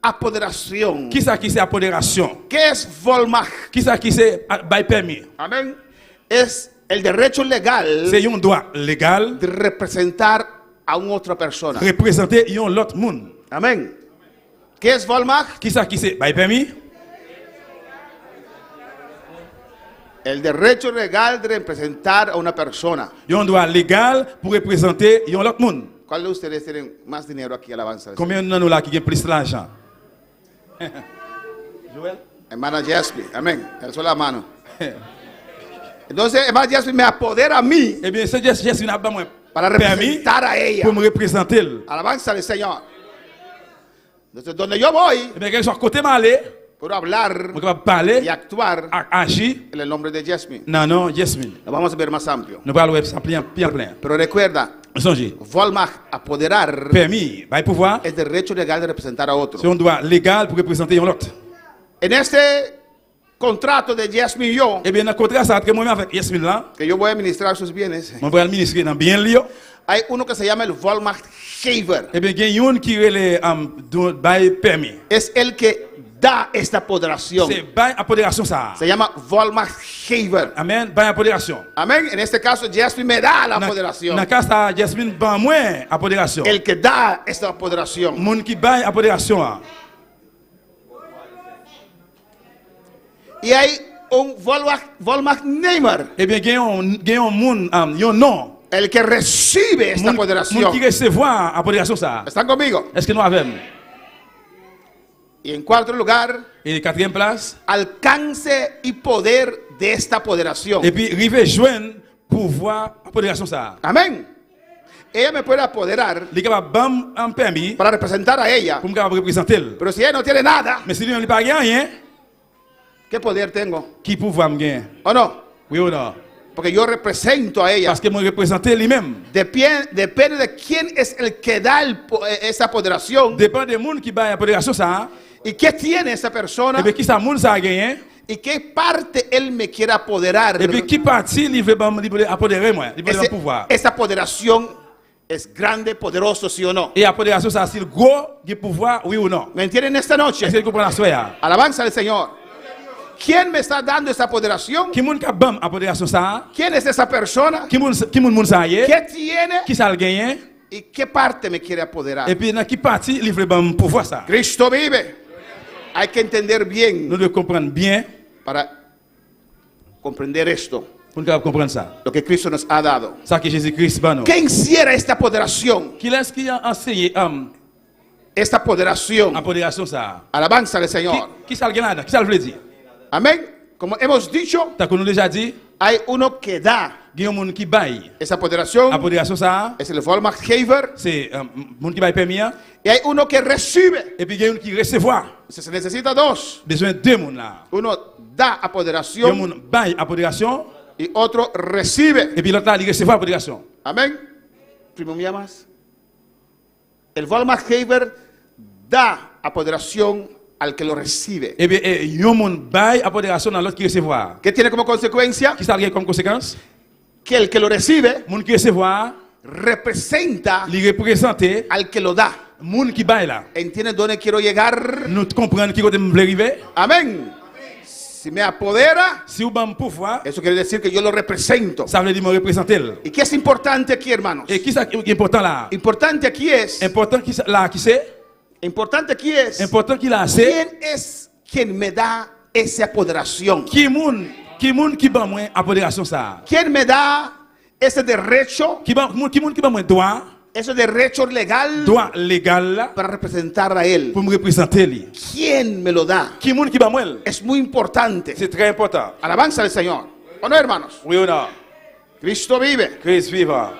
S13: apoderación?
S7: ¿Qué es apoderación?
S13: ¿Qué es volmacht?
S7: ¿Qué es permis?
S13: Amén. Es el derecho legal.
S7: C'est un droit légal
S13: de representar a una otra persona.
S7: Représenter un autre monde.
S13: Amén. ¿Qué es volmacht?
S7: ¿Qué es permis?
S13: El derecho legal de representar a una persona.
S7: Un droit légal pour représenter un autre monde.
S13: ¿Cuál de ustedes tienen más dinero aquí, alabanza?
S7: Combien de nous là qui ont plus d'argent?
S13: Joel. Hermana Jasmine, amén. Alzó la mano. Entonces, hermana Jasmine me apodera a mí.
S7: Eh bien, c'est Jasmine
S13: para representar a ella.
S7: Pour me représenter.
S13: Alabanza al Señor. Entonces, donde yo voy,
S7: eh bien, que soit côté malé.
S13: Puedo hablar y actuar en el nombre de Jasmine.
S7: Non, Jasmine.
S13: Lo vamos a ver más amplio.
S7: Nous allons voir ça plein.
S13: Pero recuerda, volmacht, apoderar,
S7: permis, pouvoir,
S13: es derecho legal de representar a otro.
S7: C'est un droit légal pour représenter un autre.
S13: En este contrato de Jasmine y yo,
S7: eh bien, dans le contrat que moi avec Jasmine là,
S13: que yo voy a administrar sus bienes,
S7: moi voy a administrer dans bien lío.
S13: Hay uno que se llama el Vollmachtgeber.
S7: Eh bien, il y a un qui le permis.
S13: Es el que da esta apoderación.
S7: Se
S13: llama Vollmachtgeber.
S7: Amén. Apoderación.
S13: Amén. En este caso, Jasmine me da la apoderación.
S7: En casa, Jasmine va moi apoderación.
S13: El que da esta apoderación.
S7: Mon qui va apoderación.
S13: Y hay un Vollmachtnehmer.
S7: Eh bien, il y a un nom.
S13: El que recibe esta apoderación.
S7: Mon qui recevoir apoderación ça.
S13: ¿Están conmigo?
S7: Est-ce que nous avons?
S13: Y en cuarto lugar,
S7: en quatrième place,
S13: alcance y poder de esta apoderación.
S7: Et puis, rive joindre pouvoir apoderación ça.
S13: Amén. Ella me puede apoderar para representar a ella. Pero si ella no tiene nada, ¿qué poder tengo?
S7: ¿Qué pouvoir me
S13: ¿O no?
S7: Oui ou non?
S13: Porque yo represento a ella.
S7: Parce que moi représenter lui-même.
S13: Depende de quién es el que da esa apoderación.
S7: Depende del monde qui va apoderación ça.
S13: ¿Y qué tiene esa persona?
S7: Et puis qui ça monde ça a gagné?
S13: ¿Y qué parte él me quiere apoderar?
S7: Et puis qui partie il veut apoderer moi, il veut pouvoir.
S13: Esa apoderación es grande, poderoso, sí o no.
S7: Et apoderación ça c'est gros du pouvoir, oui ou non?
S13: ¿Me entienden esta noche?
S7: Est-ce que vous comprenez ça?
S13: Alabanza al Señor. ¿Quién me está dando esa apoderación?
S7: ¿Quién
S13: es esa persona?
S7: ¿Qué
S13: tiene? ¿Y qué parte me quiere apoderar? Cristo vive. Hay que entender bien. Para comprender esto. Lo que Cristo nos ha dado. ¿Qué encierra esta apoderación? esta apoderación.
S7: Apodération ça.
S13: Alabanza al Señor.
S7: Qui ça là? Qui ça veut dire?
S13: Amén. Como hemos dicho,
S7: T'as connu déjà dit?
S13: hay uno que da.
S7: Il y a un monde qui baille.
S13: Esa apoderación
S7: Apodération ça.
S13: es el Vollmachtgeber.
S7: C'est monde qui baille permis.
S13: Y hay uno que recibe.
S7: Et puis il y a un qui recevoir.
S13: Se necesita dos.
S7: Besoin de deux monde là.
S13: Uno da
S7: Il y a un
S13: apoderación
S7: monde baille apodération.
S13: y otro recibe.
S7: Et puis l'autre là, il recevoir apodération.
S13: Amén. Primo, ¿me llamas? El Vollmachtgeber da apoderación al que lo recibe.
S7: Et bien, il y a un monde baille apodération dans l'autre qui recevoir.
S13: ¿Qué tiene como consecuencia?
S7: Qui ça comme conséquence?
S13: Que el que lo recibe
S7: Monde qui recevoir,
S13: representa
S7: il représente
S13: al que lo da.
S7: monde qui baille là.
S13: ¿Entiendes dónde quiero llegar?
S7: Nous comprenons qui côté me arriver.
S13: Amén. Si me apodera,
S7: Si vous avez un pouvoir,
S13: eso quiere decir que yo lo represento.
S7: ça veut dire me représenter.
S13: ¿Y qué es importante aquí, hermanos?
S7: Et qui ça qui est important là?
S13: Importante aquí es,
S7: Important qui là qui c'est?
S13: importante aquí es,
S7: Important qui là c'est?
S13: ¿quién es quien me da esa apoderación?
S7: Qui moun qui ban moi apodération ça?
S13: ¿Quién me da ese derecho,
S7: Qui ban moi droit
S13: ese derecho legal
S7: légal là
S13: para representar a él?
S7: pour me représenter lui?
S13: ¿Quién me lo da?
S7: Qui moun qui ban moi?
S13: Es muy importante.
S7: C'est très important.
S13: Alabanza al Señor. ¿O no, hermanos?
S7: Oui ou non?
S13: Cristo vive.
S7: Christ vivant.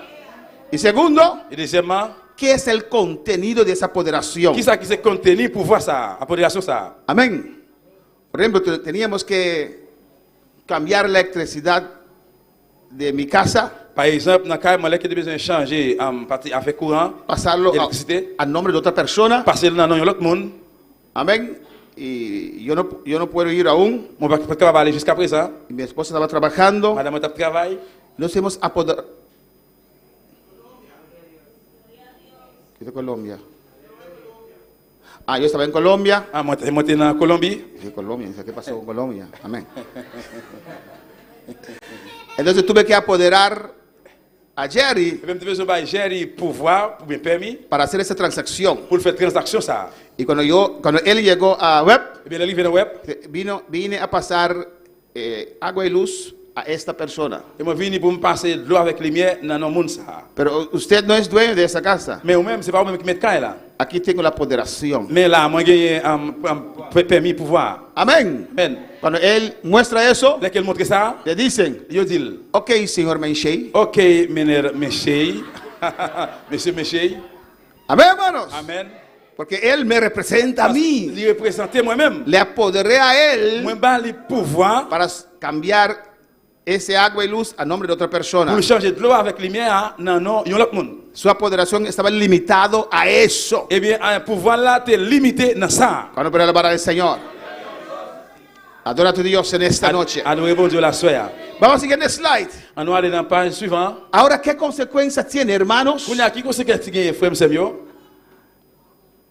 S13: Y segundo,
S7: Et deuxièmement,
S13: ¿qué es el contenido de esa apoderación?
S7: qui ça qui c'est contenu pour voir ça, apodération ça?
S13: Amén. Por ejemplo, teníamos que cambiar la electricidad de mi casa,
S7: Par exemple, dans le cas où j'ai besoin de changer avec courant,
S13: pasarlo
S7: électricité,
S13: a nombre de otra persona.
S7: passer dans le nom de l'autre monde.
S13: Amén. Y yo no puedo ir aún.
S7: Mon père peut travailler jusqu'à présent.
S13: Y mi esposa estaba trabajando.
S7: Madame travaille.
S13: Nos hemos apoderado. ¿Qué de Colombia? Ah, yo estaba en Colombia.
S7: Ah, moi en Colombie.
S13: Sí, Colombia. ¿Qué pasó con Colombia? Amén. Entonces tuve que apoderar a Jerry para hacer esa transacción. Y cuando él llegó a web, vine a pasar agua y luz a esta persona. Pero usted no es dueño de esa casa. Aquí tengo la apoderación. Amén. Cuando él muestra eso, le dicen, ok, señor Menchey.
S7: Ok, Menchey. Monsieur.
S13: Amén, hermanos.
S7: Amén.
S13: Porque él me representa a mí.
S7: Moi-même.
S13: Le apoderé a él
S7: pouvoir
S13: para cambiar ese agua y luz a nombre de otra persona.
S7: Pour changer de l'eau avec lumière, non, il y a l'autre monde.
S13: Su apoderación estaba limitado a eso.
S7: Eh bien, un pouvoir là, t'es limité dans ça.
S13: Cuando puede alabar al Señor. Adora a tu Dios en esta noche.
S7: Adorez bon Dieu la soirée.
S13: Vamos al siguiente slide.
S7: On va aller dans la page suivante.
S13: Ahora, ¿qué consecuencias tiene, hermanos?
S7: ¿Qué consecuencias tiene, frère Samuel?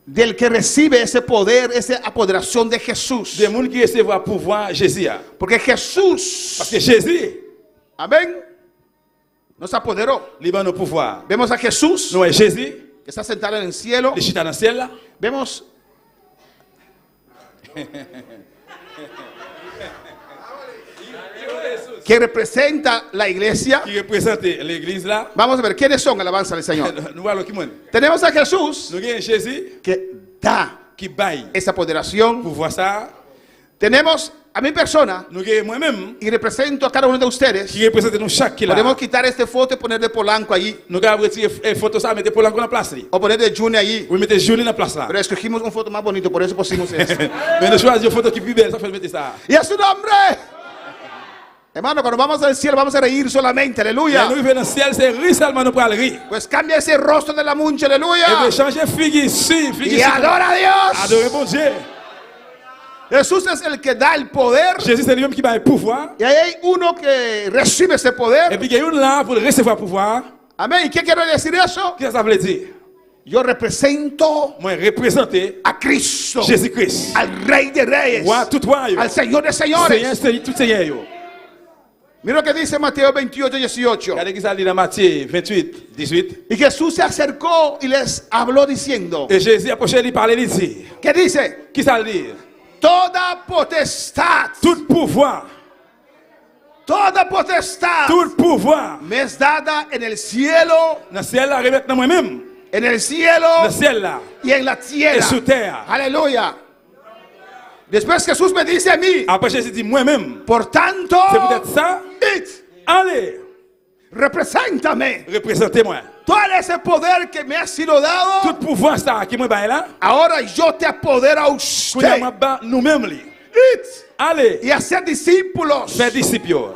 S13: Del que recibe ese poder, esa apoderación de Jesús.
S7: De monde qui recevra pouvoir Jésus.
S13: Porque Jesús,
S7: parce que Jésus,
S13: amén, nos apoderó.
S7: Libre nos pouvoir.
S13: Vemos a Jesús,
S7: no es Jésus,
S13: que está sentado en el cielo.
S7: Está en el cielo.
S13: Vemos que representa la iglesia.
S7: Qui représente l'église là.
S13: Vamos a ver quiénes son, alabanza al Señor. Tenemos a Jesús, que da esa apoderación. Tenemos a mi persona, y represento a cada uno de ustedes. Podemos quitar esta foto y ponerle Polanco allí. O ponerle Junior allí. Pero escogimos una foto más bonita, por eso pusimos eso. Y a su nombre. Hermano, cuando vamos al cielo vamos a reír solamente, aleluya. Pues cambia ese rostro de la muncha, aleluya. Y adora a Dios. Jesús es el que da el poder. Y ahí hay uno que recibe ese poder. Amén. ¿Y qué quiere decir eso? Yo represento a Cristo, al Rey de Reyes, al Señor de Señores. Mira lo que dice Mateo 28, 18. Y Jesús se acercó y les habló diciendo. ¿Qué dice? Toda potestad. Toda potestad. Me es dada en el cielo En el cielo y en la tierra. Aleluya. Después Jesús me dice a mí, por tanto,
S7: allez,
S13: represéntame.
S7: Représentez-moi.
S13: Todo ese poder que me ha sido dado,
S7: tout pouvoir ça qui me baille là,
S13: ahora yo te apodero a usted.
S7: Nous-mêmes. Allez,
S13: y hacer discípulos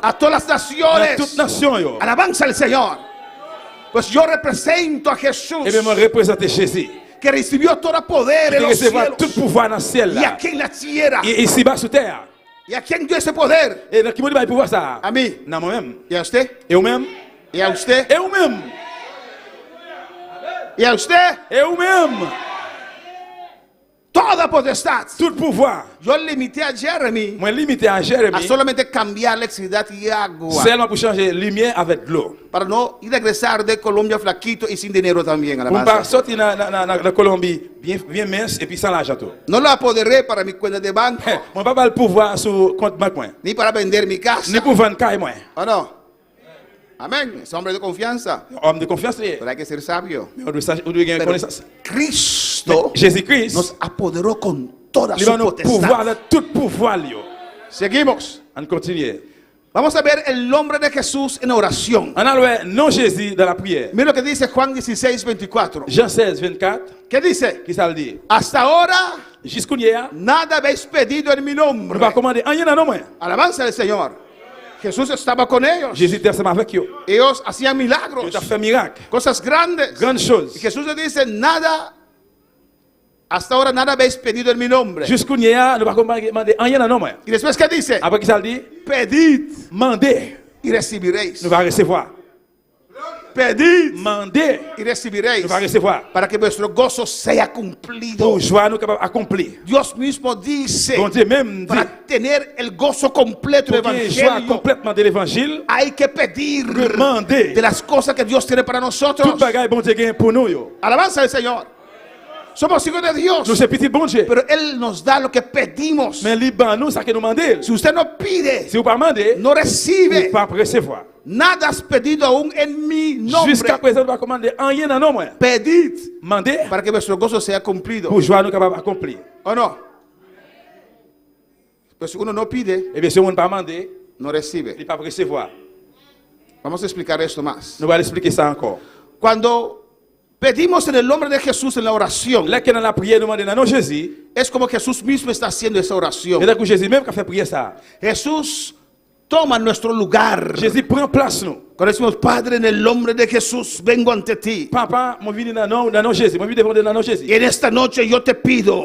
S13: a todas las naciones. Alabanza al Señor. Pues yo represento a Jesús, que recibió todo poder en los cielos y aquí en la tierra. ¿Y a quién dio ese poder? A mí. ¿Y a usted? ¿Y a usted? ¿Y a usted? Toda potestad.
S7: Tout pouvoir.
S13: Yo limité a Jeremy. A solamente cambiar electricidad y agua.
S7: Seulement pour changer lumière avec l'eau.
S13: Para no ir a regresar de Colombia flaquito y sin dinero también.
S7: Pour pas sortir na Colombie bien mince et puis sans l'argent tout.
S13: No lo apoderé para mi cuenta de banco.
S7: Mon pas le pouvoir sur compte banque.
S13: Ni para vender mi casa.
S7: Ni pour vendre caille moi.
S13: ¿O no? Amén. Es hombre de confianza.
S7: Homme de confiance.
S13: Pero hay que ser sabio.
S7: Pero
S13: Cristo
S7: Jésus-Christ
S13: nos apoderó con toda su
S7: potestad.
S13: Seguimos.
S7: On continue.
S13: Vamos a ver el nombre de Jesús en oración.
S7: On a le nom Jésus dans la prière.
S13: Mira lo que dice Juan 16:24.
S7: Jean 16:24.
S13: ¿Qué dice?
S7: ¿Qué ça dit?
S13: Hasta ahora
S7: jusqu'hier
S13: nada habéis pedido en mi nombre.
S7: On va commander rien en nom.
S13: Alabanza al Señor. Jesús estaba con ellos.
S7: Jésus était avec eux.
S13: Ellos hacían milagros.
S7: Ils ont fait miracle.
S13: Cosas grandes.
S7: Grandes choses.
S13: Y Jesús le dice, nada, hasta ahora nada habéis pedido en mi nombre.
S7: Jusqu'hier, nous va commander rien en nom.
S13: Y después, ¿qué dice?
S7: Après, qu'est-ce qu'il dit?
S13: Pedid.
S7: Mandez.
S13: Y recibiréis.
S7: Nous va recevoir.
S13: Pedid.
S7: Mandez.
S13: Y recibiréis.
S7: Nous va recevoir.
S13: Para que vuestro gozo sea cumplido.
S7: Pour joie nous capable accomplir.
S13: Dios mismo dice.
S7: Bon Dieu même
S13: para tener el gozo completo del evangelio.
S7: Complètement de l'évangile.
S13: Hay que pedir.
S7: Demander.
S13: De las cosas que Dios tiene para nosotros.
S7: Tout bagaille bon Dieu gagne pour nous yo.
S13: Alabanza al Señor. Somos hijos de Dios.
S7: Nous sommes petits bon Dieu.
S13: Pero él nos da lo que pedimos.
S7: Mais libre nous ça que nous demander.
S13: Si usted no pide,
S7: si vous pas demander,
S13: no recibe.
S7: Vous pas recevoir.
S13: Nada has pedido aún en mi nombre.
S7: Jusqu'à présent, nous va commander rien en nom.
S13: Pedid.
S7: Mandez.
S13: Para que vuestro gozo sea cumplido.
S7: Pour joie nous capable accomplir.
S13: ¿O no? Pues si uno no pide,
S7: et bien si on pas demander,
S13: no recibe.
S7: Il pas recevoir.
S13: Vamos a explicar esto más.
S7: Nous allons expliquer ça encore.
S13: Cuando pedimos en el nombre de Jesús en la oración,
S7: là que dans la prière demandez dans nom Jésus,
S13: es como Jesús mismo está haciendo esa oración.
S7: C'est que Jésus même qui a fait prier ça.
S13: Jesús toma nuestro lugar.
S7: Jésus prend place nous.
S13: Cuando decimos, Padre, en el nombre de Jesús, vengo ante ti.
S7: Papa, moi vini dans nom Jésus, moi vini devant dans nom Jésus.
S13: Y en esta noche yo te pido,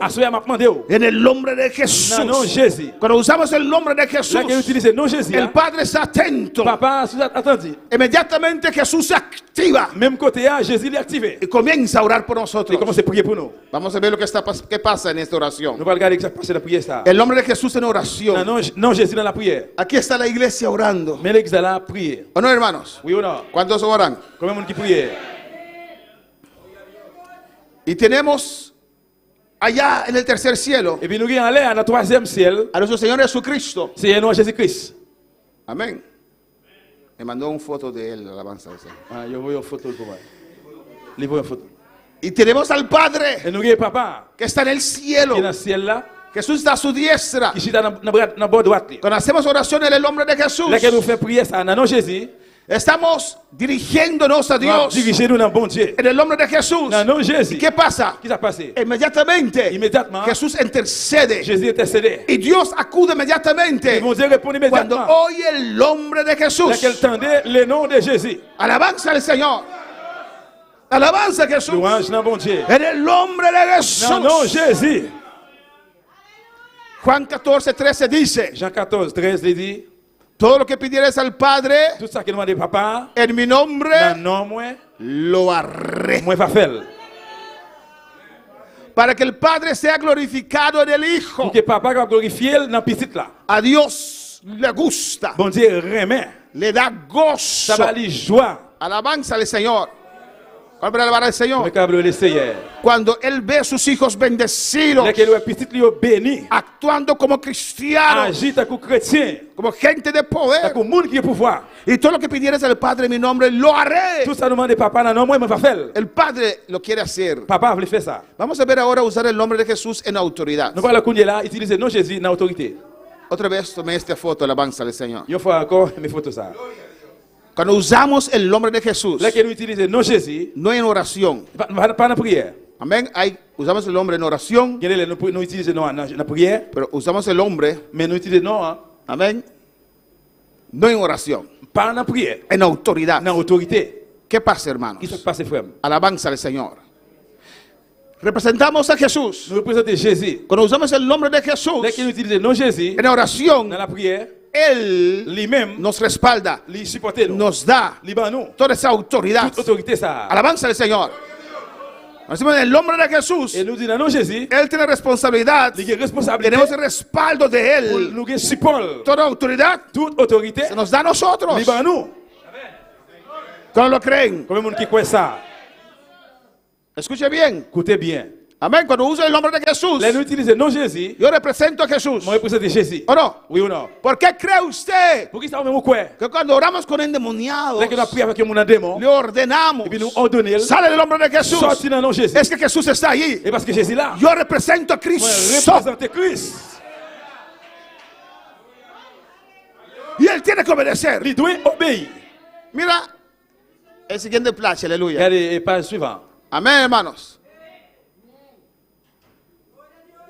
S13: en el nombre de Jesús.
S7: Dans nom Jésus.
S13: Cuando usamos el nombre de Jesús,
S7: là que utilise nom Jésus,
S13: el Padre está atento.
S7: Papa, attendu.
S13: Inmediatamente Jesús se activa.
S7: Même côté a Jésus est activé.
S13: Y comienza a orar por nosotros.
S7: Y commence à prier pour nous.
S13: Vamos a ver lo que pasa en esta oración.
S7: Nous allons regarder ce qui passe dans la prière ça.
S13: El nombre de Jesús en oración.
S7: Non Jésus dans la prière.
S13: Aquí está la iglesia orando.
S7: Mais l'église là prier.
S13: ¿O no, hermanos?
S7: Oui ou non?
S13: ¿Cuántos oran?
S7: Combien de gens qui prient?
S13: Y tenemos allá en el tercer cielo,
S7: et puis nous allons aller à la troisième ciel,
S13: a nuestro Señor Jesucristo.
S7: C'est nous Jésus-Christ.
S13: Amén. Me mandó una foto de él, alabanza.
S7: Ah, yo voy a foto pour moi. Le voy a foto.
S13: Y tenemos al Padre,
S7: et nous avons papa,
S13: que está en el cielo.
S7: Qui est dans le ciel là.
S13: Jesús está a su diestra.
S7: Qui est dans la bord droite.
S13: Cuando hacemos oración en el nombre de Jesús,
S7: là que nous fait prier ça dans nom Jésus.
S13: Estamos dirigiéndonos a Dios en el nombre de Jesús. ¿Y qué pasa? Inmediatamente Jesús intercede y Dios acude inmediatamente cuando oye el nombre de Jesús. Alabanza al Señor. Alabanza a Jesús. En el nombre de Jesús. Juan 14:13 dice.
S7: Jean 14:13 dit.
S13: Todo lo que pidieres al Padre,
S7: tout ça que demande papa,
S13: en mi nombre, lo haré. Para que el Padre sea glorificado en el Hijo.
S7: Que papa va glorifier dans petit là.
S13: A Dios le gusta.
S7: Bon Dieu remet.
S13: Le da gozo.
S7: Ça va lui joie.
S13: Alabanza al Señor. ¿Cuál para alabar al Señor? Cuando Él ve a sus hijos bendecidos, actuando como cristianos, como gente de poder, y todo lo que pidieras al Padre en mi nombre, lo haré. El Padre lo quiere hacer. Vamos a ver ahora usar el nombre de Jesús en autoridad. Otra vez tomé esta foto, alabanza al Señor. Cuando usamos el nombre de Jesús, no en oración. Amén. Usamos el nombre en oración, pero usamos el nombre, amén, no en oración, en autoridad. ¿Qué pasa, hermanos? Alabanza al Señor. Representamos a Jesús. Cuando usamos el nombre de Jesús en oración, Él nos respalda, nos da toda esa autoridad. Alabanza al Señor. En el nombre de Jesús, Él tiene responsabilidad. Tenemos el respaldo de Él. Toda autoridad se nos da a nosotros. ¿Cómo lo creen? Escuche bien. Amén. Cuando uso el nombre de Jesús, yo represento a Jesús. ¿O no? ¿Por qué cree usted que cuando oramos con endemoniados, le ordenamos, sale el nombre de Jesús? Es que Jesús está allí. Yo represento a Cristo. Y Él tiene que obedecer. Mira el siguiente flash, aleluya. Amén, hermanos.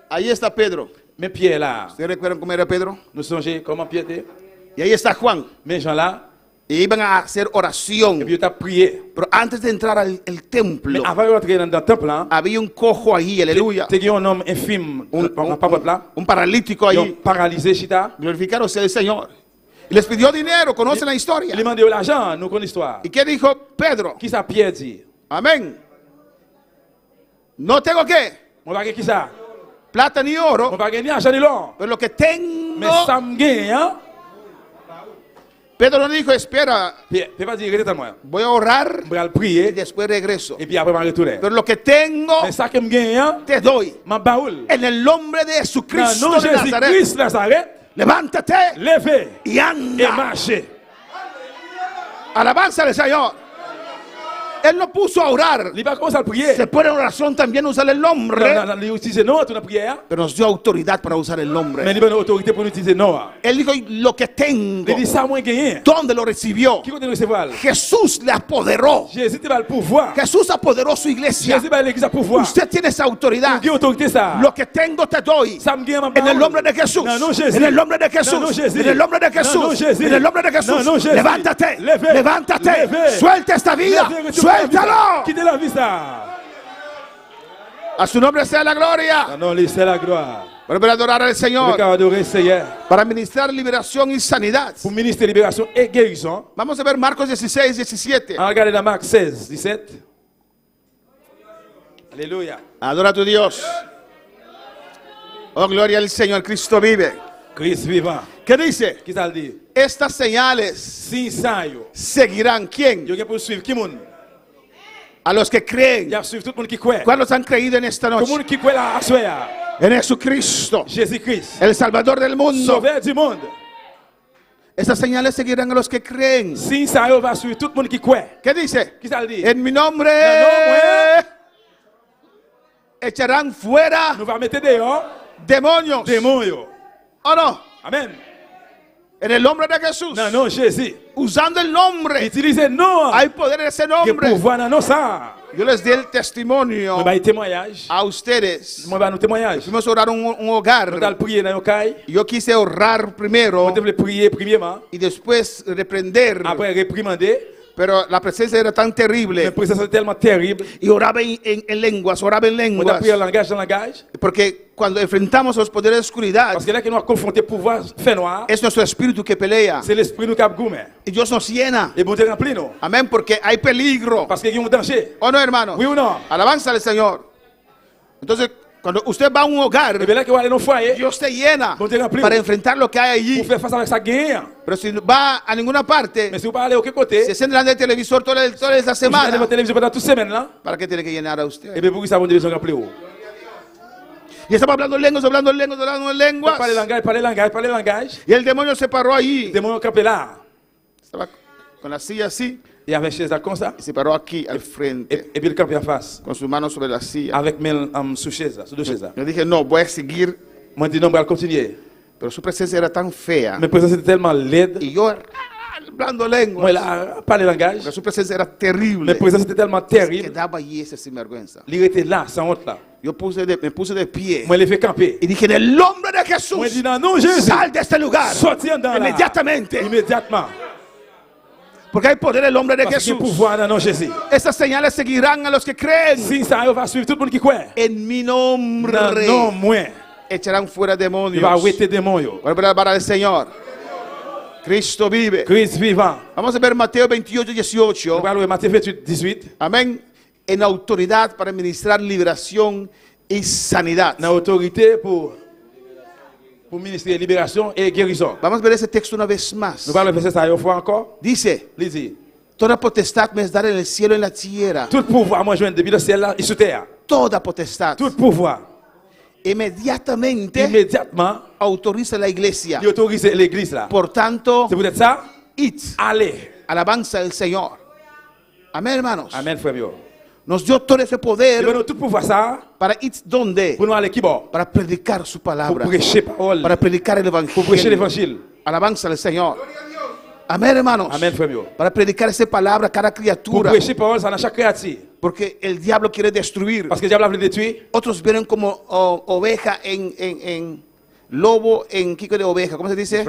S13: Ahí está Pedro. ¿Ustedes recuerdan cómo era Pedro? Y ahí está Juan. Y iban a hacer oración. Pero antes de entrar al templo, había un cojo ahí, aleluya. Un paralítico ahí. Glorificaron sea el Señor. Y les pidió dinero, conocen la historia. ¿Y qué dijo Pedro? Amén. No tengo qué, plata ni oro, pero lo que tengo. Pedro no dijo, espera, voy a orar y después regreso. Pero lo que tengo te doy. En el nombre de Jesucristo de Nazaret, levántate y anda. Alabanza al Señor. Él no puso a orar. Se puede en oración también usar el nombre. Pero nos dio autoridad para usar el nombre. Él dijo, lo que tengo, ¿dónde lo recibió? Jesús le apoderó. Jesús apoderó su iglesia. Usted tiene esa autoridad. Lo que tengo te doy. En el nombre de Jesús. En el nombre de Jesús. En el nombre de Jesús. En el nombre de Jesús. Levántate. Levántate. Suelta esta vida. Suéltalo. A su nombre sea la gloria. Para adorar al Señor. Para ministrar liberación y sanidad. Vamos a ver Marcos 16, 17.
S7: Aleluya.
S13: Adora a tu Dios. Oh, gloria al Señor. Cristo vive. ¿Qué dice? Estas señales seguirán. ¿Quién? A los que creen. ¿Cuántos han creído en esta noche? En Jesucristo, el Salvador del mundo. Estas señales seguirán a los que creen. ¿Qué dice? En mi nombre echarán fuera demonios. ¿O no?
S7: Amén.
S13: En el nombre de Jesús. Usando el nombre. Hay poder en ese nombre. Yo les di el testimonio a ustedes. Fuimos a orar un hogar. Yo quise orar primero y después reprender. Pero la presencia era tan terrible. Y oraba en lenguas, Porque cuando enfrentamos a los poderes de oscuridad, es nuestro espíritu que pelea. Y Dios nos llena. Amén, porque hay peligro. ¿O no, hermano? Alabanza al Señor. Entonces, Cuando usted va a un hogar, Dios te llena para enfrentar lo que hay allí. Pero si va a ninguna parte, se sienta delante del televisor toda esta semana, ¿para qué tiene que llenar a usted? Y estaba hablando lenguas. Y el demonio se paró allí. Estaba con la silla así.
S7: Il avait chaise comme ça.
S13: Y se paró aquí al frente.
S7: Et puis il campait en face.
S13: Con su mano sobre la silla.
S7: Avec mes sous chaise, sous deux chaises.
S13: Yo dije, no, voy a seguir.
S7: Moi, je dis non, je vais continuer.
S13: Pero su presencia era tan fea.
S7: Mi presencia era tellement laide.
S13: Y yo hablando lenguas.
S7: Moi, là, parler langage.
S13: Pero su presencia era terrible.
S7: Mi presencia era tellement terrible.
S13: Quedaba allí ese sinvergüenza.
S7: Il était là, sans honte là.
S13: Me puse de pie.
S7: Moi, il fait camper.
S13: Y dije, en el nombre de Jesús,
S7: moi, je dis, non, Jésus,
S13: sal de este lugar. Inmediatamente. Porque hay poder en el nombre de Jesús. Esas señales seguirán a los que creen. En mi nombre echarán fuera demonios. Para el Señor. Cristo vive. Vamos a ver Mateo 28:18. Amén. En autoridad para administrar liberación y sanidad.
S7: Pour ministrer libération et guérison.
S13: Vamos a ver ese texto una vez más.
S7: Nous allons faire ça une fois encore.
S13: Dice, toda potestad me es dada en el cielo y en la tierra.
S7: Tout pouvoir moi joindre depuis le ciel et sur terre.
S13: Toda potestad.
S7: Tout pouvoir.
S13: Immédiatement autoriza la iglesia.
S7: Il autorise l'église là.
S13: Por tanto,
S7: c'est peut-être ça.
S13: Id.
S7: Allez.
S13: Alabanza al Señor. Amén, hermanos.
S7: Amén, frère mío.
S13: Nos dio todo ese poder
S7: para
S13: ir donde, para predicar su palabra, para predicar el evangelio. Alabanza al Señor. Amén, hermanos.
S7: Amén,
S13: para predicar esa palabra a cada criatura. Porque el diablo quiere destruir. Otros vienen como oveja en lobo en quico de oveja. ¿Cómo se dice?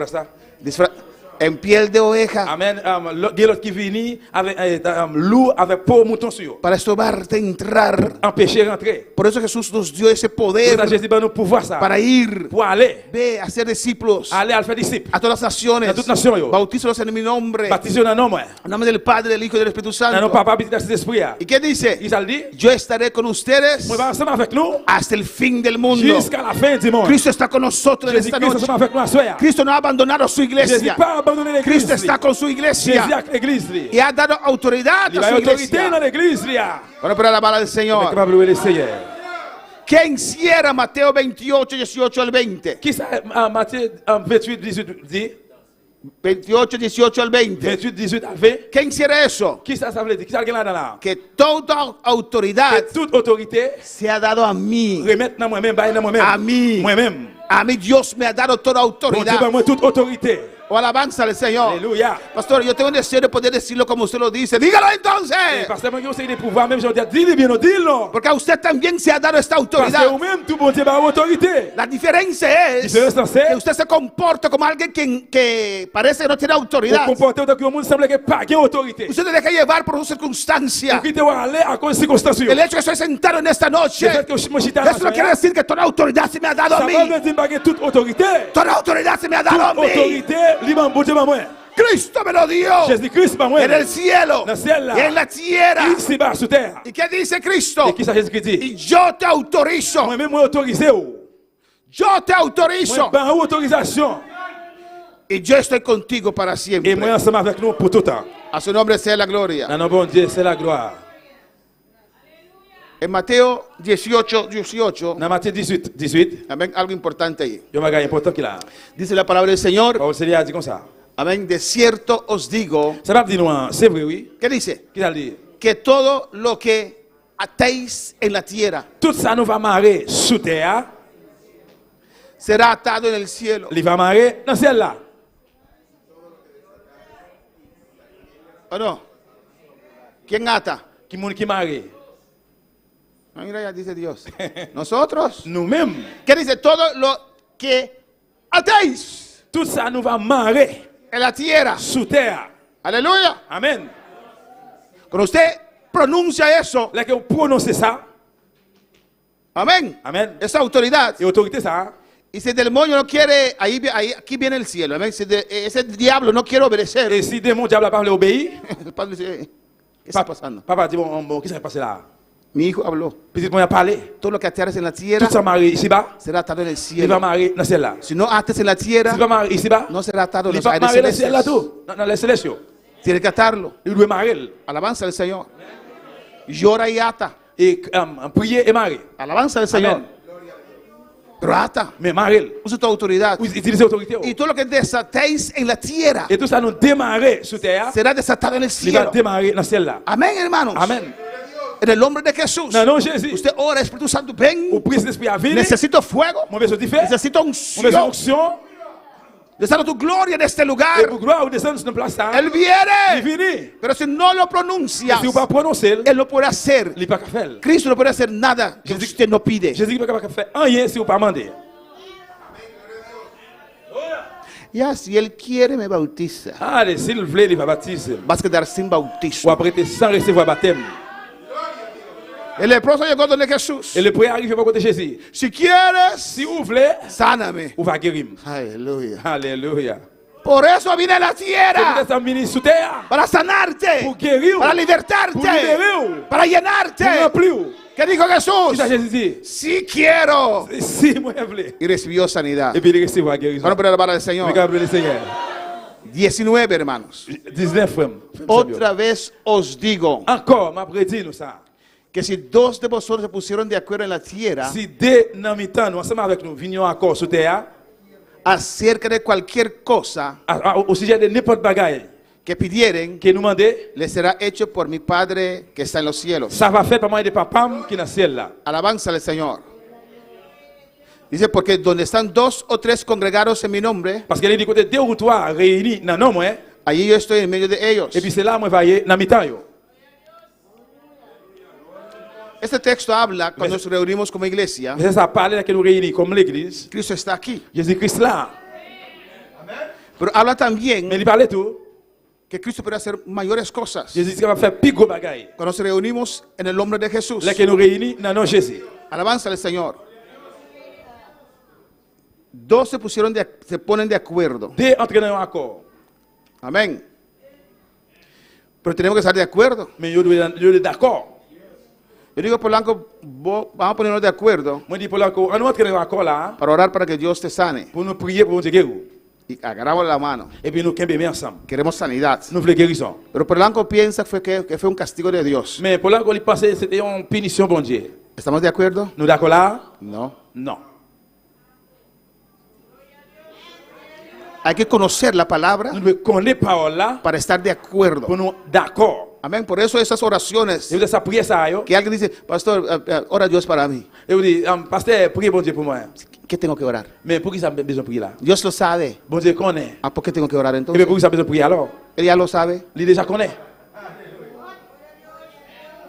S13: En piel de oveja.
S7: Amen. L'autre qui vient avec loup avec peau mouton sur.
S13: Para estorbarte entrar.
S7: Empêcher rentrer.
S13: Por eso Jesús nos dio ese poder. Para ir.
S7: Pour aller.
S13: Ve a ser discípulos.
S7: Aller à faire disciples.
S13: A todas las naciones.
S7: A toutes nations yo.
S13: Bautízalos en mi nombre.
S7: Baptisez en nombre.
S13: En nombre del Padre, del Hijo y del Espíritu Santo.
S7: En Papa, Fils et Esprit.
S13: ¿Y qué dice? Yo estaré con ustedes hasta el fin del mundo.
S7: Jusqu'à la fin du monde.
S13: Cristo está con nosotros en esta noche. Cristo no ha abandonado su iglesia. Cristo está con su iglesia y ha dado autoridad a su iglesia. Bueno, para alabar al Señor. ¿Quién cierra Mateo 28:18 al 20?
S7: Matthieu 28:18
S13: 28:18 al 20. ¿Quién cierra eso? Que toda autoridad se ha dado a mí. A mí Dios me ha dado toda autoridad. O alabanza al Señor.
S7: Aleluya.
S13: Pastor, yo tengo un deseo de poder decirlo como usted lo dice. Dígalo entonces. Porque a usted también se ha dado esta autoridad. La diferencia es que usted se comporta como alguien que parece que no tiene autoridad. Usted se deja llevar por una circunstancia. El hecho que estoy sentado en esta noche, eso no quiere decir que toda autoridad se me ha dado a mí. Toda autoridad se me ha dado a mí. Cristo me lo dio en el cielo y en la tierra. ¿Y qué dice Cristo? Y yo te autorizo. Yo te autorizo. Y yo estoy contigo para siempre. A su nombre sea la gloria. En Mateo 18:18. Amén, algo importante ahí. Dice la palabra del Señor. Amén, de cierto os digo. ¿Qué dice? Que todo lo que atéis en la tierra será atado en el cielo. ¿O no? ¿Quién ata? Mira, ya dice Dios. Nosotros. ¿Qué dice? Todo lo que atéis.
S7: Tout ça nous va marrer.
S13: En la tierra.
S7: Sous terre.
S13: Aleluya.
S7: Amén.
S13: Cuando usted pronuncia eso.
S7: Là que vous prononcez ça.
S13: Amén.
S7: Amén.
S13: Esa autoridad.
S7: Y autoridad ça.
S13: Y si el demonio no quiere, aquí viene el cielo. Amén. Si ese diablo no quiere obedecer.
S7: Et si le diable n'a pas obéi.
S13: El padre dice, ¿qué está pasando?
S7: Papa dit bon, qu'est-ce qui s'est passé là?
S13: Mi hijo habló.
S7: Petit moi a parlé.
S13: Todo lo que atarás en la tierra
S7: Tout ça marié ici-bas.
S13: será atado en el
S7: Il va
S13: cielo.
S7: marier dans celle-là.
S13: Si no ates en la tierra,
S7: Il va marier ici-bas.
S13: no será atado en
S7: Il
S13: los
S7: va
S13: aires
S7: marier dans celle-là
S13: celestes.
S7: tout. Dans les célestes.
S13: Tienes que atarlo.
S7: Il doit marier.
S13: Alabanza al Señor. Llora y ata.
S7: Et prier et marier.
S13: Alabanza al Señor.
S7: Amen.
S13: Pero ata.
S7: Mais marier.
S13: Usa tu autoridad.
S7: Utilisez l'autorité.
S13: Y todo lo que desatéis en la tierra
S7: Et tout ça nous démarrer sur terre.
S13: será desatado en el
S7: Il va
S13: cielo.
S7: démarrer dans celle-là.
S13: Amén, hermanos.
S7: Amen.
S13: En el nombre de Jesús.
S7: Non, non, Jésus.
S13: Usted ora, Espíritu Santo, ven.
S7: Au prix de l'Esprit à venir.
S13: Necesito fuego.
S7: Mon besoin de faire.
S13: Necesito
S7: Mon besoin
S13: unción.
S7: d'onction.
S13: Desata tu gloria en este
S7: Et
S13: lugar.
S7: pour gloire, descendre sur une place.
S13: Él
S7: Il
S13: viene.
S7: vient.
S13: Pero si no lo pronuncias,
S7: Si vous ne prononcez,
S13: Él no puede hacer.
S7: il n'est pas qu'à faire.
S13: Cristo no puede hacer nada que usted no pide.
S7: Jésus n'est pas qu'à faire rien si vous ne pas demander.
S13: Ya, si Él quiere, me bautiza.
S7: Allez, s'il vous plaît, il va baptiser.
S13: Vas a quedar sin
S7: Ou
S13: bautismo.
S7: après, sans recevoir baptême.
S13: El leproso llegó donde Jesús.
S7: Et le prêt arrive à côté de Jésus.
S13: Si quieres,
S7: Si vous voulez,
S13: sáname.
S7: vous va guérir.
S13: Aleluya.
S7: Alléluia.
S13: Por eso vine a la tierra.
S7: Vous êtes ministre sous terre.
S13: Para sanarte.
S7: Pour guérir.
S13: Para libertarte.
S7: Pour libérer.
S13: Para llenarte.
S7: Pour remplir.
S13: ¿Qué dijo Jesús?
S7: Qu'est-ce que Jésus dit?
S13: Si quiero.
S7: Si moi je voulais.
S13: Y recibió sanidad.
S7: Et puis il recevra la guérison.
S13: Bueno, pero alabar al Señor.
S7: Regarde le Seigneur.
S13: 19, hermanos.
S7: 19 frères.
S13: Otra vez os digo
S7: Encore, m'a prédit nous ça.
S13: que si dos de vosotros se pusieron de acuerdo en la tierra
S7: Si dès dans mi-temps, nous ensemble avec nous, venions encore sur terre,
S13: acerca de cualquier cosa
S7: au sujet de n'importe bagaille
S13: que pidieren,
S7: que nous demandez,
S13: les será hecho por mi Padre que está en los cielos.
S7: ça va faire par moi de papa qui est dans le ciel là.
S13: Alabanza al Señor. Dice, porque donde están dos o tres congregados en mi nombre,
S7: Parce qu'il dit côté deux ou trois réunis dans nom moi,
S13: allí yo estoy en medio de ellos.
S7: et puis c'est là moi va y dans mi-temps yo.
S13: Este texto habla cuando nos reunimos como iglesia.
S7: Mais ça parle que nous réunis comme l'église.
S13: Cristo está aquí.
S7: Jésus-Christ là.
S13: Pero habla también
S7: Mais il parlait tout.
S13: que Cristo puede hacer mayores cosas.
S7: Jésus va faire plus gros bagaille.
S13: Cuando nos reunimos en el nombre de Jesús.
S7: Là que nous réunis dans nom Jésus.
S13: Alabanza al Señor. Dos se ponen de acuerdo.
S7: Deux entrent dans un accord.
S13: Amén. Pero tenemos que estar de acuerdo.
S7: Mais yo dois d'accord.
S13: Yo digo, Polanco, vamos a ponernos de acuerdo
S7: Moi dis pour l'accord, on entre dans un accord là
S13: para orar para que Dios te sane.
S7: pour nous prier pour nous guérir.
S13: Y agarramos la mano.
S7: Et puis nous cambions ensemble.
S13: Queremos sanidad.
S7: Nous voulons guérison.
S13: Pero Polanco piensa que fue un castigo de Dios.
S7: Mais pour l'accord, il pensait que c'était une punition bon Dieu.
S13: ¿Estamos de acuerdo?
S7: Nous d'accord là?
S13: No.
S7: Non.
S13: Hay que conocer la palabra
S7: Nous devons connaître la parole là
S13: para estar de acuerdo.
S7: pour nous d'accord.
S13: Amén. Por eso esas oraciones
S7: Et vous esa prière ça yo.
S13: que alguien dice, pastor, ora Dios para mí.
S7: Et vous dites, pasteur, priez bon Dieu pour moi.
S13: ¿Qué tengo que orar?
S7: Mais pour qui ça besoin de prier là?
S13: Dios lo sabe.
S7: Bon Dieu connaît.
S13: ¿Por qué tengo que orar
S7: Et
S13: entonces?
S7: bien pour qui ça besoin de prier alors?
S13: Él ya lo sabe.
S7: Il déjà connaît.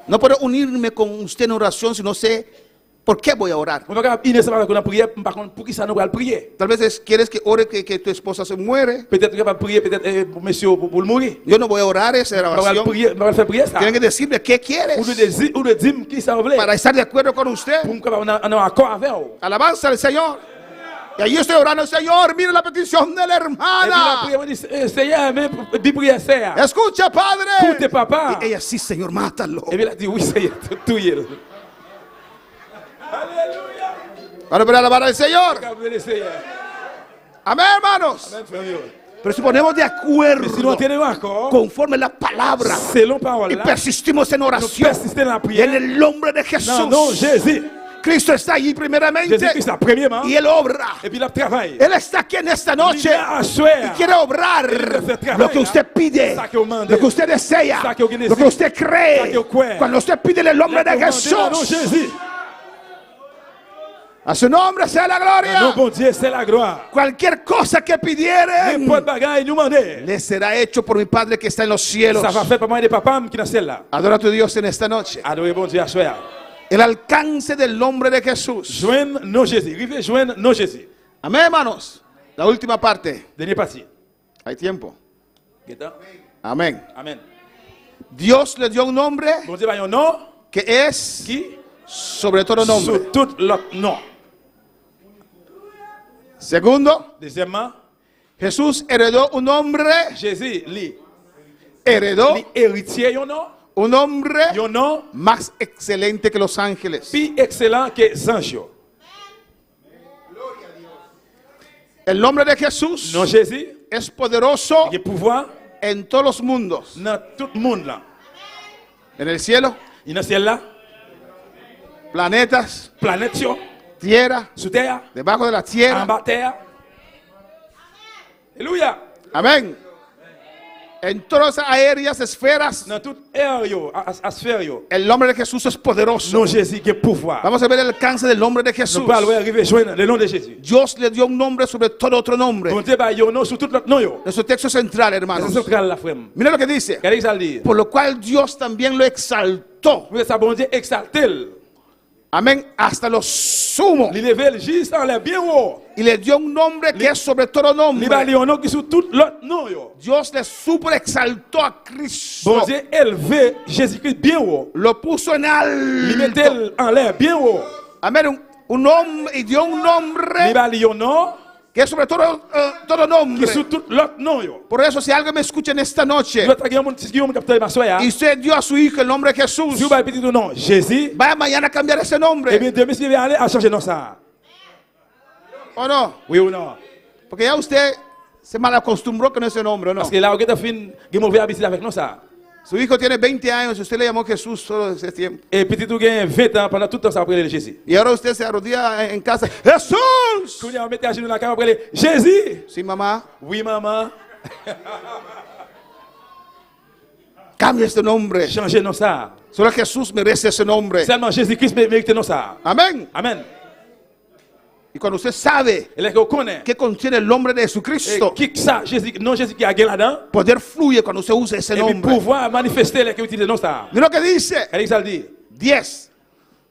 S13: No puedo unirme con usted en oración si no sé por qué voy a orar.
S7: On va pas innocemment avec une prière, par contre pour qui ça nous va prier?
S13: Tal vez quieres que ore que tu esposa se muere.
S7: Peut-être que va prier peut-être pour monsieur pour le mourir.
S13: Yo no voy a orar esa
S7: On va
S13: oración.
S7: prier, on va faire prier ça.
S13: Tienen que decirme qué quieres
S7: Ou de dire qui ça veut.
S13: para estar de acuerdo con usted.
S7: Pour qu'on va en accord avec vous.
S13: Alabanza al Señor. Y ahí estoy orando, Señor, mira la petición de la
S7: Et puis la
S13: hermana.
S7: prière, on dit, Seigneur, mais dis prière, Seigneur.
S13: Escucha, Padre.
S7: Écoute, papa.
S13: Y ella, sí, Señor, mátalo.
S7: Et puis elle a dit, oui, Seigneur, tout y est.
S13: Para alabar al Señor. Amén, hermanos. Pero si ponemos de
S7: Mais si nous
S13: acuerdo
S7: tenons accord,
S13: conforme la palabra
S7: selon parole
S13: y
S7: là,
S13: persistimos en
S7: nous
S13: oración
S7: persistons dans la
S13: en
S7: prière.
S13: el nombre de
S7: Non, non,
S13: Jesús.
S7: Jésus.
S13: Cristo está allí primeramente
S7: Jésus-Christ là, premièrement.
S13: y Él obra.
S7: Et puis il travaille.
S13: Él está aquí en esta noche
S7: Il est à soir.
S13: y quiere obrar lo que usted pide, lo que usted desea, lo que usted cree. Cuando usted pide en el nombre de
S7: Non,
S13: Jesús,
S7: Jésus.
S13: a su nombre sea la
S7: Non,
S13: gloria.
S7: bon Dieu, c'est la gloire.
S13: Cualquier cosa que pidieren
S7: N'importe bagaille, nous demander.
S13: le será hecho por mi Padre que está en los cielos.
S7: Ça va faire par moi des papas qui dans celle là.
S13: Adora a tu Dios en esta noche.
S7: Adorez bon Dieu à soir.
S13: El alcance del nombre de Jesús.
S7: Joindre nos Jésus. Rive joindre nos Jésus.
S13: Amén, hermanos. La última parte.
S7: Dernier partie.
S13: Hay tiempo.
S7: Guetta.
S13: Amén.
S7: Amen.
S13: Dios le dio un nombre
S7: Bon Dieu, va un nom
S13: que es
S7: qui
S13: sobre todo nombre.
S7: sur tout l'autre nom.
S13: Segundo,
S7: Deuxièmement,
S13: Jesús heredó un nombre,
S7: Jésus, lui,
S13: heredó
S7: héritier un nom,
S13: Un hombre
S7: un nom
S13: más excelente que los ángeles.
S7: plus excellent que les anges.
S13: El nombre de Jesús
S7: Non Jésus,
S13: es poderoso
S7: il a pouvoir
S13: en todos los mundos.
S7: dans tout le monde là.
S13: En el cielo,
S7: Il y a dans le ciel là,
S13: planetas,
S7: planète yo,
S13: tierra,
S7: sous terre,
S13: debajo de la
S7: en
S13: tierra.
S7: bas terre. Alléluia.
S13: Amén. En todas esas aéreas esferas,
S7: Dans toute air yo, à sphère yo.
S13: el nombre de Jesús es poderoso.
S7: Non Jésus qui a pouvoir.
S13: Vamos a ver el alcance del nombre de Jesús.
S7: Nous parlons arriver joindre le nom de Jésus.
S13: Dios le dio un nombre sobre todo otro nombre.
S7: Bon Dieu ba yo nom sur tout l'autre nom yo.
S13: Nuestro texto central, hermanos.
S7: C'est central la frère.
S13: Mira lo que dice.
S7: Qu'est-ce que ça dit?
S13: Por lo cual Dios también lo exaltó.
S7: Vous ça bon Dieu exalté.
S13: Amén. Hasta lo sumo.
S7: Il levé juste en l'air bien haut.
S13: Y le dio un nombre que es sobre todo
S7: Il va
S13: nombre.
S7: lui un nom qui sur tout l'autre nom yo.
S13: Dios le super exaltó a Cristo.
S7: Bon Dieu élevé Jésus-Christ bien haut.
S13: Lo puso en
S7: Il mettait
S13: alto.
S7: en l'air bien haut.
S13: Amén. Un nombre, y dio un
S7: Il
S13: nombre
S7: va lui un nom
S13: que es sobre todo, todo
S7: qui
S13: nombre.
S7: sur tout l'autre nom yo.
S13: Por eso, si alguien me escucha en esta noche
S7: L'autre qui mon capteur ma soeur.
S13: y usted dio a su hijo el nombre de Jesús,
S7: Si vous avez petit nom Jésus,
S13: vaya mañana a cambiar ese
S7: eh
S13: nombre.
S7: bien demain si vous aller à changer nom ça.
S13: ¿O no?
S7: Oui ou non?
S13: Porque ya usted se mal acostumbró con ese nombre, ¿o no?
S7: Parce que là on est fin, qui mauvais habitude avec nous ça.
S13: Su hijo tiene 20 años y usted le llamó Jesús todo ese tiempo.
S7: Et petit tout gagne 20 ans pendant tout le temps ça après Jésus.
S13: Y ahora usted se arrodilla en casa. ¡Jesús!
S7: Quand on mettait à genoux dans la cave après Jésus.
S13: Sí, mamá.
S7: Oui maman.
S13: Cambia este nombre.
S7: Changer nom ça.
S13: Solo Jesús merece ese nombre.
S7: Seulement Jésus-Christ mérite nom ça.
S13: Amén.
S7: Amen.
S13: Y cuando usted sabe
S7: Et là qu'on connaît.
S13: qué contiene el nombre de Jesucristo,
S7: Qui ça Jésus non Jésus qui a gagné là-dedans.
S13: poder fluye cuando usted usa ese
S7: Et puis
S13: nombre.
S7: pouvoir manifester les qualités de nom ça.
S13: Mira lo que dice.
S7: Qu'est-ce que ça dit?
S13: 10.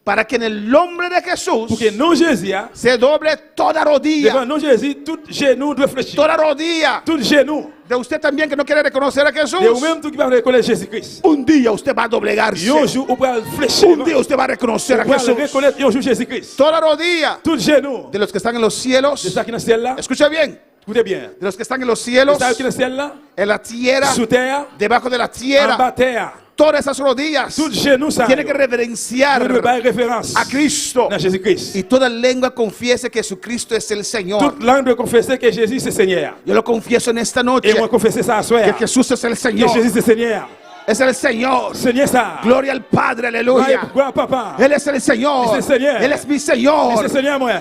S13: Para que en el nombre de Jesús
S7: Pour que non Jésus
S13: se doble toda
S7: devant
S13: rodilla.
S7: non Jésus tout genou doit fléchir.
S13: Toda rodilla.
S7: Tout genou.
S13: De usted también que no quiere reconocer a Jesús.
S7: Et ou même tout qui va reconnaître Jésus-Christ.
S13: Un día usted va a doblegarse.
S7: Un jour on va fléchir.
S13: Un día usted va a reconocer a
S7: On va
S13: Jesús.
S7: reconnaître un jour Jésus-Christ.
S13: Toda rodilla
S7: Tout genou.
S13: de los que están en los cielos.
S7: C'est ça qui est dans le ciel là.
S13: Escucha bien.
S7: Écoutez bien.
S13: De los que están en los cielos,
S7: C'est ça qui est dans le ciel là.
S13: en la tierra,
S7: Sous terre.
S13: debajo de la
S7: En
S13: tierra.
S7: bas terre.
S13: Todas esas rodillas
S7: Tout genou ça.
S13: tienen que reverenciar
S7: Nous devons référence
S13: a Cristo.
S7: dans Jésus-Christ.
S13: Y toda lengua confiese que Jesucristo es el Señor.
S7: Toute langue doit confesser que Jésus c'est Seigneur.
S13: Yo lo confieso en esta noche.
S7: Et moi confesser ça à
S13: Que
S7: soir.
S13: Jesús es el
S7: Que
S13: Señor.
S7: Jésus c'est Seigneur.
S13: Es el Señor.
S7: Seigneur ça.
S13: Gloria al Padre, aleluya.
S7: Gloire papa.
S13: Él es el Señor.
S7: Es el Señor.
S13: Él es mi
S7: Et
S13: Señor.
S7: c'est Seigneur moi.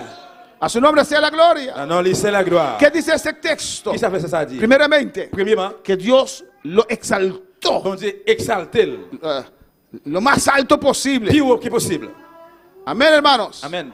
S13: A su nombre sea la gloria.
S7: Ah non, lui c'est la gloire.
S13: ¿Qué dice este texto?
S7: Qui ça fait ça dit?
S13: Primeramente,
S7: Premièrement,
S13: que Dios lo exaltó
S7: bon Dieu exalté
S13: lo más alto posible.
S7: plus haut que possible.
S13: Amén, hermanos.
S7: Amen.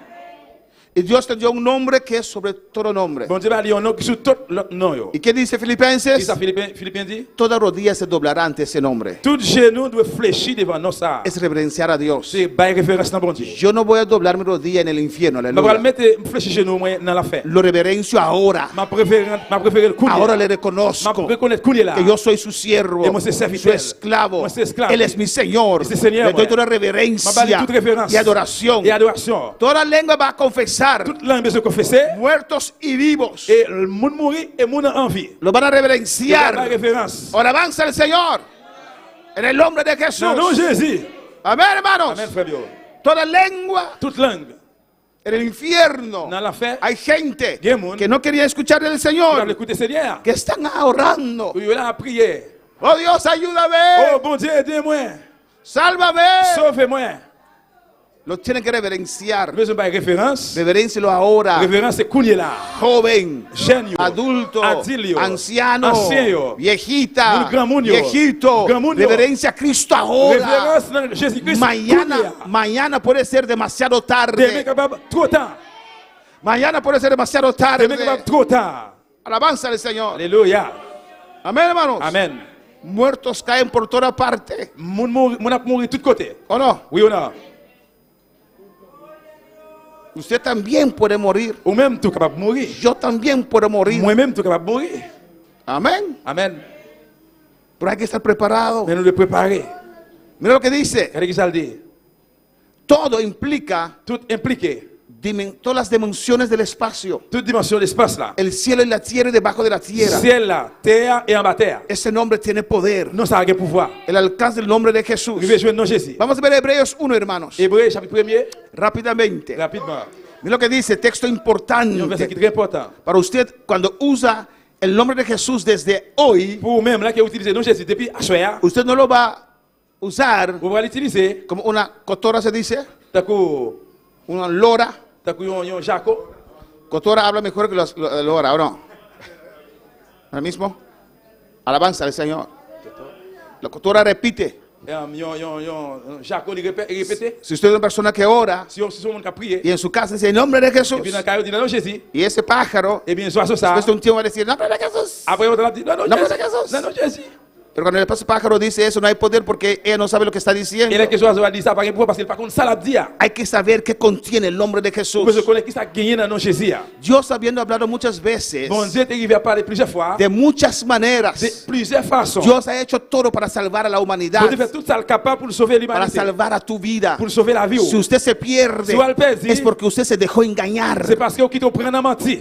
S13: Y Dios te dio un nombre que es sobre todo nombre.
S7: Bon Dieu va dire un nom qui sur tout l'autre nom yo.
S13: ¿Y qué dice
S7: Qui
S13: Filipenses?
S7: ça Philippiens dit?
S13: Toda rodilla se doblará ante ese nombre.
S7: Tout genou doit fléchir devant nous ça.
S13: Es reverenciar a Dios.
S7: C'est bail référence dans bon Dieu.
S13: Yo no voy a doblar mi rodilla en el infierno,
S7: Je vais
S13: aleluya.
S7: mettre fléchir genou moi dans la fête.
S13: Lo reverencio ahora.
S7: Ma préféré le coup.
S13: Ahora le
S7: Ma
S13: reconozco
S7: reconnaître coup là.
S13: que yo soy su siervo,
S7: Et moi, c'est
S13: su
S7: serviteur.
S13: esclavo.
S7: Moi, c'est esclave.
S13: Él es mi Señor.
S7: C'est Seigneur,
S13: Le doy
S7: moi.
S13: toda
S7: Ma balle
S13: reverencia
S7: toute référence
S13: y adoración.
S7: et adoration.
S13: Toda lengua va a confesar,
S7: Toute langue besoin confesser
S13: muertos y vivos,
S7: et le monde mourir et monde en vie.
S13: lo van a
S7: Ma
S13: reverenciar.
S7: référence.
S13: Alabanza al Señor. En el nombre de Jesús.
S7: Non, non Jésus.
S13: Amén, hermanos.
S7: Amen frère bio.
S13: Toda lengua
S7: Toute langue
S13: en el infierno.
S7: dans la fête.
S13: Hay gente
S7: Gémon.
S13: que no quería escuchar del
S7: Tu vas
S13: Señor,
S7: l'écouter Seigneur.
S13: que están ahorrando.
S7: Tu es là à prier.
S13: Oh Dios, ayúdame.
S7: Oh bon Dieu, aidez-moi.
S13: Sálvame.
S7: Sauvez-moi.
S13: Lo tienen que reverenciar.
S7: Besoin de référence.
S13: Reverencielo ahora.
S7: Référence c'est couler là.
S13: Joven,
S7: Jeune yo.
S13: adulto,
S7: Adulte yo.
S13: anciano,
S7: Ancien yo.
S13: viejita,
S7: Mon grand moun yo.
S13: viejito.
S7: Grand moun yo.
S13: Reverencia a Cristo ahora.
S7: Référence dans Jésus-Christ.
S13: Mañana puede ser demasiado
S7: Demain
S13: tarde.
S7: capable trop tard.
S13: Mañana puede ser demasiado tarde.
S7: Demain capable trop tard.
S13: Alabanza al Señor.
S7: Alléluia.
S13: Amén, hermanos.
S7: Amen.
S13: Muertos caen por toda parte.
S7: Mon a mourir de tous côtés.
S13: ¿O no?
S7: Oui ou non?
S13: Usted también puede morir.
S7: Ou même tout capable de mourir.
S13: Yo también puedo morir.
S7: Moi-même tout capable de mourir.
S13: Amén.
S7: Amen.
S13: Pero hay que estar preparado.
S7: Mais nous le préparer.
S13: Mira lo que dice.
S7: Qu'est-ce que ça dit?
S13: Todo implica
S7: Tout impliqué.
S13: todas las dimensiones del espacio.
S7: Toute dimension de l'espace là.
S13: El cielo y la tierra y debajo de la tierra.
S7: Ciel là, terre et en bas terre.
S13: Ese nombre tiene poder.
S7: Non, ça a un pouvoir.
S13: El alcance del nombre de Jesús.
S7: Rive jouer non Jésus.
S13: Vamos a ver Hebreos 1, hermanos.
S7: Hébreux chapitre 1er.
S13: Rápidamente.
S7: Rapidement.
S13: Mira lo que dice, texto
S7: Un
S13: importante.
S7: verset qui est très important.
S13: Para usted, cuando usa el nombre de Jesús desde hoy,
S7: Pour même là qui a utilisé non Jésus depuis Achoya.
S13: usted no lo va a usar
S7: Vous allez l'utiliser.
S13: como una cotora, se dice,
S7: Takou
S13: una lora.
S7: takou yon Jaco.
S13: Cotora habla mejor que la lora, ¿o no? Ahora mismo, alabanza al Señor. La cotora repite.
S7: Yon Jaco il répète.
S13: Si usted es una persona que ora
S7: Si on monde qui a prié.
S13: y en su casa dice el nombre de Jesús,
S7: Et puis dans caillou dit non Jésus.
S13: y ese pájaro,
S7: Et bien soit ça.
S13: después de un tiempo va a decir, nombre de Jesús.
S7: Après on va dire non
S13: Nombre
S7: Jésus.
S13: de Jesús.
S7: Non Jésus.
S13: Pero cuando el pájaro dice eso, no hay poder porque ella no sabe lo que está diciendo.
S7: Et là que soit va dire ça pas pouvoir parce qu'il pas contre ça la dire.
S13: Hay que saber qué contiene el nombre de Jesús.
S7: Parce que connaît qui ça gagné dans non Jésus.
S13: Dios, habiendo hablado muchas veces,
S7: Bon Dieu est arrivé à parler plusieurs fois.
S13: de muchas maneras,
S7: De plusieurs façons.
S13: Dios ha hecho todo para salvar a la humanidad,
S7: Bon Dieu fait tout ça capable pour sauver
S13: para
S7: l'humanité.
S13: salvar a tu vida.
S7: Pour sauver la vie.
S13: Si usted se pierde,
S7: Si vous perdez,
S13: es porque usted se dejó engañar.
S7: C'est parce que vous quittez prendre à mentir.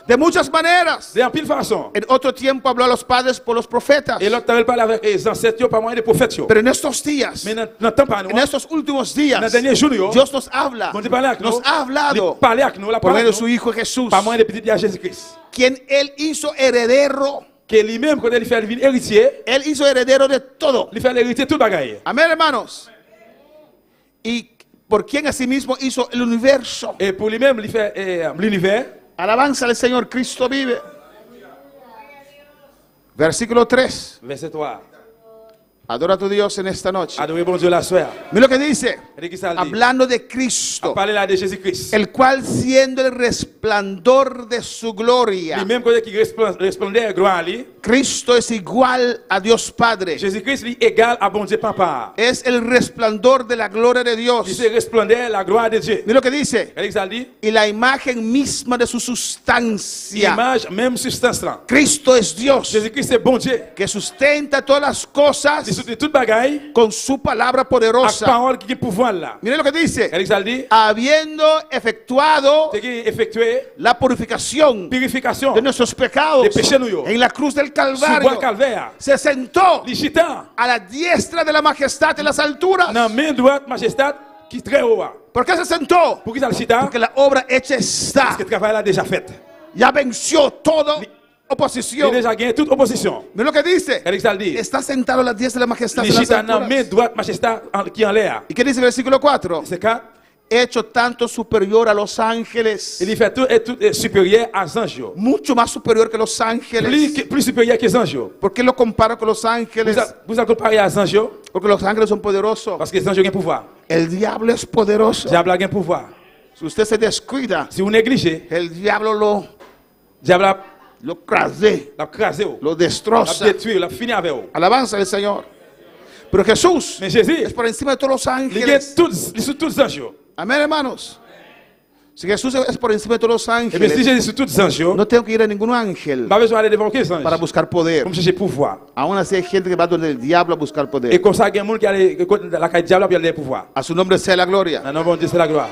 S13: De muchas maneras.
S7: De en pile façon.
S13: En otro tiempo habló a los padres por los profetas.
S7: Et l'autre t'avait parlé avec les ancêtres par moyen des prophètes.
S13: Pero en estos días,
S7: Mais dans temps pas nous.
S13: en estos últimos días,
S7: Dans dernier jour yo.
S13: Dios nos habla,
S7: Bon Dieu parle avec nous.
S13: nos ha hablado
S7: Parler avec nous la
S13: por medio
S7: parole
S13: de su Hijo Jesús,
S7: par moyen des petits dieux Jésus-Christ.
S13: quien Él hizo heredero.
S7: Que lui-même quand il fait le héritier,
S13: Él hizo heredero de todo.
S7: il fait l'héritier tout bagaille.
S13: Amén, hermanos. Y por quien asimismo hizo el universo.
S7: Et pour lui-même il fait l'univers.
S13: Alabanza al Señor, Cristo vive. Versículo 3.
S7: Verset 3.
S13: Adora a tu Dios en esta noche.
S7: Adorez bon Dieu la soeur.
S13: Mira lo que dice.
S7: Et qui ça dit?
S13: Hablando de Cristo,
S7: Parler là de Jésus-Christ.
S13: el cual siendo el resplandor de su gloria,
S7: Lui-même quand il resplendait gloire lui.
S13: Cristo es igual a Dios Padre.
S7: Jésus-Christ lui égal à bon Dieu Papa.
S13: Es el resplandor de la gloria de Dios.
S7: Il se resplendait la gloire de Dieu.
S13: Mira lo que dice.
S7: Et qui ça dit?
S13: Y la imagen misma de su sustancia.
S7: Image même substance là.
S13: Cristo es Dios,
S7: Jésus-Christ c'est bon Dieu.
S13: que sustenta todas las cosas
S7: De toute bagaille.
S13: con su palabra
S7: La
S13: poderosa.
S7: parole qui a pouvoir là.
S13: Mira lo que dice.
S7: Et qui ça dit?
S13: Habiendo efectuado
S7: C'est qui effectué
S13: la purificación
S7: purification
S13: de nuestros pecados
S7: de péché nous yo.
S13: en la cruz del
S7: Sous bois
S13: Calvario,
S7: calvaire.
S13: se sentó
S7: Lichita.
S13: a la diestra de la majestad en las alturas.
S7: Dans main droite majesté qui très haut.
S13: ¿Por qué se sentó?
S7: Pour qui ça le chita?
S13: Porque la obra hecha
S7: Parce
S13: está.
S7: que le travail là déjà fait.
S13: Ya venció toda
S7: Il
S13: oposición.
S7: a déjà gagné toute opposition.
S13: Mira lo que dice.
S7: Et qui ça dit?
S13: Está sentado a la diestra de la majestad en las
S7: Lichita dans main
S13: alturas.
S7: droite majesté qui en l'air.
S13: ¿Y qué dice el versículo 4?
S7: C'est quand
S13: Hecho tanto superior a los ángeles.
S7: il fait tout est supérieur à anges.
S13: Mucho más superior que los ángeles.
S7: Plus supérieur que les anges.
S13: ¿Por qué lo comparo con los ángeles?
S7: Vous allez comparer à anges
S13: Porque los ángeles son poderosos.
S7: parce que les anges ont un pouvoir.
S13: El diablo es poderoso.
S7: Diable a un pouvoir.
S13: Si usted se descuida,
S7: Si vous négligez,
S13: el diablo
S7: diable
S13: lo crase,
S7: l'a crasé,
S13: lo
S7: l'a
S13: destroza.
S7: détruit, l'a fini avec vous.
S13: Alabanza al Señor. Pero Jesús
S7: Mais Jésus,
S13: es por encima de todos los
S7: il y a
S13: ángeles.
S7: tous les anges.
S13: Amén, hermanos. Si Jesús es por encima de todos los
S7: Et bien si
S13: ángeles,
S7: Jésus sur tous les anges,
S13: no tengo que ir a ningún ángel
S7: pas besoin d'aller devant les anges
S13: para buscar poder.
S7: pour chercher pouvoir.
S13: Aún así hay gente que va donde el diablo a buscar
S7: Et
S13: poder.
S7: comme ça, il y a des gens qui allaient la caille diable pour aller pouvoir.
S13: A su nombre sea la gloria.
S7: Non, non, bon Dieu, c'est la gloire.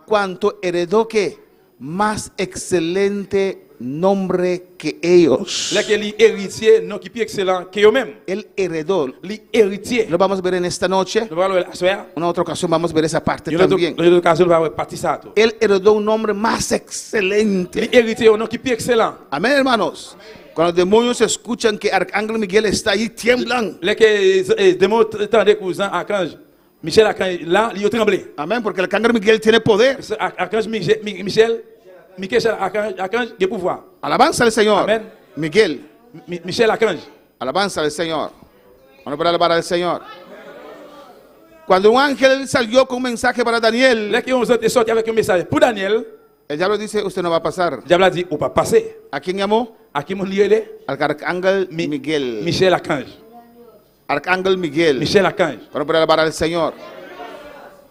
S13: Cuanto heredó que más excelente nombre que ellos.
S7: Là que les héritiers, non qui plus excellent que eux-mêmes.
S13: Él heredó.
S7: Les héritiers.
S13: Lo vamos a ver en esta noche.
S7: Nous allons la soeur.
S13: Una otra ocasión vamos a ver esa parte
S7: Une
S13: también.
S7: autre occasion, nous allons partir ça.
S13: Él heredó un nombre más excelente.
S7: Les héritiers, non qui plus excellent.
S13: Amén, hermanos. Cuando los demonios escuchan que Arcángel Miguel está ahí, tiemblan.
S7: Là que les démons entendent cousin archange Michel archange là, il a tremblé.
S13: Amén, porque el Arcángel Miguel tiene poder.
S7: Archange Michel archange de pouvoir.
S13: Alabanza al Señor.
S7: Amén.
S13: Miguel.
S7: Michel archange.
S13: Alabanza al Señor. Vamos a alabar al Señor. Cuando un ángel salió con un mensaje para Daniel,
S7: Là que on est sorti avec un message pour Daniel,
S13: el diablo dice, usted no va a pasar.
S7: le diable a dit, on va passer.
S13: ¿A quién llamó?
S7: À qui mon lié?
S13: Al Arcángel Miguel.
S7: Michel archange.
S13: Arcángel Miguel.
S7: Michel archange.
S13: Vamos a alabar al Señor.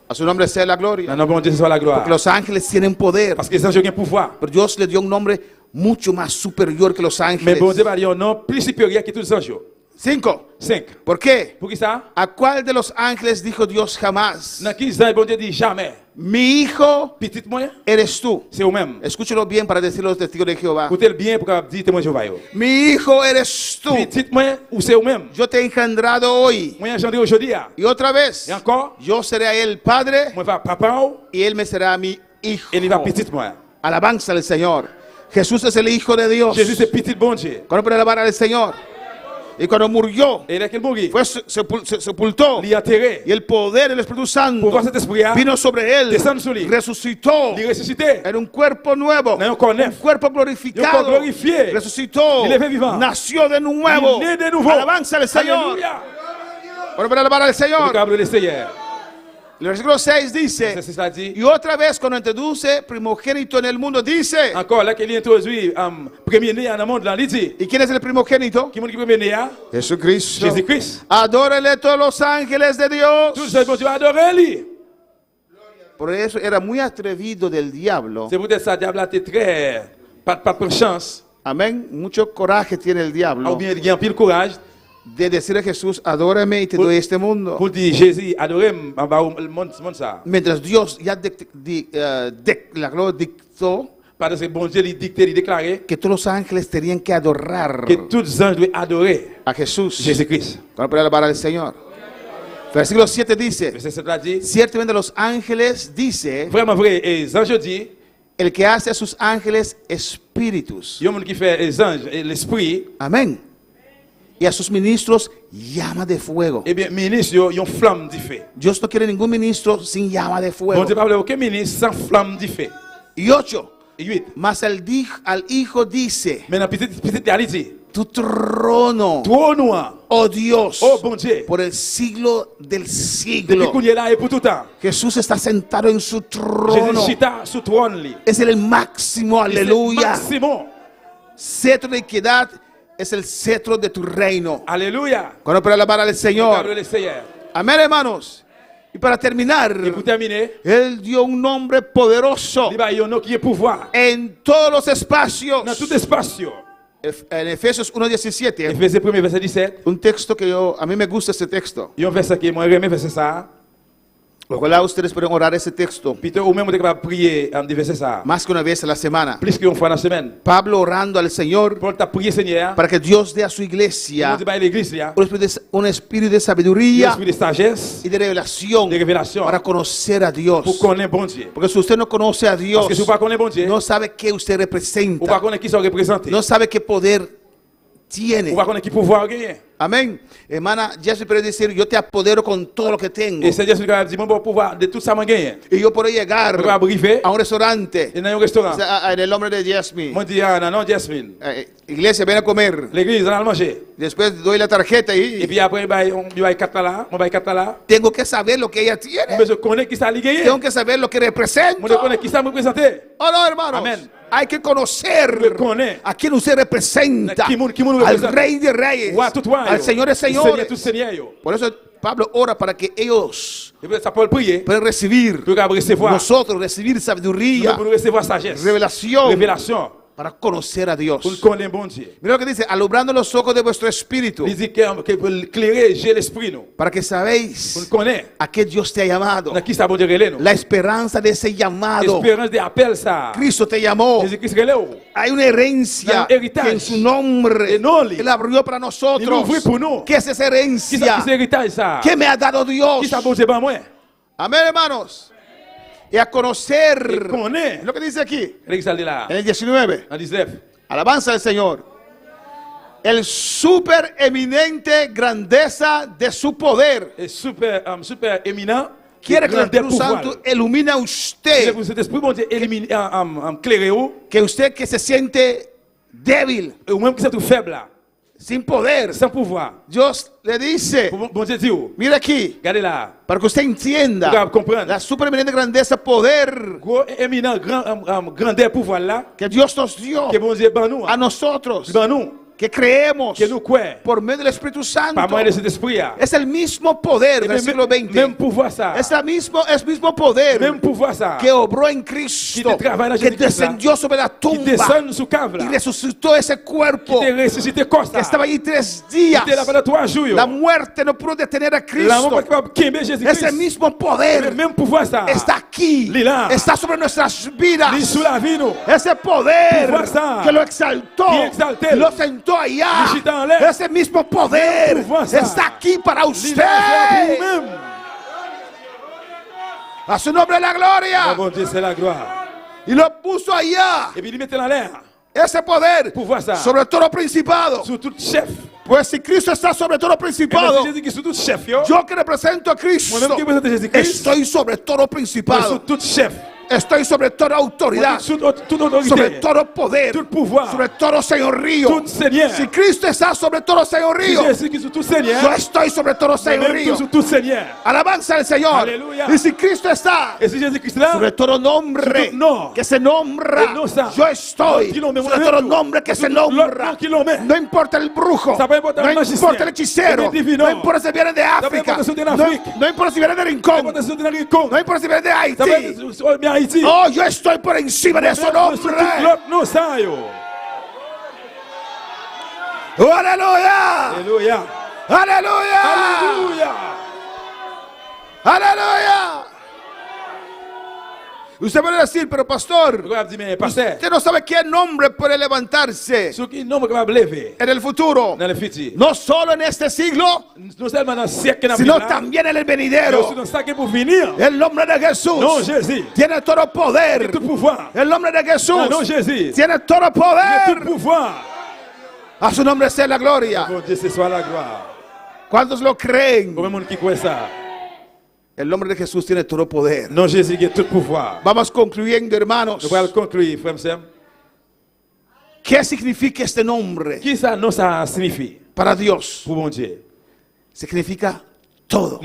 S13: A su nombre sea la gloria.
S7: Non, bon Dieu, soit la gloire.
S13: Porque los ángeles tienen poder.
S7: Parce que les anges ont un pouvoir.
S13: Pero Dios le dio un nombre mucho más superior que los
S7: Mais
S13: ángeles.
S7: bon Dieu va dire non plus supérieur que tous les anges.
S13: 5. ¿Por qué?
S7: Por qué ça?
S13: ¿A cuál de los ángeles dijo Dios jamás?
S7: Dans qui ça bon Dieu dit jamais.
S13: Mi hijo
S7: Petit moi,
S13: eres tú.
S7: c'est vous même.
S13: Escúchelo bien para decirlo a los testigos de Jehová.
S7: Écoutez bien pour dire témoin Jéhovah.
S13: Mi hijo eres tú.
S7: Petit moi ou c'est vous même.
S13: Yo te he engendrado hoy.
S7: Moi engendré aujourd'hui.
S13: Y otra vez.
S7: Et encore,
S13: yo seré a él padre.
S7: Moi va papa
S13: y él me será mi hijo.
S7: Et il va petit moi.
S13: Alabanza al Señor. Jesús es el hijo de Dios.
S7: Jésus c'est petit bon Dieu.
S13: Cuando puede alabar al Señor. Y cuando murió, fue sepultó. Y el poder del Espíritu Santo vino sobre él. Resucitó. En un cuerpo nuevo. Un cuerpo glorificado. Resucitó. Nació de nuevo. Alabanza al Señor. Para alabar al Señor. El versículo 6 dice, y otra vez cuando introduce primogénito en el mundo dice, ¿y quién es el primogénito? Jesucristo. Adórele todos los ángeles de Dios. Por eso era muy atrevido del diablo. Amén. Mucho coraje tiene el diablo. De decir a Jesús, adórame y te doy este mundo. Mientras Dios ya declaró, dictó que todos los ángeles tenían que adorar a Jesús. Cuando puede alabar al Señor. Versículo 7 dice, ciertamente los ángeles dice, el que hace a sus ángeles espíritus. Amén. Y a sus ministros llama de fuego.
S7: Eh bien, ministre, yon flamme du feu.
S13: Dios no quiere ningún ministro sin llama de fuego.
S7: Bon Dieu parle aucun ministre sans flamme du feu.
S13: Y 8. Mas al hijo dice, tu trono, oh Dios,
S7: oh bon Dieu,
S13: por el siglo del siglo. Jesús está sentado en su trono. Es el máximo, aleluya. Cetro de equidad. Es el cetro de tu reino.
S7: Aleluya.
S13: Cuando para alabar al Señor. Amén, hermanos. Y para terminar, Él dio un nombre poderoso en todos los espacios. En Efesios 1:17, un texto que a mí me gusta ese texto. Ojalá ustedes pueden orar ese texto más que una vez a la semana. Pablo orando al Señor para que Dios dé a su iglesia un espíritu de sabiduría y de revelación para conocer a Dios. Porque si usted no conoce a Dios, no sabe qué usted representa, no sabe qué poder tiene. Amén. Hermana Jesse puede decir, yo te apodero con todo lo que tengo. Y yo puedo llegar a un restaurante en el nombre de Jasmine. Iglesia, ven a comer. Después doy la tarjeta y tengo que saber lo que ella tiene. Tengo que saber lo que representa. Oh no, hermanos. Amén. Hay que conocer a quien usted representa. Al Rey de Reyes. Al Señor de Señores. Por eso Pablo ora para que ellos puedan recibir, nosotros recibir sabiduría, revelación, para conocer a Dios. Mira lo que dice, alumbrando los ojos de vuestro espíritu, para que sabéis a qué Dios te ha llamado, la esperanza de ese llamado. Cristo te llamó. Hay una herencia que en su nombre Él abrió para nosotros. ¿Qué es esa herencia? ¿Qué me ha dado Dios? Amén, hermanos. Y a conocer lo que dice aquí en el 19. Alabanza al Señor. El super eminente grandeza de su poder.
S7: Super eminent.
S13: Quiere que el Espíritu Santo ilumine a usted. Que usted que se siente débil, sin poder, Dios le dice, mira aquí, para que usted entienda la supereminente grandeza, poder que Dios nos dio a nosotros, que creemos
S7: que nous croyons
S13: por medio del Espíritu Santo.
S7: par moyen de cet esprit.
S13: Es el mismo poder del siglo XX.
S7: Même pouvoir ça.
S13: Es el mismo poder
S7: Même pouvoir ça.
S13: que obró en Cristo, que descendió sobre la tumba y resucitó ese cuerpo que estaba allí 3 días. La muerte no pudo detener a Cristo. Ese mismo poder está aquí, está sobre nuestras vidas. Ese poder que lo exaltó, lo sentó allá. Ese mismo poder está aquí para usted. A su nombre la gloria. Y lo puso allá. Ese poder sobre todo principado. Pues si Cristo está sobre todo principado, yo que represento a Cristo estoy sobre todo principado. Estoy sobre toda autoridad, sobre todo poder, sobre todo señorío. Si Cristo está sobre todo señorío, yo estoy sobre todo señorío. Alabanza al Señor. Y si Cristo está sobre todo nombre que se nombra, yo estoy sobre todo nombre que se nombra. No importa el brujo, no importa el hechicero, no importa si viene de África, no importa si viene de Rincón, no importa si viene de Haití. Oh, yo estoy por encima de su nombre. Oh, aleluya.
S7: Aleluya.
S13: Aleluya.
S7: Aleluya.
S13: Aleluya. Usted puede decir, pero pastor, usted no sabe qué nombre puede levantarse en el futuro. No solo en este siglo, sino también en el venidero. El nombre de Jesús tiene todo poder. El nombre de Jesús tiene todo poder. A su nombre sea la gloria. ¿Cuántos lo creen? El nombre de Jesús tiene todo poder. Vamos concluyendo, hermanos. ¿Qué significa este nombre? Para Dios. Significa todo.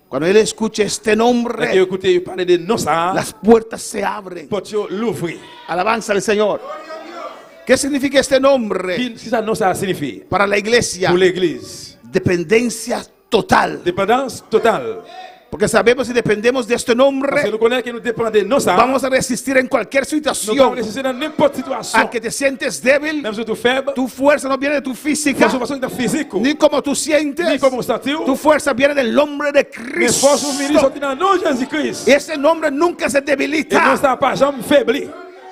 S13: Cuando Él escucha este nombre, las puertas se abren. Alabanza al Señor. ¿Qué significa este nombre? Para la iglesia. Dependencia total. Porque sabemos si dependemos de este nombre, vamos a resistir en cualquier situación. Aunque te sientes débil, tu fuerza no viene de tu física, ni como tú sientes. Tu fuerza viene del nombre de Cristo. Y ese nombre nunca se debilita.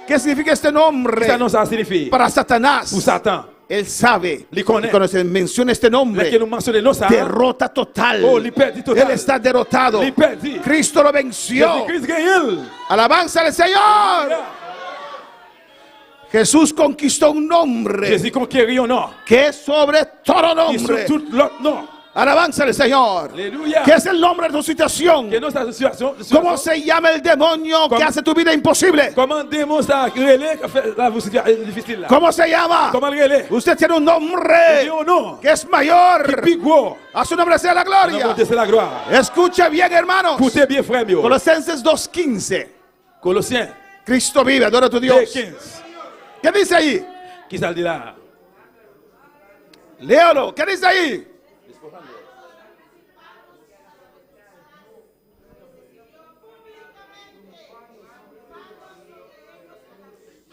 S13: ¿Qué significa este nombre? Para Satanás. Él sabe, y cuando se menciona este nombre, derrota total. Él está derrotado. Cristo lo venció. Alabanza al Señor. Jesús conquistó un nombre que es sobre todo nombre. Alabanza al Señor. ¿Qué es el nombre de tu situación? ¿Cómo se llama el demonio que hace tu vida imposible? ¿Cómo se llama? Usted tiene un nombre que es mayor. A su nombre sea la gloria. Escucha bien, hermanos. Colosenses 2:15. Cristo vive, adora a tu Dios. ¿Qué dice ahí? Léalo. ¿Qué dice ahí?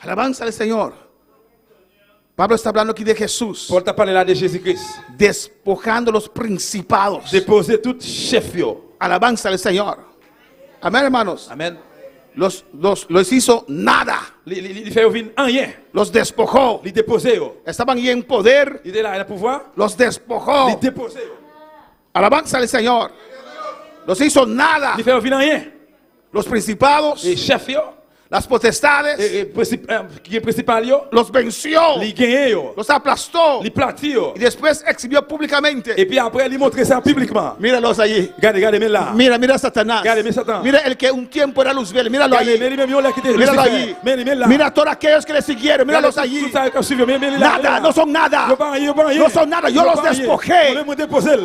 S13: Alabanza al Señor. Pablo está hablando aquí de Jesús. Despojando los principados. Alabanza al Señor. Amén, hermanos.
S7: Amén.
S13: Los hizo nada. Los despojó. Estaban ahí en poder. Los despojó. Alabanza al Señor. Los hizo nada. Los principados. Las potestades, los venció, los aplastó y después exhibió públicamente. Míralos allí. Mira a Satanás. Mira el que un tiempo era luz verde. Míralo allí. Míralo allí. Mira a todos aquellos que le siguieron. Míralos allí. Nada, no son nada. No son nada. Yo los despojé.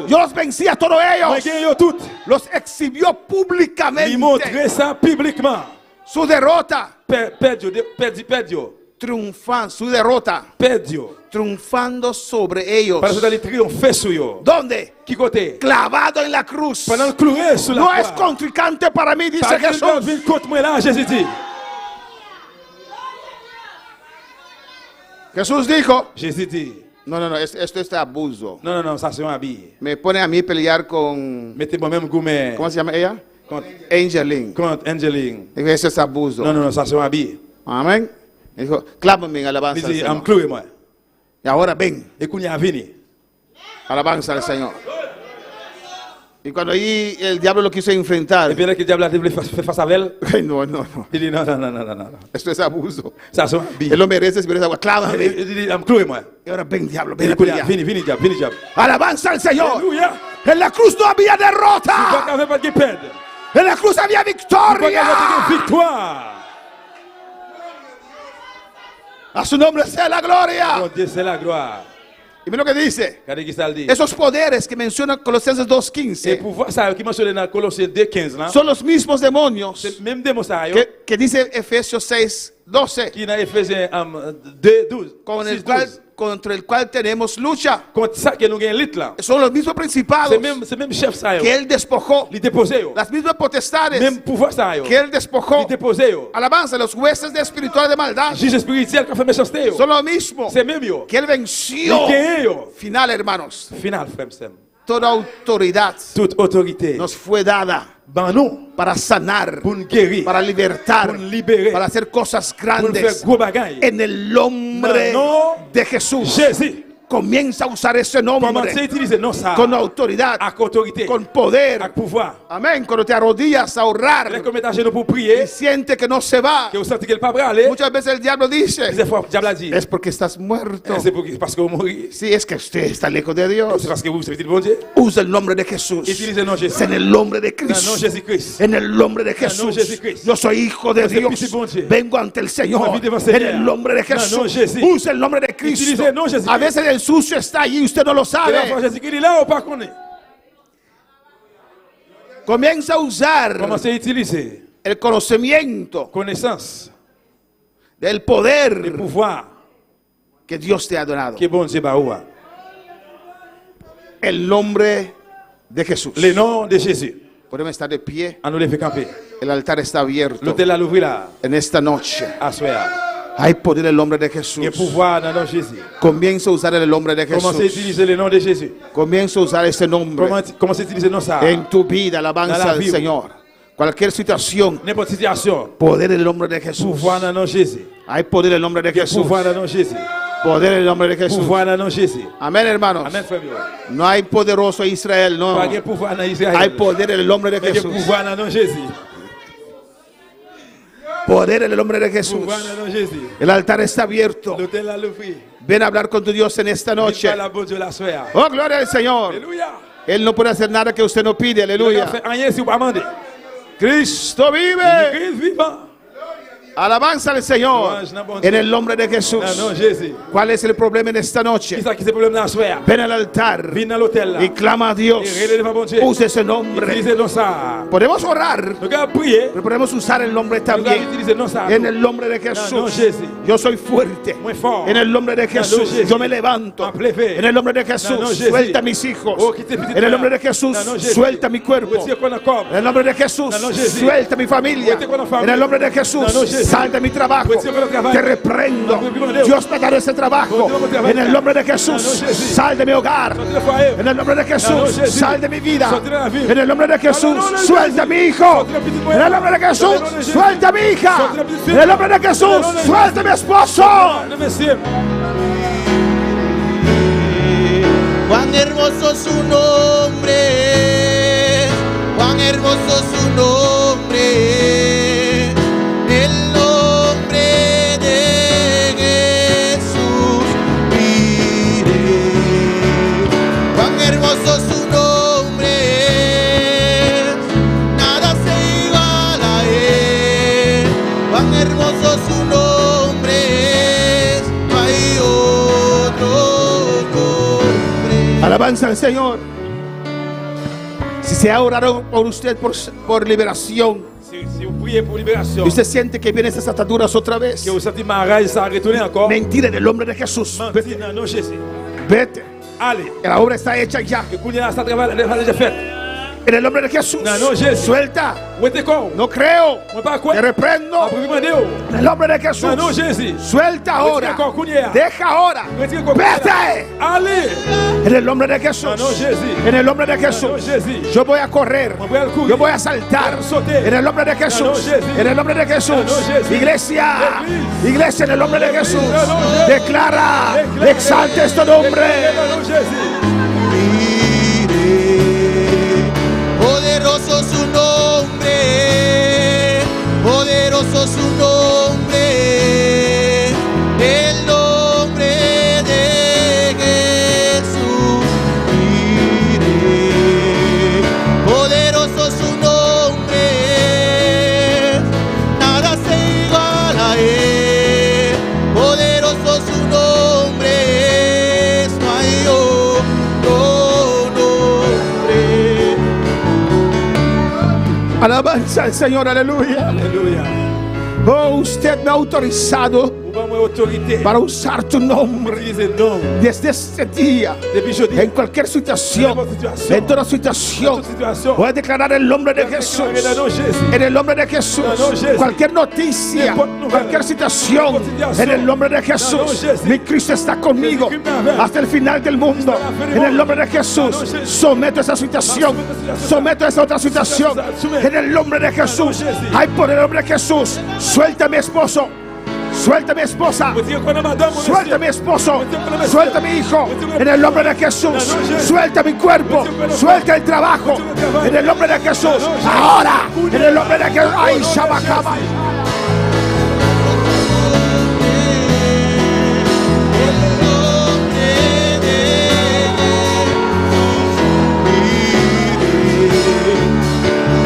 S13: Yo los vencí a todos ellos. Los exhibió públicamente. Su derrota. triunfando, su derrota, triunfando sobre ellos. ¿Dónde? Clavado en la cruz. No es contrincante para mí, dice Jesús. Jesús dijo, no, esto es abuso. Me pone a mí pelear con, ¿cómo se llama ella? Angeline. Dijo, eso es abuso. Amén. Dijo, clávame en alabanza al Señor. Y ahora ven. Alabanza al Señor. Y cuando ahí el diablo lo quiso enfrentar. No. Esto es abuso. Él lo merece, si merece agua. Clávame. Y ahora ven, diablo. Ven. Alabanza al Señor. En la cruz no había derrota. En la cruz había victoria. A su nombre sea la gloria. Y mira lo que dice. Esos poderes que menciona Colosenses 2:15 son los mismos demonios que dice Efesios 6:12, contra el cual tenemos lucha. Son los mismos principados que él despojó, las mismas potestades que él despojó. Alabanza, los jueces de espiritual de maldad son lo mismo que él venció. Final, hermanos. Toda autoridad nos fue dada para sanar, para libertar, para hacer cosas grandes en el nombre de Jesús. Comienza a usar ese nombre con autoridad, con poder. Amén. Cuando te arrodillas a orar y siente que no se va, muchas veces el diablo dice, es porque estás muerto. Sí, es que usted está lejos de Dios. Usa el nombre de Jesús. Es en el nombre de Cristo. En el nombre de Jesús. Yo soy hijo de Dios. Vengo ante el Señor en el nombre de Jesús. Usa el nombre de Cristo. A veces el sucio está allí y usted no lo sabe. Comienza a usar el conocimiento del poder que Dios te ha dado. El nombre de Jesús. Podemos estar de pie. El altar está abierto en esta noche. Hay poder en el nombre de Jesús. Comienza a usar el nombre de Jesús. Comienza a usar ese nombre en tu vida. Alabanza al Señor. Cualquier situación, poder en el nombre de Jesús. Hay poder en el nombre de Jesús. Poder en el nombre de Jesús. Amén, hermanos. No hay poderoso Israel, no. Hay poder en el nombre de Jesús. Poder en el nombre de Jesús. El altar está abierto. Ven a hablar con tu Dios en esta noche. Oh, gloria al Señor. Él no puede hacer nada que usted no pide. Aleluya. Cristo vive. Alabanza al Señor en el nombre de Jesús. ¿Cuál es el problema en esta noche? Ven al altar y clama a Dios. Use ese nombre. Podemos orar, pero podemos usar el nombre también. En el nombre de Jesús. Yo soy fuerte. En el nombre de Jesús. Yo me levanto. En el nombre de Jesús. Suelta a mis hijos. En el nombre de Jesús. Suelta mi cuerpo. En el nombre de Jesús. Suelta mi familia. En el nombre de Jesús. Sal de mi trabajo. Te reprendo. Dios me dará ese trabajo. En el nombre de Jesús. Sal de mi hogar. En el nombre de Jesús. Sal de mi vida. En el nombre de Jesús. Suelta a mi hijo. En el nombre de Jesús. Suelta a mi hija. En el nombre de Jesús. Suelta a mi esposo.
S9: Cuán hermoso su nombre. Cuán hermoso su nombre.
S13: Alabanza al Señor. Si se ha orado por usted por liberación,
S7: Si vous priez pour libération,
S13: y usted siente que vienen esas ataduras otra vez,
S7: que vous sentez mariage, ça a retourné encore.
S13: mentira en el nombre de Jesús.
S7: Mentire dans le nom de Jésus.
S13: Vete.
S7: Allez.
S13: La obra está hecha ya.
S7: Que Kounia ça travail déjà fait.
S13: En el nombre de Jesús.
S7: No, Jesús.
S13: Suelta.
S7: No
S13: creo.
S7: Te
S13: reprendo. En el nombre de Jesús.
S7: No, Jesús.
S13: Suelta ahora. Deja ahora. Vete. En el nombre de Jesús. En el nombre de Jesús. Yo voy a correr. Yo voy a saltar. En el nombre de Jesús. En el nombre de Jesús. Iglesia. Iglesia, en el nombre de Jesús. Declara. Exalta este nombre.
S9: Poderoso su nombre, poderoso su nombre, el nombre de Jesús. Mire, poderoso su nombre, nada se iguala a él. Poderoso su nombre, no hay otro nombre.
S13: Alabanza al Señor, aleluya.
S7: Aleluya.
S13: Oh, usted me ha autorizado para usar tu nombre desde este día, en cualquier situación, en toda situación. Voy a declarar el nombre de Jesús. En el nombre de Jesús, cualquier noticia, cualquier situación, en el nombre de Jesús. Mi Cristo está conmigo hasta el final del mundo. En el nombre de Jesús, someto a esa situación, someto a esa otra situación. En el nombre de Jesús, hay por el nombre de Jesús. Suelta a mi esposo. Suelta a mi esposa, suelta a mi esposo, suelta a mi hijo, en el nombre de Jesús. Suelta mi cuerpo, suelta el trabajo, en el nombre de Jesús. Ahora, en el nombre de Jesús. Ay, Shabakaba.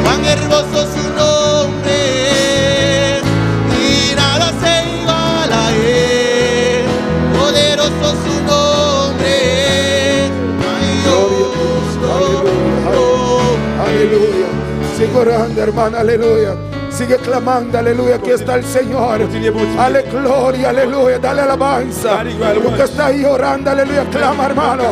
S9: Cuán hermoso su nombre, y nada se iguala a él. Poderoso su nombre, ay,
S11: Aleluya. Sigue orando, hermana, aleluya. Sigue clamando, aleluya. Aquí está el Señor. Dale gloria, aleluya. Dale alabanza. Tú que estás ahí orando, aleluya. Clama, hermano.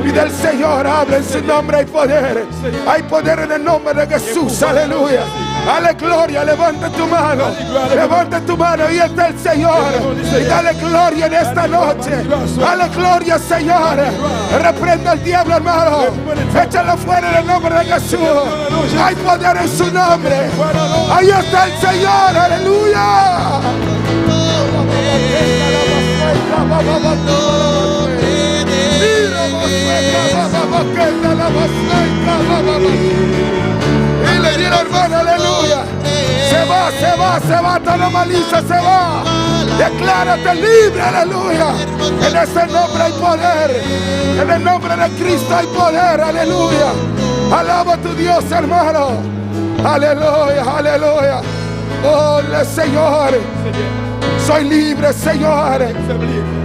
S11: Pide al Señor, habla en su nombre. Hay poder. Hay poder en el nombre de Jesús, aleluya. Dale gloria, levanta tu mano. Levanta tu mano. Ahí está el Señor. Y dale gloria en esta noche. Dale gloria, Señor. Reprenda al diablo, hermano. Échalo fuera en el nombre de Jesús. Hay poder en su nombre. Ahí está el Señor, aleluya. Y le digo, hermano, aleluya. Se va toda malicia, se va. Declárate libre, aleluya. En ese nombre hay poder. En el nombre de Cristo hay poder, aleluya. Alaba a tu Dios, hermano. Aleluya, aleluya. Oh, Señor. Soy libre, Señor.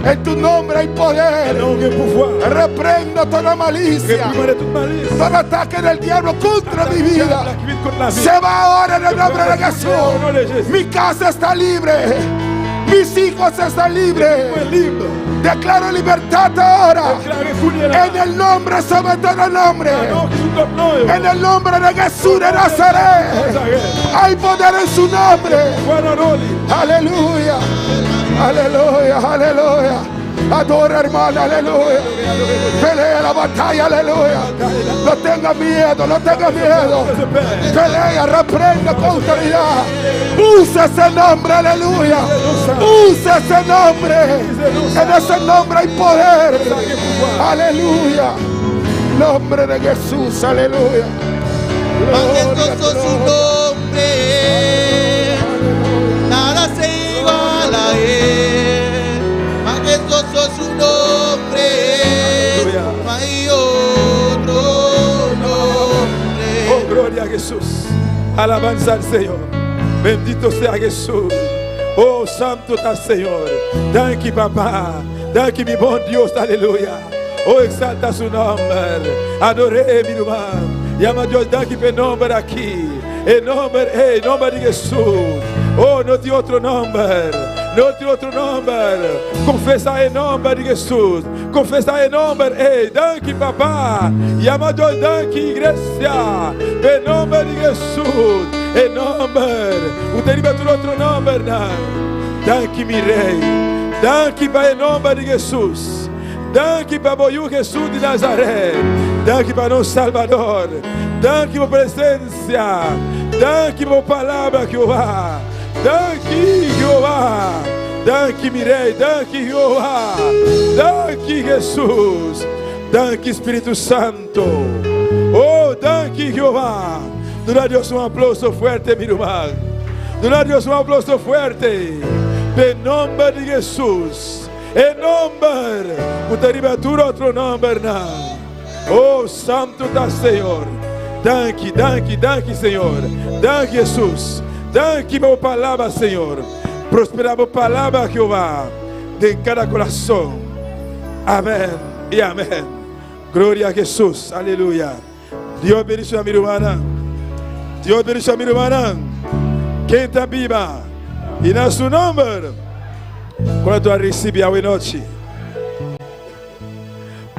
S11: En tu nombre hay poder. Reprendo toda malicia, todo ataque del diablo contra mi vida. Se va ahora en el nombre de Jesús. Mi casa está libre. Mis hijos están libres. Declaro libertad ahora. En el nombre sobre todo nombre. En el nombre de Jesús de Nazaret. Hay poder en su nombre. Aleluya. Aleluya. Aleluya. Adora, hermana, aleluya. Pelea la batalla, aleluya. No tenga miedo, no tenga miedo. Pelea, reprenda con autoridad. Usa ese nombre, aleluya. Usa ese nombre. En ese nombre hay poder. Aleluya. Nombre de Jesús, aleluya.
S9: Majestuoso su nombre, nada se iguala a él. Majestuoso su nombre, no hay otro nombre.
S7: Oh, gloria a Jesús. Alabanza al Señor. Bendito sea Jesús. Oh, santo está el Señor. Thank you, papá. Thank you, mi bon Dios. Aleluya. Oh, exalta su nombre. Adoré mi lugar. Llama a Dios, thank you, nombre aquí. Em nome de Jesus. Oh, não tem outro nome. Não tem outro nome. Confessa em nome de Jesus. Confessa em nome. Ei, danke, papá. E amado, danke, igreja. Em nome de Jesus. Em nome. Não tem outro nome, não. Danke, meu rei. Danke, Pai, em nome de Jesus. Danke, Pai, Jesus de Nazaré. Danke, Pai, nosso Salvador. Danke por presença. Danke por palavra, Jeová. Danke, Jeová. Danke, Mirei. Danke, Jeová. Danke, Jesus. Danke, Espírito Santo. Oh, danke, Jeová. Dá a Deus aplauso fuerte, meu irmão. Dá a Deus aplauso fuerte. Em nome de Jesus. Em nome. Não tem outro nome, não. Oh, Santo da Senhor. Danke, danke, danke, Senhor. Danke, Jesus. Danke por palavra, Senhor. Prospera por palavra, Jeová, de cada coração. Amém e amém. Glória a Jesus. Aleluia. Deus bendiga a minha irmã. Deus bendiga a minha irmã. Quem está viva? E no seu nome. Quando tu recebe a noite.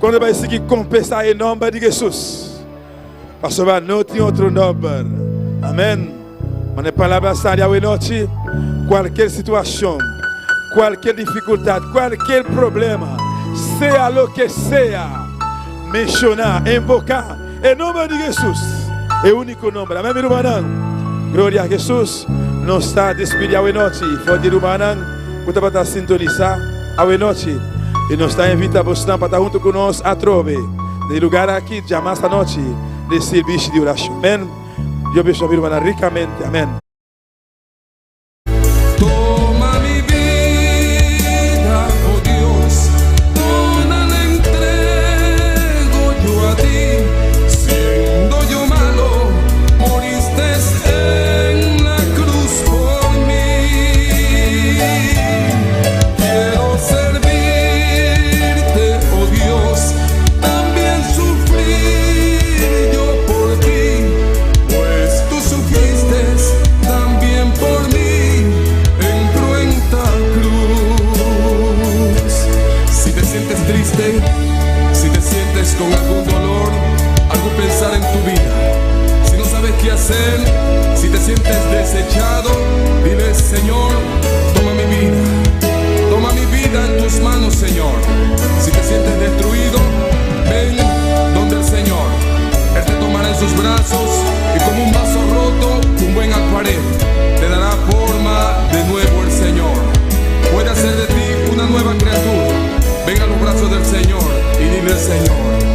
S7: Quando vai seguir confessar em nome de Jesus. Pastor, não tem outro nome. Amém. Mas palavra sabe a noite. Qualquer situação, qualquer dificuldade, qualquer problema, seja o que seja, mencionar, invocar em nome de Jesus. É o único nome. Amém, meu irmão. Glória a Jesus. Não está despedido a noite. Foi de irmão. Você vai sintonizar a noite. E nos está invitando a estar junto conosco a trove. De lugar aqui, jamais esta noite, de serviço de oração. Amém. Deus abençoe a minha irmã ricamente. Amém.
S1: Si te sientes con algún dolor, algo pensar en tu vida, si no sabes qué hacer, si te sientes desechado, dile: Señor, toma mi vida en tus manos, Señor. Si te sientes destruido, ven donde el Señor. Él te tomará en sus brazos y como un vaso roto, un buen acuarel, te dará forma de nuevo el Señor. Puede hacer de ti una nueva criatura. Ven a los brazos del Señor y dile: Señor,